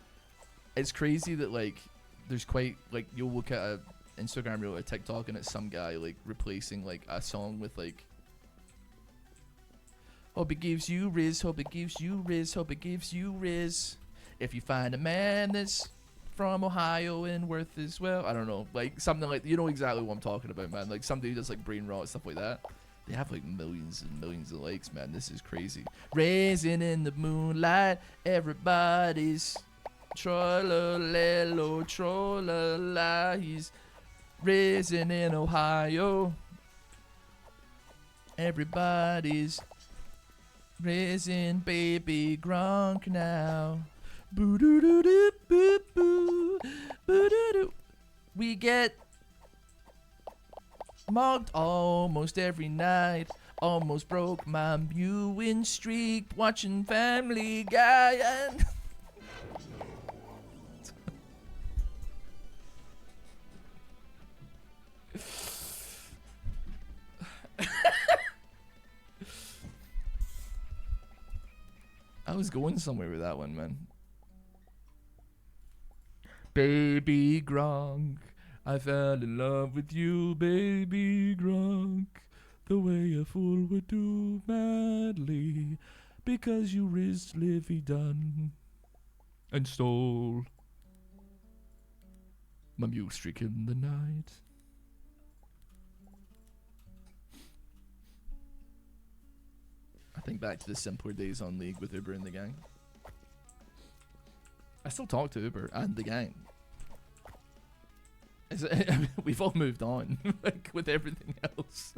It's crazy that like there's quite like you'll look at a Instagram reel or a TikTok and it's some guy like replacing like a song with like hope it gives you riz, hope it gives you riz, hope it gives you riz. If you find a man that's from Ohio and worth as well, I don't know, like something like, you know exactly what I'm talking about, man. Like somebody who does like brain rot, stuff like that. They have like millions and millions of likes, man. This is crazy. Raising in the moonlight, everybody's trollolelo, trollala. He's risen in Ohio. Everybody's risen, baby Gronk now. Boo doo doo doo boo boo boo doo doo. We get mugged almost every night. Almost broke my viewing streak watching Family Guy and I was going somewhere with that one, man. Baby Gronk, I fell in love with you, baby Gronk, the way a fool would do madly, because you risked Livy Dunn and stole my mule streak in the night. I think back to the simpler days on League with Uber and the gang. I still talk to Uber and the gang. We've all moved on, like with everything else.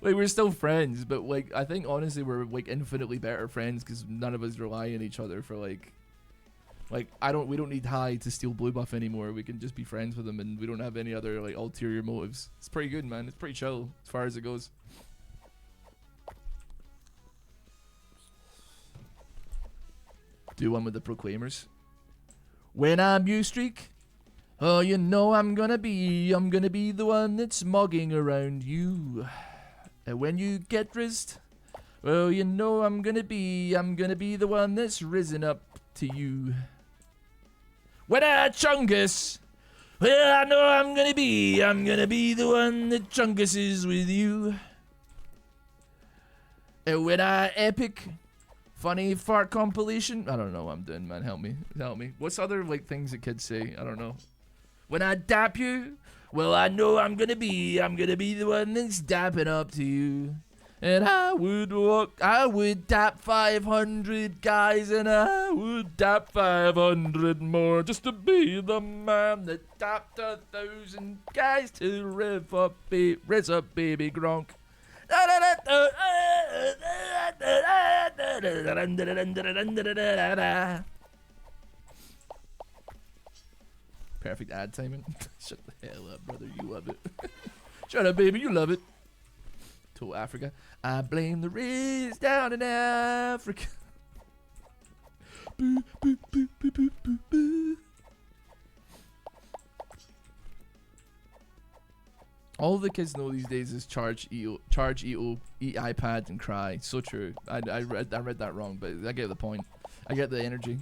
Like we're still friends, but like I think honestly we're like infinitely better friends because none of us rely on each other for like we don't need High to steal blue buff anymore. We can just be friends with him, and we don't have any other like ulterior motives. It's pretty good, man. It's pretty chill as far as it goes. Do one with the Proclaimers. When I'm U-Streak, oh, you know I'm gonna be the one that's mugging around you. And when you get rizzed, well, you know I'm gonna be the one that's risen up to you. When I Chungus, well, I know I'm gonna be the one that Chungus is with you. And when I Epic, funny fart compilation. I don't know what I'm doing, man. Help me. Help me. What's other like things that kids say? I don't know. When I dap you, well, I know I'm gonna be the one that's dapping up to you. And I would dap 500 guys, and I would dap 500 more just to be the man that dapped 1,000 guys to riz up baby Gronk. Perfect ad timing. Shut the hell up, brother. You love it. Shut up, baby. You love it. To Africa. I blame the riz down in Africa. Boo, boo, boo, boo, boo, boo, boo. All the kids know these days is charge EO, eat iPad and cry. So true. I read that wrong, but I get the point. I get the energy.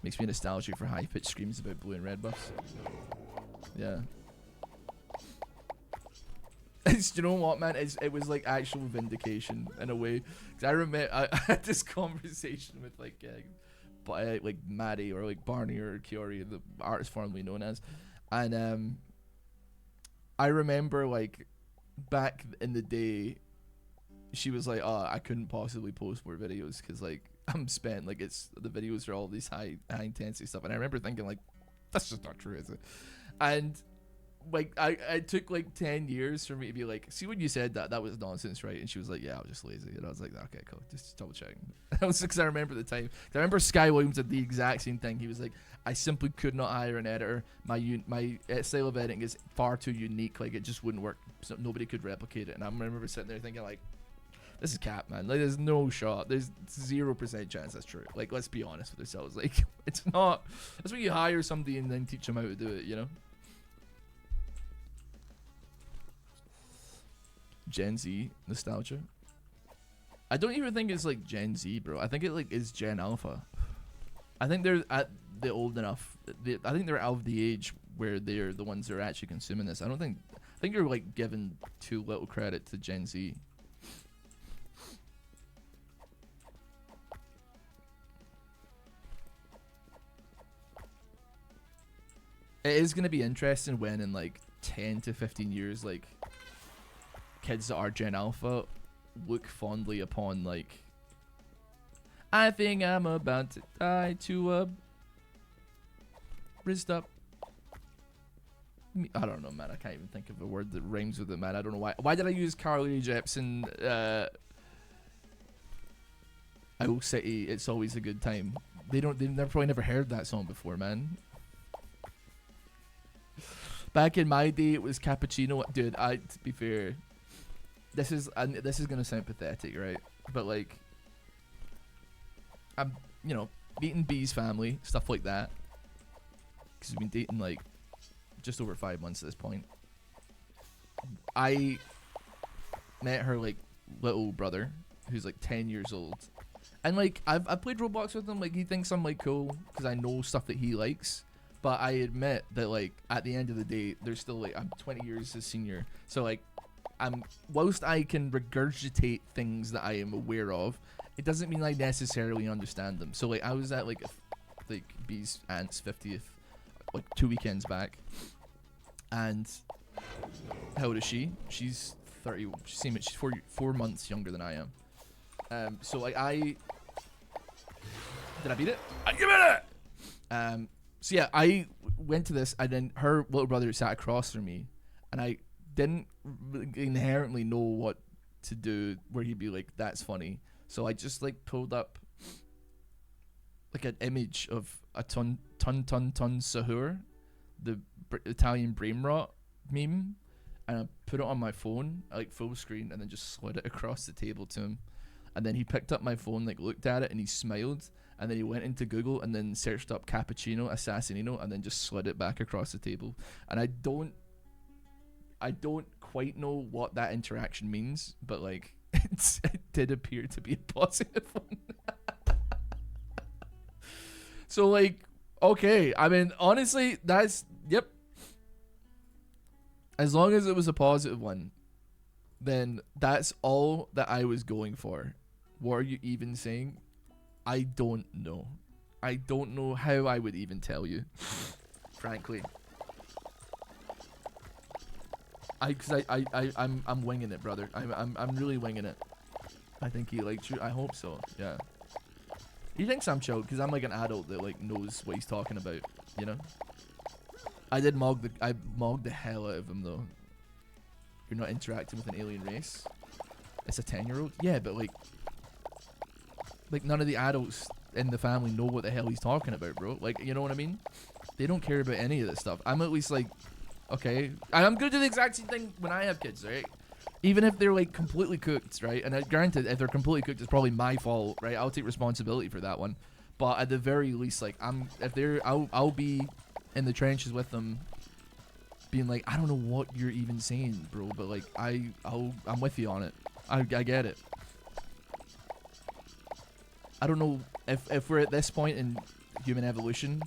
Makes me nostalgic for high pitched screams about blue and red buffs. Yeah. You know what, man? It was like actual vindication in a way. Cause I remember I had this conversation with like Maddie or like Barney or Kiori, the artist formerly known as. And I remember like back in the day, she was like, "Oh, I couldn't possibly post more videos because like I'm spent. Like it's the videos are all these high intensity stuff." And I remember thinking like, "That's just not true, is it?" And like I took like 10 years for me to be like, "See, when you said that was nonsense, right?" And she was like, "Yeah, I was just lazy." And I was like, "Okay, cool, just double checking." That was because I remember the time. I remember Sky Williams did the exact same thing. He was like, "I simply could not hire an editor. My style of editing is far too unique. Like it just wouldn't work. So nobody could replicate it." And I remember sitting there thinking like, "This is cap, man. Like there's no shot. There's 0% chance that's true. Like let's be honest with ourselves. Like it's not. That's when you hire somebody and then teach them how to do it. You know." Gen Z nostalgia. I don't even think it's like Gen Z, bro. I think it like is Gen Alpha. I think they're at the old enough. I think they're out of the age where they're the ones that are actually consuming this. I think you're like giving too little credit to Gen Z. It is gonna be interesting when in like 10 to 15 years, like kids that are Gen Alpha look fondly upon like, "I think I'm about to die to a wrist up." I don't know, man. I can't even think of a word that rhymes with it, man. I don't know why. Why did I use Carly Jepsen? Owl City. It's always a good time. They've probably never heard that song before, man. Back in my day, it was Cappuccino. Dude, to be fair, this is gonna sound pathetic, right? But like, I'm meeting B's family, stuff like that, because we've been dating like just over 5 months at this point. I met her like little brother, who's like 10 years old, and like I've played Roblox with him. Like he thinks I'm like cool because I know stuff that he likes. But I admit that like at the end of the day, there's still like I'm 20 years his senior, so like whilst I can regurgitate things that I am aware of, it doesn't mean I necessarily understand them. So like I was at like B's aunt's 50th like 2 weekends back, and how old is she? She's 30. She's 4 months younger than I am. So like did I beat it? I give it. So yeah, I went to this, and then her little brother sat across from me, and I didn't inherently know what to do where he'd be like, "That's funny." So I just like pulled up like an image of a ton sahur, the Italian brain rot meme, and I put it on my phone, like full screen, and then just slid it across the table to him. And then he picked up my phone, like looked at it, and he smiled. And then he went into Google and then searched up cappuccino assassinino and then just slid it back across the table. And I don't quite know what that interaction means, but like it did appear to be a positive one. So like, okay, I mean honestly, yep. As long as it was a positive one, then that's all that I was going for. What are you even saying? I don't know. I don't know how I would even tell you, frankly. I'm winging it, brother. I'm really winging it. I think he likes you. I hope so. Yeah. He thinks I'm chill because I'm like an adult that like knows what he's talking about. You know. I mogged the hell out of him though. You're not interacting with an alien race. It's a 10-year-old. Yeah, but like none of the adults in the family know what the hell he's talking about, bro. Like, you know what I mean? They don't care about any of this stuff. I'm at least like, okay. And I'm gonna do the exact same thing when I have kids, right? Even if they're like completely cooked, right? And granted, if they're completely cooked, it's probably my fault, right? I'll take responsibility for that one. But at the very least, like, I'll be in the trenches with them, being like, I don't know what you're even saying, bro, but like, I'm with you on it. I get it. I don't know if we're at this point in human evolution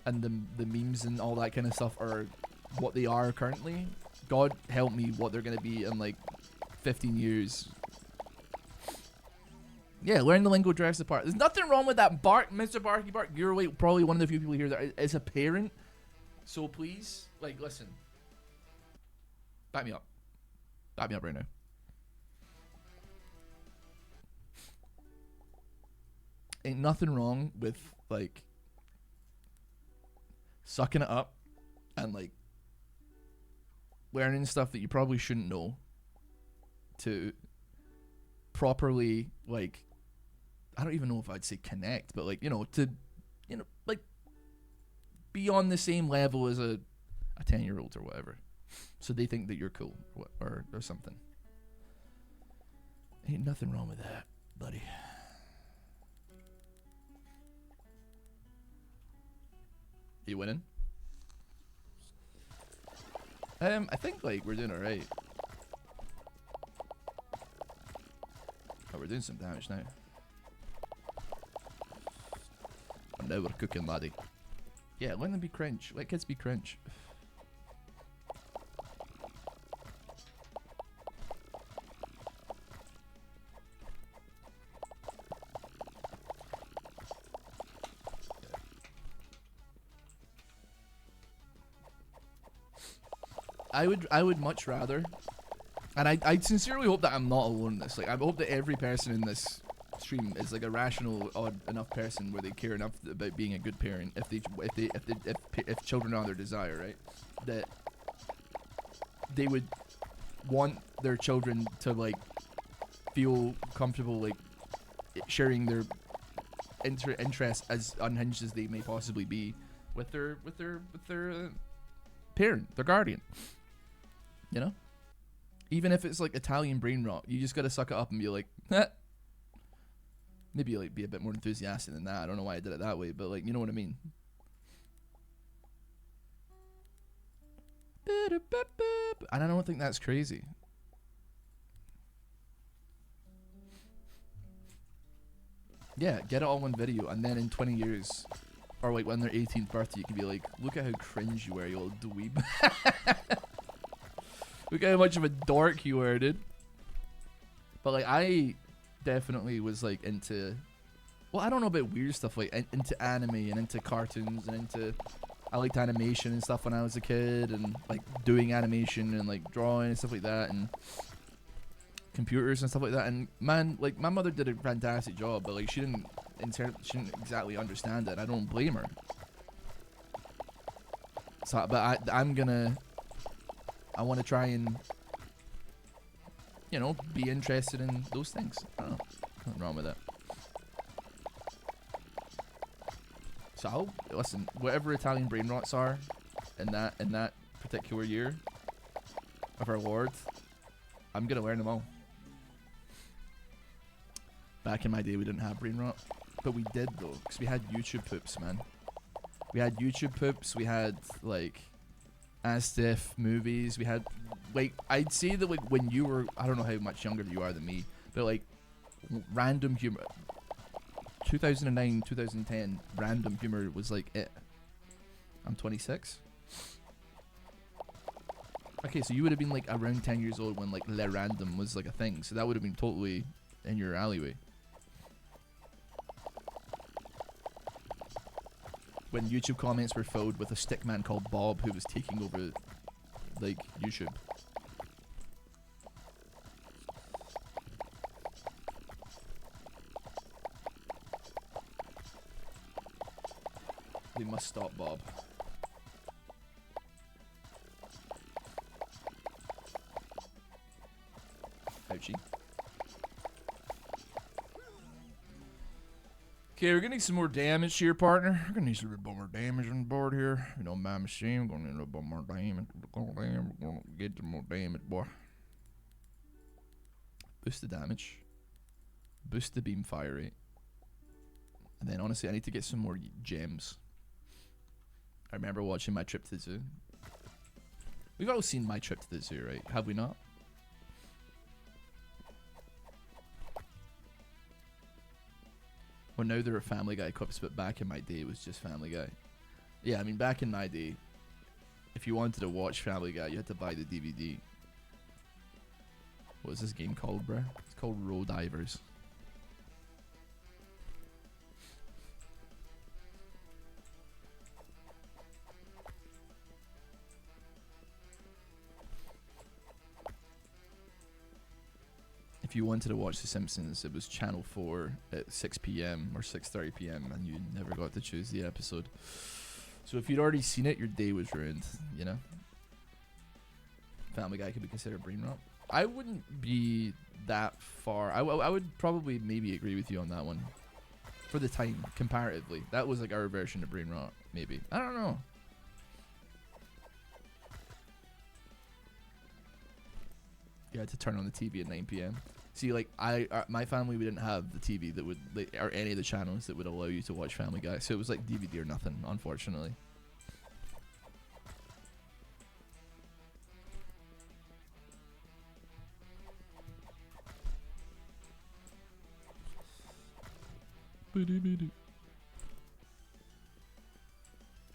and the memes and all that kind of stuff are what they are currently. God help me what they're going to be in like 15 years. Yeah, learn the lingo drives the part. There's nothing wrong with that, Bark, Mr. Barky Bark. You're like probably one of the few people here that is a parent. So please, like, listen. Back me up. Back me up right now. ain't nothing wrong with like sucking it up and like learning stuff that you probably shouldn't know to properly, like, I don't even know if I'd say connect, but like, you know, to, you know, like be on the same level as a 10-year-old or whatever, so they think that you're cool or something. Ain't nothing wrong with that, buddy. You winning? I think like we're doing alright. Oh, we're doing some damage now. And now we're cooking, laddie. Yeah, let them be cringe. Let kids be cringe. I would much rather, and I sincerely hope that I'm not alone in this. Like, I hope that every person in this stream is like a rational, odd enough person where they care enough about being a good parent. If children are their desire, right? That they would want their children to like feel comfortable, like sharing their interests as unhinged as they may possibly be with their parent, their guardian. You know, even if it's like Italian brain rot, you just gotta suck it up and be like, eh. Maybe like be a bit more enthusiastic than that. I don't know why I did it that way, but like, you know what I mean. And I don't think that's crazy. Yeah, get it all on video, and then in 20 years, or like when their 18th birthday, you can be like, look at how cringe you were, you little dweeb. Look at how much of a dork you were, dude. But like, I definitely was like into, well, I don't know about weird stuff, like into anime and into cartoons and into, I liked animation and stuff when I was a kid, and like doing animation and like drawing and stuff like that, and computers and stuff like that. And man, like my mother did a fantastic job, but like she didn't exactly understand it. I don't blame her. So, but I want to try and, you know, be interested in those things. I don't know, nothing wrong with that. So listen, whatever Italian brain rots are in that particular year of our Lord, I'm gonna learn them all. Back in my day, we didn't have brain rot, but we did though, because we had YouTube poops, man. We had YouTube poops. We had like As-If movies. We had, like, I'd say that like when you were, I don't know how much younger you are than me, but like random humor, 2009, 2010, random humor was like it. I'm 26. Okay, so you would have been like around 10 years old when like Le Random was like a thing, so that would have been totally in your alleyway. When YouTube comments were filled with a stickman called Bob who was taking over like YouTube. They must stop Bob. Ouchie. Okay, we're gonna need some more damage here, partner. We're gonna need a little bit more damage on the board here. You know, my machine, we're gonna need a little bit more damage. We're gonna get some more damage, boy. Boost the damage. Boost the beam fire rate. And then, honestly, I need to get some more gems. I remember watching My Trip to the Zoo. We've all seen My Trip to the Zoo, right? Have we not? Well, now there are Family Guy clips, but back in my day, it was just Family Guy. Yeah, I mean, back in my day, if you wanted to watch Family Guy, you had to buy the DVD. What is this game called, bruh? It's called Road Divers. if you wanted to watch The Simpsons, it was Channel 4 at 6 p.m. or 6:30 p.m. and you never got to choose the episode. So if you'd already seen it, your day was ruined, you know? Family Guy could be considered brain rot. I wouldn't be that far. I would probably maybe agree with you on that one. For the time, comparatively. That was like our version of brain rot, maybe. I don't know. You had to turn on the TV at 9 p.m. See, like, my family, we didn't have the TV that would, like, or any of the channels that would allow you to watch Family Guy. So it was like DVD or nothing, unfortunately.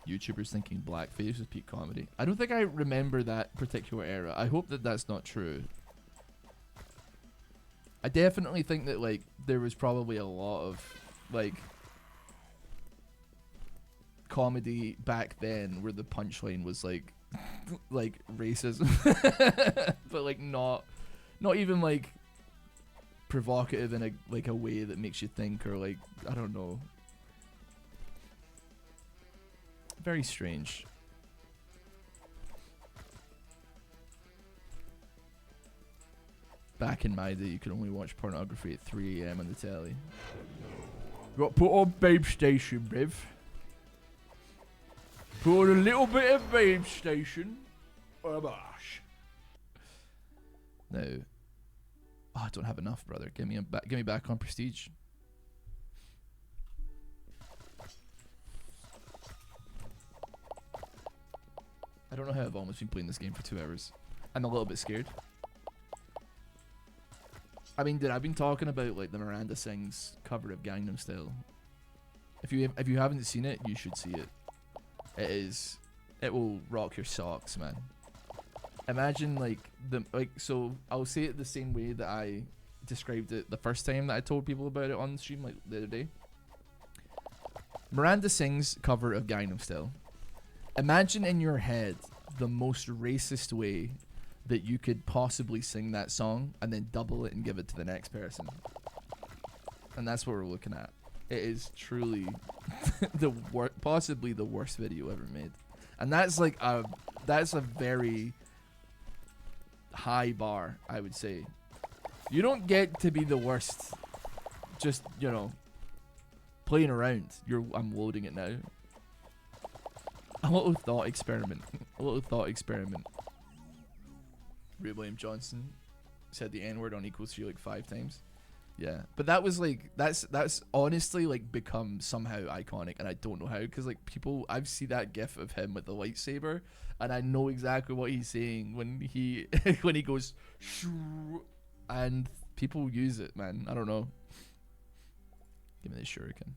YouTubers thinking blackface was peak comedy. I don't think I remember that particular era. I hope that that's not true. I definitely think that, like, there was probably a lot of, like, comedy back then where the punchline was, like, like, racism. But, like, not even, like, provocative in a way that makes you think, or, like, I don't know. Very strange. Back in my day, you could only watch pornography at 3 a.m. on the telly. Got put on Babe Station, bruv. Put on a little bit of Babe Station. Oh, gosh. No. Oh, I don't have enough, brother. Get me back on Prestige. I don't know how I've almost been playing this game for 2 hours. I'm a little bit scared. I mean, dude, I've been talking about, like, the Miranda Sings cover of Gangnam Style. If you haven't seen it, you should see it. It will rock your socks, man. Imagine, like, so I'll say it the same way that I described it the first time that I told people about it on the stream, like, the other day. Miranda Sings cover of Gangnam Style. Imagine in your head the most racist way that you could possibly sing that song, and then double it and give it to the next person. And that's what we're looking at. It is truly possibly the worst video ever made. And that's like that's a very high bar, I would say. You don't get to be the worst just, you know, playing around. I'm loading it now. A little thought experiment. A little thought experiment. Ray William Johnson said the N-word on Equals 3 like 5 times. Yeah, but that was like, that's honestly like become somehow iconic, and I don't know how, because like people, I've seen that gif of him with the lightsaber, and I know exactly what he's saying when he when he goes shoo, and people use it, man. I don't know. Give me the shuriken.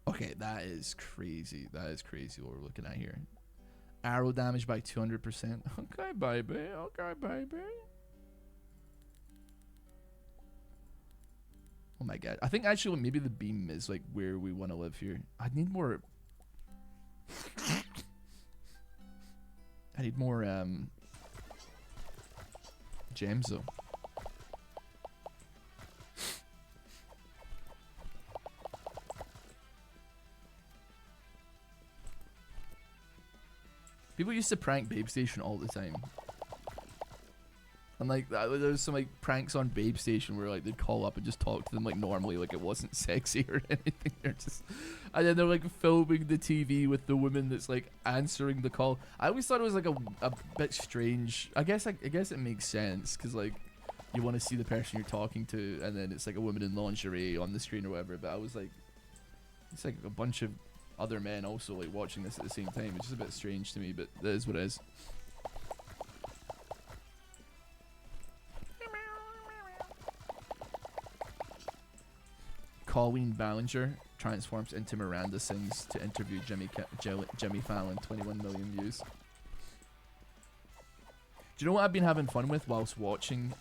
Okay, that is crazy. That is crazy what we're looking at here. Arrow damage by 200%. Okay, baby. Okay, baby. Oh my god. I think actually maybe the beam is like where we want to live here. I need more... I need more gems though. People used to prank Babe Station all the time. And like there was some like pranks on Babe Station where like they'd call up and just talk to them like normally, like it wasn't sexy or anything. They're just, and then they're like filming the TV with the woman that's like answering the call. I always thought it was like a bit strange. I guess it makes sense because like you want to see the person you're talking to, and then it's like a woman in lingerie on the screen or whatever. But I was like, it's like a bunch of other men also like watching this at the same time. It's just a bit strange to me, but that is what it is. Colleen Ballinger transforms into Miranda Sings to interview Jimmy Fallon. 21 million views. Do you know what I've been having fun with whilst watching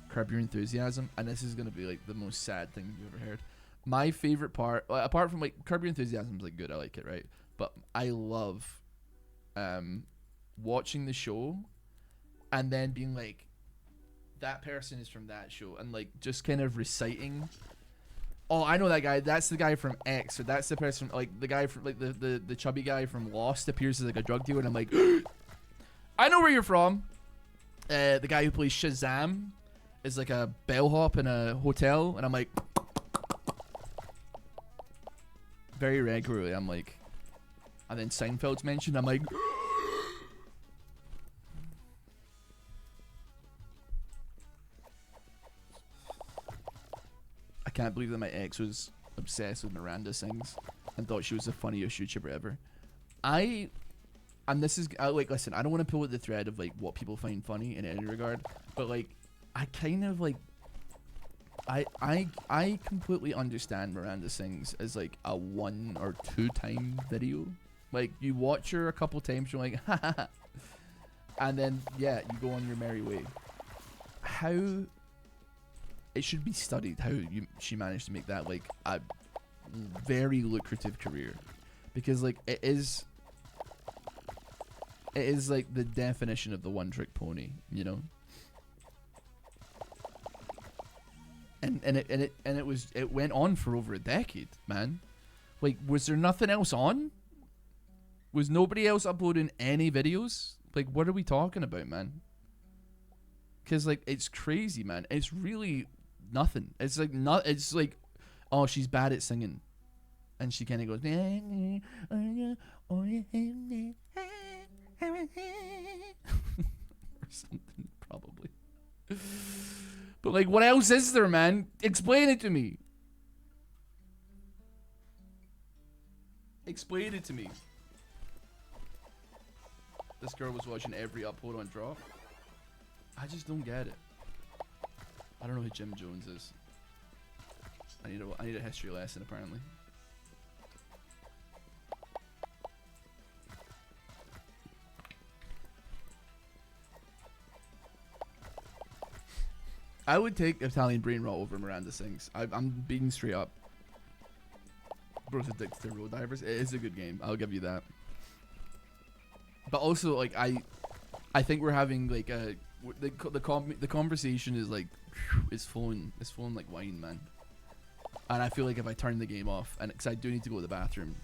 Curb Your Enthusiasm? And this is going to be like the most sad thing you've ever heard. My favorite part, apart from like Curb Your Enthusiasm is like good, I like it, right? But I love watching the show and then being like, that person is from that show, and like just kind of reciting, oh, I know that guy, that's the guy from X, or that's the person, like the guy from like the chubby guy from Lost appears as like a drug dealer, and I'm like, I know where you're from. The guy who plays Shazam is like a bellhop in a hotel, and I'm like, very regularly I'm like, and then Seinfeld's mentioned, I'm like, I can't believe that my ex was obsessed with Miranda Sings and thought she was the funniest YouTuber ever. And this is, like, listen, I don't want to pull at the thread of, like, what people find funny in any regard, but, like, I kind of, like, I completely understand Miranda Sings as, like, a 1 or 2 time video. Like, you watch her a couple times, you're like, ha ha ha, and then, yeah, you go on your merry way. How... It should be studied how she managed to make that, like, a very lucrative career. Because, like, it is like the definition of the one-trick pony, you know? And it went on for over a decade, man. Like, was there nothing else on? Was nobody else uploading any videos? Like, what are we talking about, man? Because, like, it's crazy, man. It's really... nothing. It's like not. It's like, oh, she's bad at singing, and she kind of goes or something probably. But like, what else is there, man? Explain it to me. Explain it to me. This girl was watching every upload on Drop. I just don't get it. I don't know who Jim Jones is. I need a history lesson, apparently. I would take Italian Brain Rot over Miranda Sings. I'm being straight up. Bro's addicted to Road Divers. It is a good game. I'll give you that. But also, like, I think we're having like a the conversation is like it's flowing like wine, man. And I feel like if I turn the game off, and because I do need to go to the bathroom,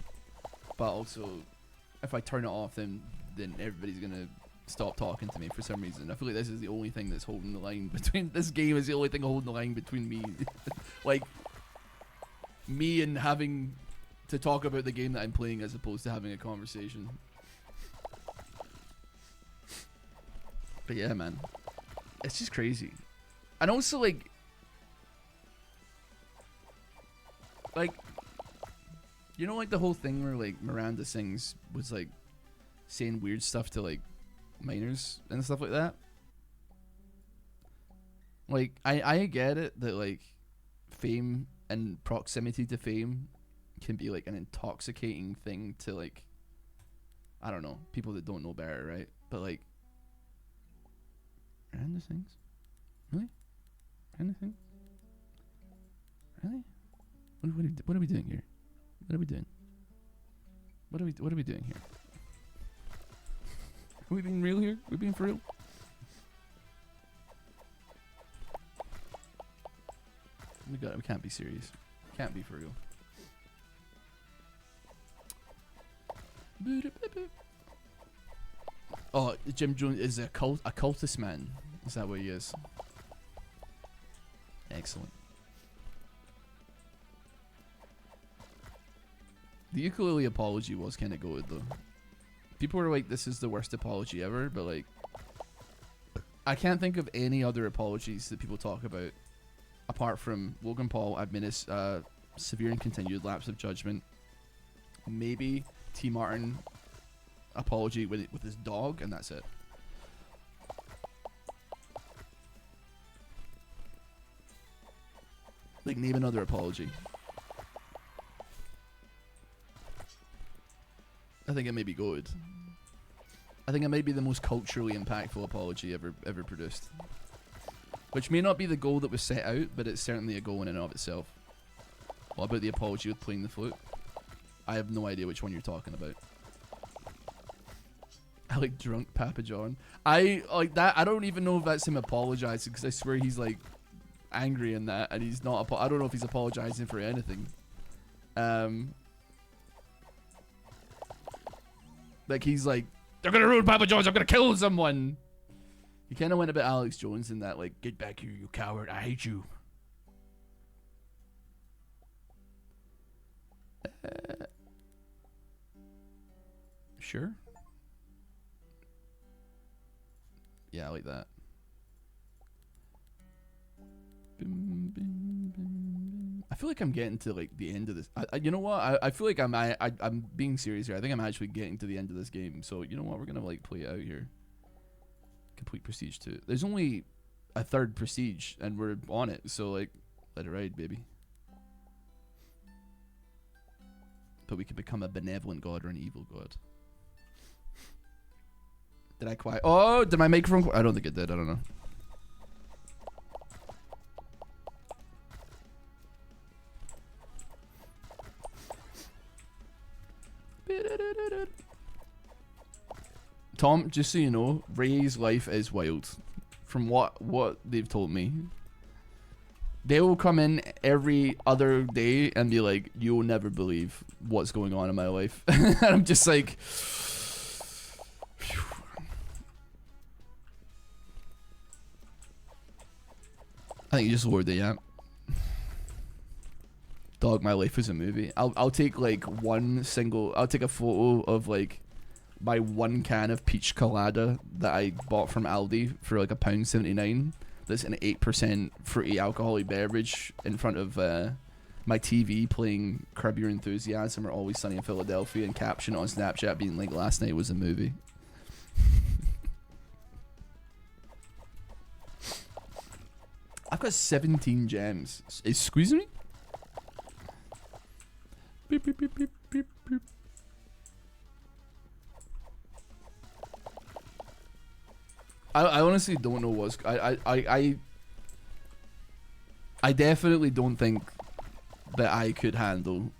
but also if I turn it off, then everybody's gonna stop talking to me for some reason. I feel like this is the only thing that's holding the line between this game is the only thing holding the line between me, like me and having to talk about the game that I'm playing as opposed to having a conversation. But yeah, man, it's just crazy. And also like you know, like the whole thing where like Miranda Sings was like saying weird stuff to like minors and stuff like that. Like I get it that like fame and proximity to fame can be like an intoxicating thing to like, I don't know, people that don't know better, right? But like Miranda Sings? Really? Miranda Sings? Really? What are we doing here? What are we doing? What are we doing here? Are we being real here? Are we being for real? We can't be serious. Can't be for real. Oh, Jim Jones is a cultist man. Is that what he is? Excellent. The ukulele apology was kind of goated though. People were like, this is the worst apology ever, but like, I can't think of any other apologies that people talk about apart from Logan Paul admitting severe and continued lapse of judgment. Maybe T. Martin apology with his dog, and that's it. Like, name another apology. I think it may be good. I think it might be the most culturally impactful apology ever produced. Which may not be the goal that was set out, but it's certainly a goal in and of itself. What about the apology with playing the flute? I have no idea which one you're talking about. I like drunk Papa John. I like that. I don't even know if that's him apologizing because I swear he's like angry in that, and he's not. I don't know if he's apologizing for anything. Like he's like, they're gonna ruin Papa John's. I'm gonna kill someone. He kind of went a bit Alex Jones in that, like, get back here, you coward. I hate you. Sure. Yeah, I like that. I feel like I'm getting to like the end of this. You know what? I feel like I'm being serious here. I think I'm actually getting to the end of this game. So you know what? We're gonna like play it out here. Complete Prestige 2. There's only a third Prestige, and we're on it. So like, let it ride, baby. But we could become a benevolent god or an evil god. Did I quiet? Oh, did my microphone? I don't think it did. I don't know. Tom, just so you know, Ray's life is wild. From what they've told me. They will come in every other day and be like, you'll never believe what's going on in my life. And I'm just like... I think you just lowered the amp. Dog, my life is a movie. I'll take like I'll take a photo of like my one can of peach colada that I bought from Aldi for like £1.79. That's an 8% fruity alcoholic beverage in front of my TV playing Curb Your Enthusiasm or Always Sunny in Philadelphia, and caption on Snapchat being like, last night was a movie. I've got 17 gems. Excuse me? Beep, beep, beep, beep, beep, beep. I honestly don't know what's... I definitely don't think that I could handle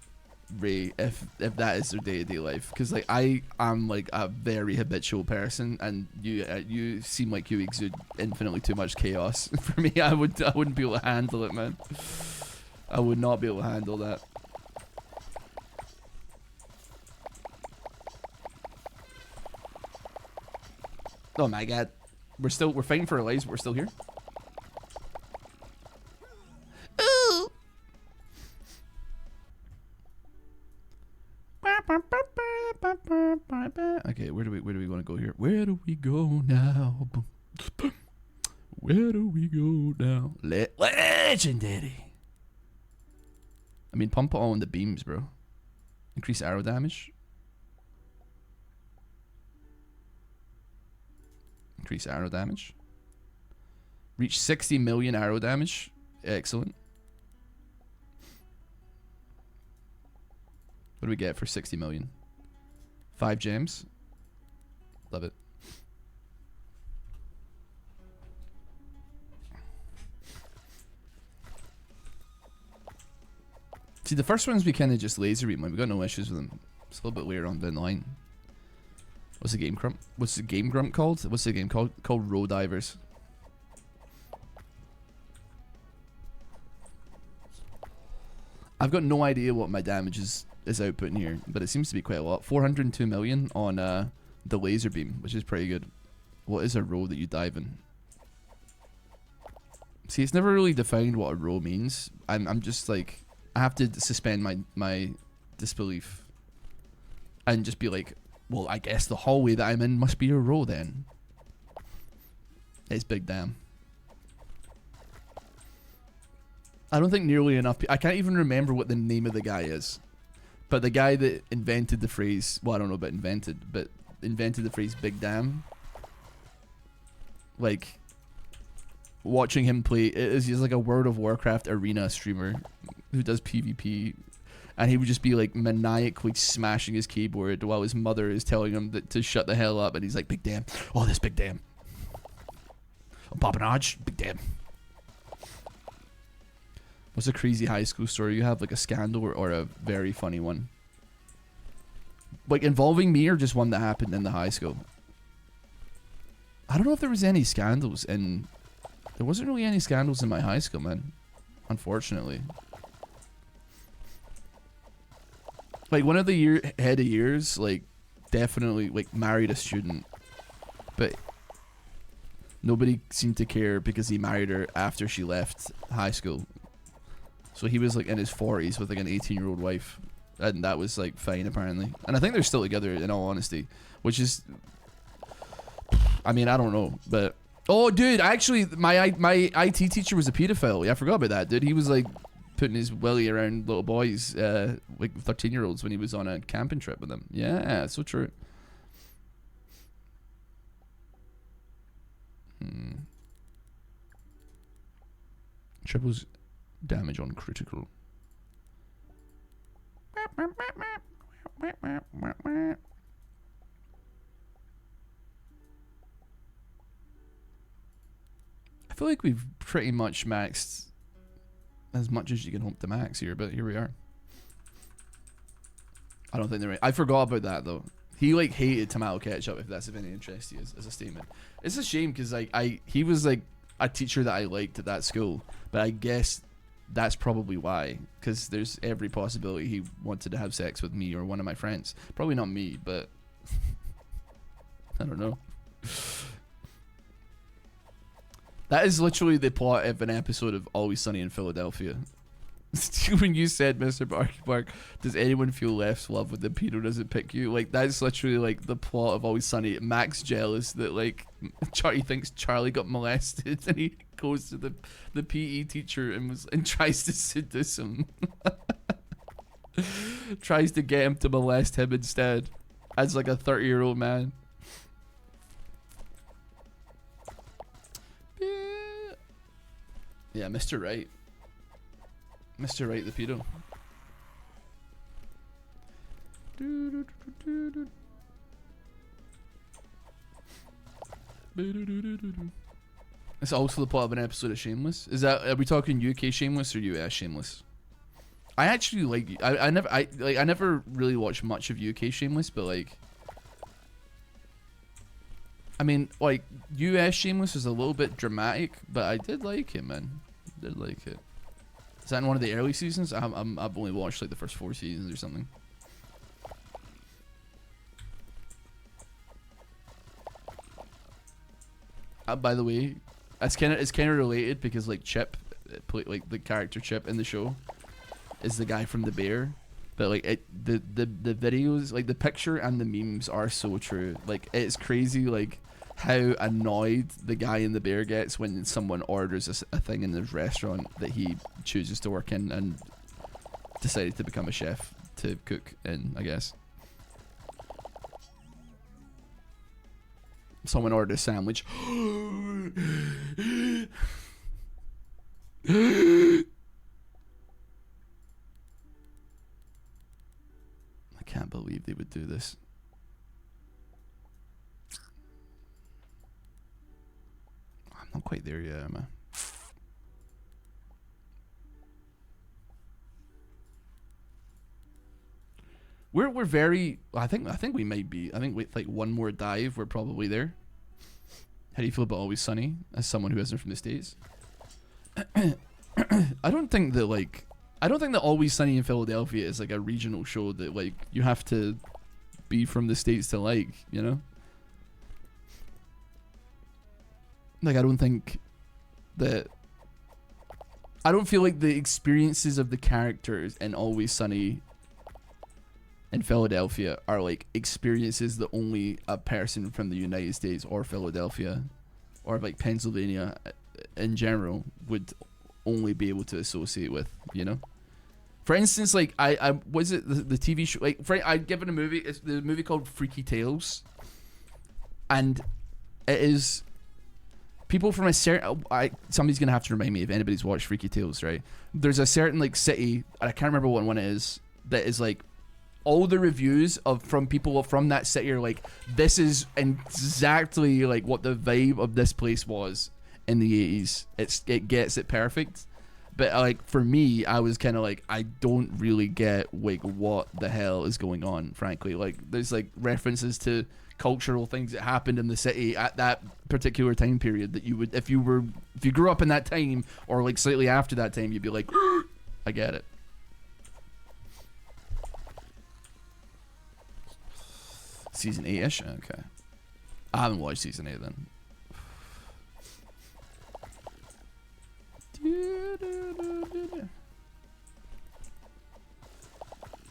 Ray if that is their day-to-day life, because like I am like a very habitual person, and you seem like you exude infinitely too much chaos. For me, I wouldn't be able to handle it, man. I would not be able to handle that. Oh my god, we're fighting for our lives, but we're still here. Okay, where do we want to go here? Where do we go now? Where do we go now? Legendary. I mean, pump it all in the beams, bro. Increase arrow damage. Increase arrow damage. Reach 60 million arrow damage. Excellent. What do we get for 60 million? 5 gems. Love it. See, the first ones we kind of just laser beam. We got no issues with them. It's a little bit later on down the line. What's the game grump? What's the game grump called? What's the game called? Called Row Divers. I've got no idea what my damage is outputting here, but it seems to be quite a lot. 402 million on the laser beam, which is pretty good. What is a row that you dive in? See, it's never really defined what a row means. I'm just like, I have to suspend my disbelief and just be like, well, I guess the hallway that I'm in must be a row then. It's big damn. I don't think nearly enough. I can't even remember what the name of the guy is. But the guy that invented the phrase, well, I don't know about invented, but invented the phrase big damn. Like, watching him play, he's like a World of Warcraft arena streamer who does PvP. And he would just be like maniacally smashing his keyboard while his mother is telling him to shut the hell up. And he's like, big damn. Oh, this big damn. Oh, Bobanage, big damn. What's a crazy high school story you have? Like a scandal or a very funny one? Like involving me, or just one that happened in the high school? I don't know if there was any scandals in... There wasn't really any scandals in my high school, man. Unfortunately. Like, one of the head of years, like, definitely, like, married a student. But nobody seemed to care because he married her after she left high school. So he was, like, in his 40s with, like, an 18-year-old wife. And that was, like, fine, apparently. And I think they're still together, in all honesty. Which is... I mean, I don't know, but... Oh, dude, actually, my IT teacher was a pedophile. Yeah, I forgot about that, dude. He was, like, putting his willy around little boys, like 13-year-olds when he was on a camping trip with them. Yeah, so true. Triples damage on critical. I feel like we've pretty much maxed as much as you can hope to max here, but here we are. I don't think they're right. I forgot about that though. He like hated tomato ketchup, if that's of any interest to you as a statement. It's a shame because like he was like a teacher that I liked at that school, but I guess that's probably why, because there's every possibility he wanted to have sex with me or one of my friends. Probably not me, but I don't know. That is literally the plot of an episode of Always Sunny in Philadelphia. When you said, Mr. Bark, does anyone feel less love when the pedo doesn't pick you? Like, that's literally like the plot of Always Sunny. Mac's jealous that like he thinks Charlie got molested, and he goes to the PE teacher and tries to seduce him. Tries to get him to molest him instead, as like a 30-year-old man. Yeah, Mr. Right. Mr. Right, the pedo. It's also the plot of an episode of Shameless. Is that, are we talking UK Shameless or US Shameless? I actually like, I never really watched much of UK Shameless, but like, I mean, like, US Shameless was a little bit dramatic, but I did like it, man. I did like it. Is that in one of the early seasons? I've only watched like the first 4 seasons or something. By the way, it's kind of related because like Chip, like the character Chip in the show, is the guy from The Bear. But like the videos, like the picture and the memes are so true. Like it's crazy, like how annoyed the guy in The Bear gets when someone orders a thing in his restaurant that he chooses to work in and decided to become a chef to cook in, I guess. Someone ordered a sandwich. I can't believe they would do this. I'm not quite there yet, am I? We're very. I think we might be. I think with like one more dive, we're probably there. How do you feel about Always Sunny as someone who isn't from the States? I don't think that Always Sunny in Philadelphia is like a regional show that like you have to be from the States to like, you know? Like I don't feel like the experiences of the characters in Always Sunny in Philadelphia are like experiences that only a person from the United States or Philadelphia or like Pennsylvania in general would only be able to associate with, you know? For instance, like I was it the TV show, like I'd given a movie, it's the movie called Freaky Tales, and it is people from a certain, somebody's gonna have to remind me if anybody's watched Freaky Tales, right? There's a certain like city, and I can't remember what one it is, that is like all the reviews from people from that city are like, this is exactly like what the vibe of this place was in the 80s. It gets it perfect. But like for me, I was kind of like, I don't really get like what the hell is going on, frankly. Like there's like references to cultural things that happened in the city at that particular time period that you would, if you grew up in that time or like slightly after that time, you'd be like, I get it. Season 8-ish? Okay. I haven't watched season 8 then.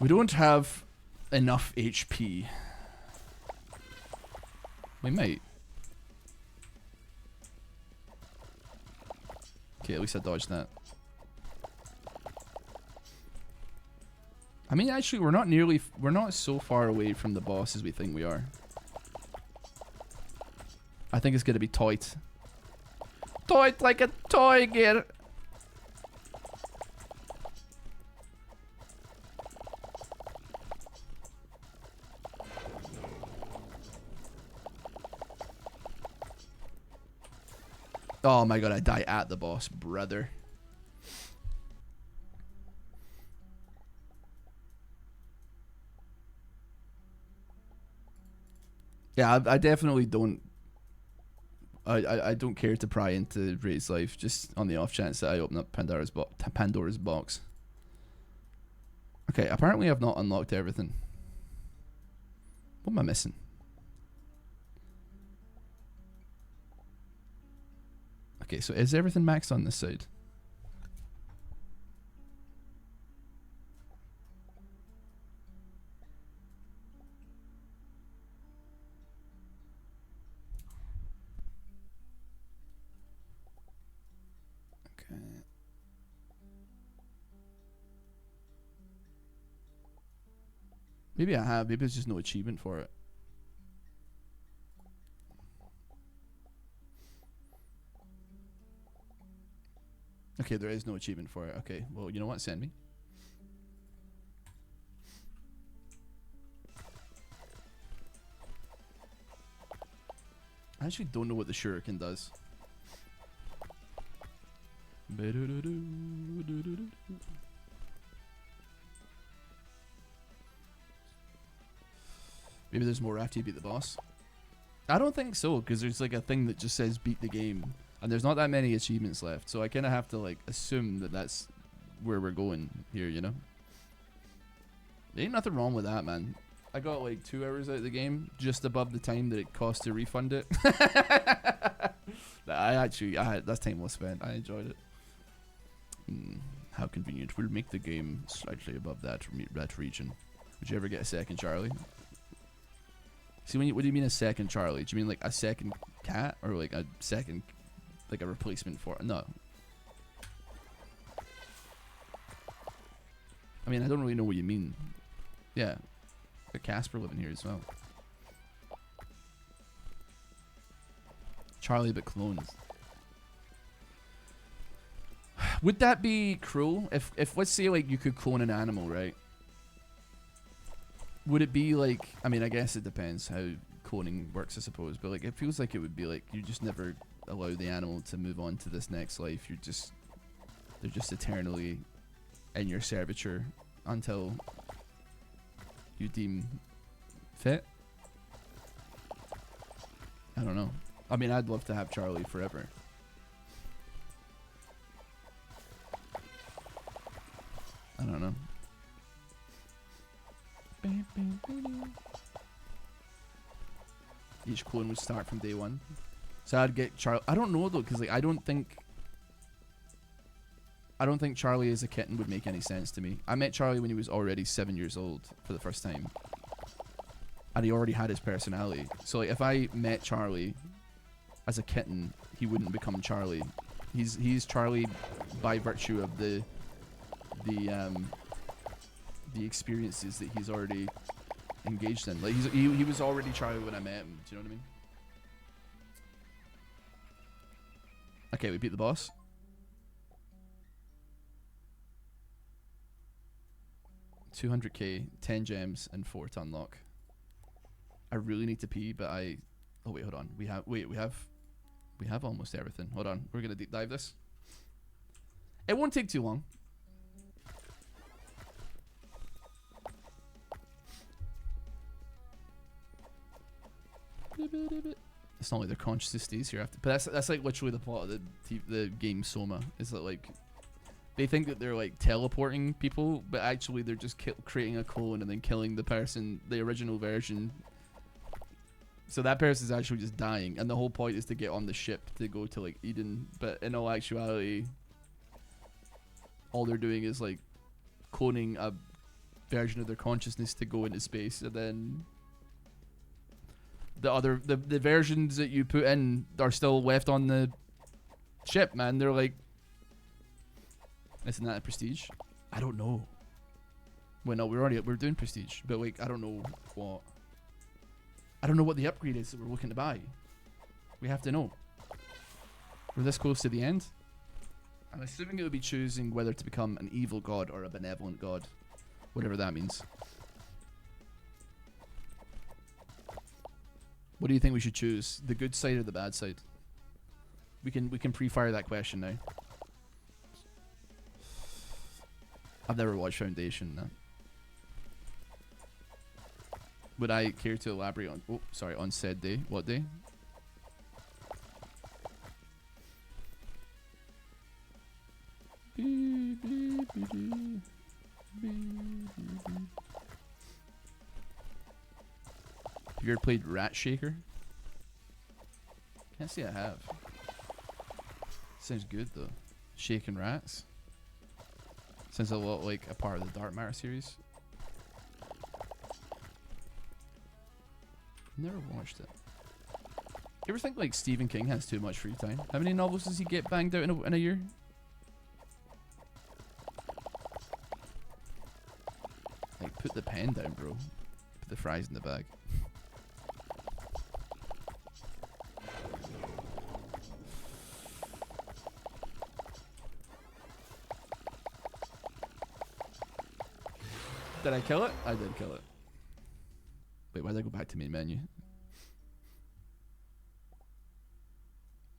We don't have enough HP. We might. Okay, at least I dodged that. I mean, actually, we're not so far away from the boss as we think we are. I think it's gonna be tight. Tight like a toy gear. Oh my god, I die at the boss, brother. Yeah, I definitely don't. I don't care to pry into Ray's life, just on the off chance that I open up Pandora's box. Okay, apparently I've not unlocked everything. What am I missing? Okay, so is everything maxed on this side? Okay. Maybe I have. Maybe there's just no achievement for it. Okay, there is no achievement for it. Okay, well, you know what? Send me. I actually don't know what the shuriken does. Maybe there's more after you beat the boss. I don't think so, because there's like a thing that just says beat the game. And there's not that many achievements left, so I kind of have to like assume that that's where we're going here, you know? There ain't nothing wrong with that, man. I got like 2 hours out of the game, just above the time that it cost to refund it. That's time well spent. I enjoyed it. How convenient. We'll make the game slightly above that region. Would you ever get a second Charlie? See, what do you mean a second Charlie? Do you mean like a second cat, or like a second, like a replacement for it? No. I mean, I don't really know what you mean. Yeah. Got Casper living here as well. Charlie but clones. Would that be cruel? If let's say like you could clone an animal, right? Would it be like, I mean, I guess it depends how cloning works, I suppose, but like it feels like it would be like you just never allow the animal to move on to this next life. They're just eternally in your serviture until you deem fit. I don't know. I mean, I'd love to have Charlie forever. I don't know. Each clone would start from day 1. So I'd get Charlie. I don't know though, because like I don't think Charlie as a kitten would make any sense to me. I met Charlie when he was already 7 years old for the first time, and he already had his personality. So like if I met Charlie as a kitten, he wouldn't become Charlie. He's Charlie by virtue of the experiences that he's already engaged in. Like he was already Charlie when I met him. Do you know what I mean? Okay, we beat the boss. $200k, 10 gems, and 4 to unlock. I really need to pee, but oh wait, hold on. We have almost everything. Hold on, we're gonna deep dive this. It won't take too long. It's not like their consciousness stays here after. But that's like literally the plot of the game Soma. Is that like they think that they're like teleporting people, but actually they're just creating a clone and then killing the person, the original version. So that person's actually just dying, and the whole point is to get on the ship to go to like Eden. But in all actuality, all they're doing is like cloning a version of their consciousness to go into space, and then the versions that you put in are still left on the ship, man. They're like, isn't that a prestige? I don't know. Well, no, we're doing prestige, but like I don't know what the upgrade is that we're looking to buy. We have to know. We're this close to the end. I'm assuming it would be choosing whether to become an evil god or a benevolent god, whatever that means. What do you think we should choose? The good side or the bad side? We can pre-fire that question now. I've never watched Foundation. No. Would I care to elaborate on? Oh, sorry. On said day. What day? Have you ever played Rat Shaker? Can't say I have. Sounds good though. Shaking rats. Sounds a lot like a part of the Dark Matter series. Never watched it. You ever think like Stephen King has too much free time? How many novels does he get banged out in a year? Like, put the pen down, bro. Put the fries in the bag. Did I kill it? I did kill it. Wait, why did I go back to main menu?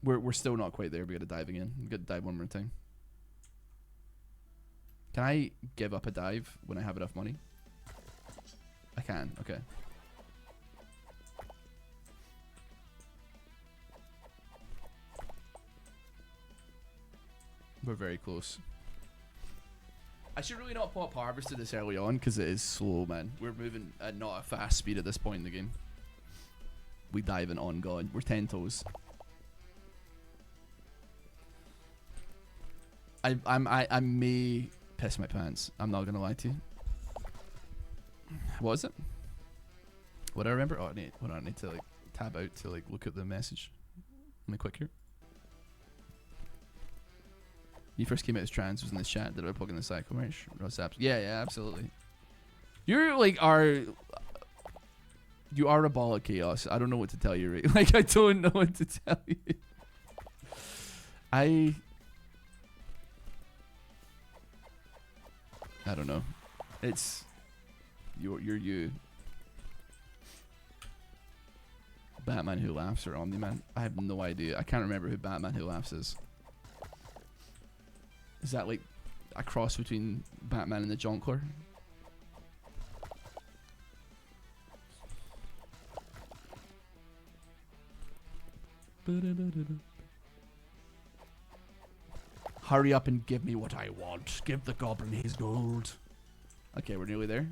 We're still not quite there. We gotta dive again. We gotta dive one more time. Can I give up a dive when I have enough money? I can. Okay. We're very close. I should really not pop harvested this early on because it is slow, man. We're moving at not a fast speed at this point in the game. We diving on God. We're 10 toes. I may piss my pants. I'm not gonna lie to you. What is it? What do I remember? Oh, I need to like tab out to like look at the message. Let me quick here. You first came out as trans, was in this chat. Did I plug in the Psycho merch? Yeah, absolutely. You're like you are a ball of chaos. I don't know what to tell you, right? Like I don't know what to tell you. I don't know. It's you're you. Batman Who Laughs or Omni-Man? I have no idea. I can't remember who Batman Who Laughs is. Is that like a cross between Batman and the Jonkler? Hurry up and give me what I want. Give the goblin his gold. Okay, we're nearly there.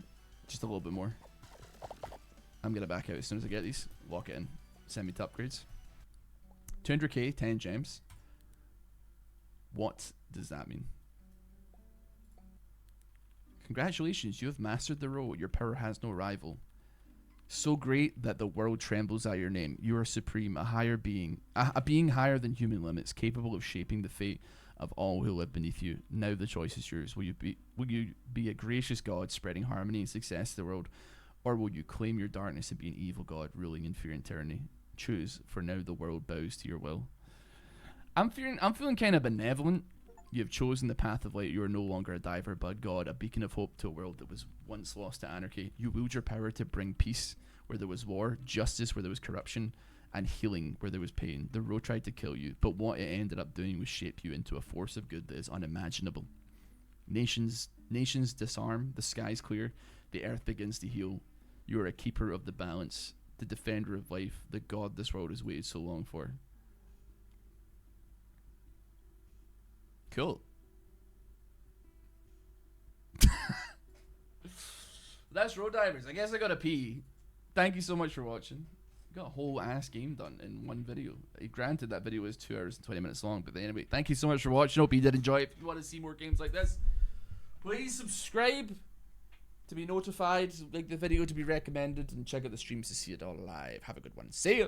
Just a little bit more. I'm gonna back out as soon as I get these. Lock it in. Send me to upgrades. 200k, 10 gems. What does that mean? Congratulations, you have mastered the role. Your power has no rival. So great that the world trembles at your name. You are supreme, a higher being, a being higher than human limits, capable of shaping the fate of all who live beneath you. Now the choice is yours. Will you be a gracious God spreading harmony and success to the world, or will you claim your darkness and be an evil God ruling in fear and tyranny? Choose, for now the world bows to your will. I'm feeling kind of benevolent. You have chosen the path of light. You are no longer a diver, but God, a beacon of hope to a world that was once lost to anarchy. You wield your power to bring peace where there was war, justice where there was corruption, and healing where there was pain. The road tried to kill you, but what it ended up doing was shape you into a force of good that is unimaginable. Nations disarm, the skies clear, the earth begins to heal. You are a keeper of the balance, the defender of life, the god this world has waited so long for. Cool. That's Road Divers. I guess I gotta pee. Thank you so much for watching. Got a whole ass game done in one video. Granted, that video was 2 hours and 20 minutes long, but anyway, thank you so much for watching. Hope you did enjoy. If you want to see more games like this, please subscribe to be notified, like the video to be recommended, and check out the streams to see it all live. Have a good one. See ya!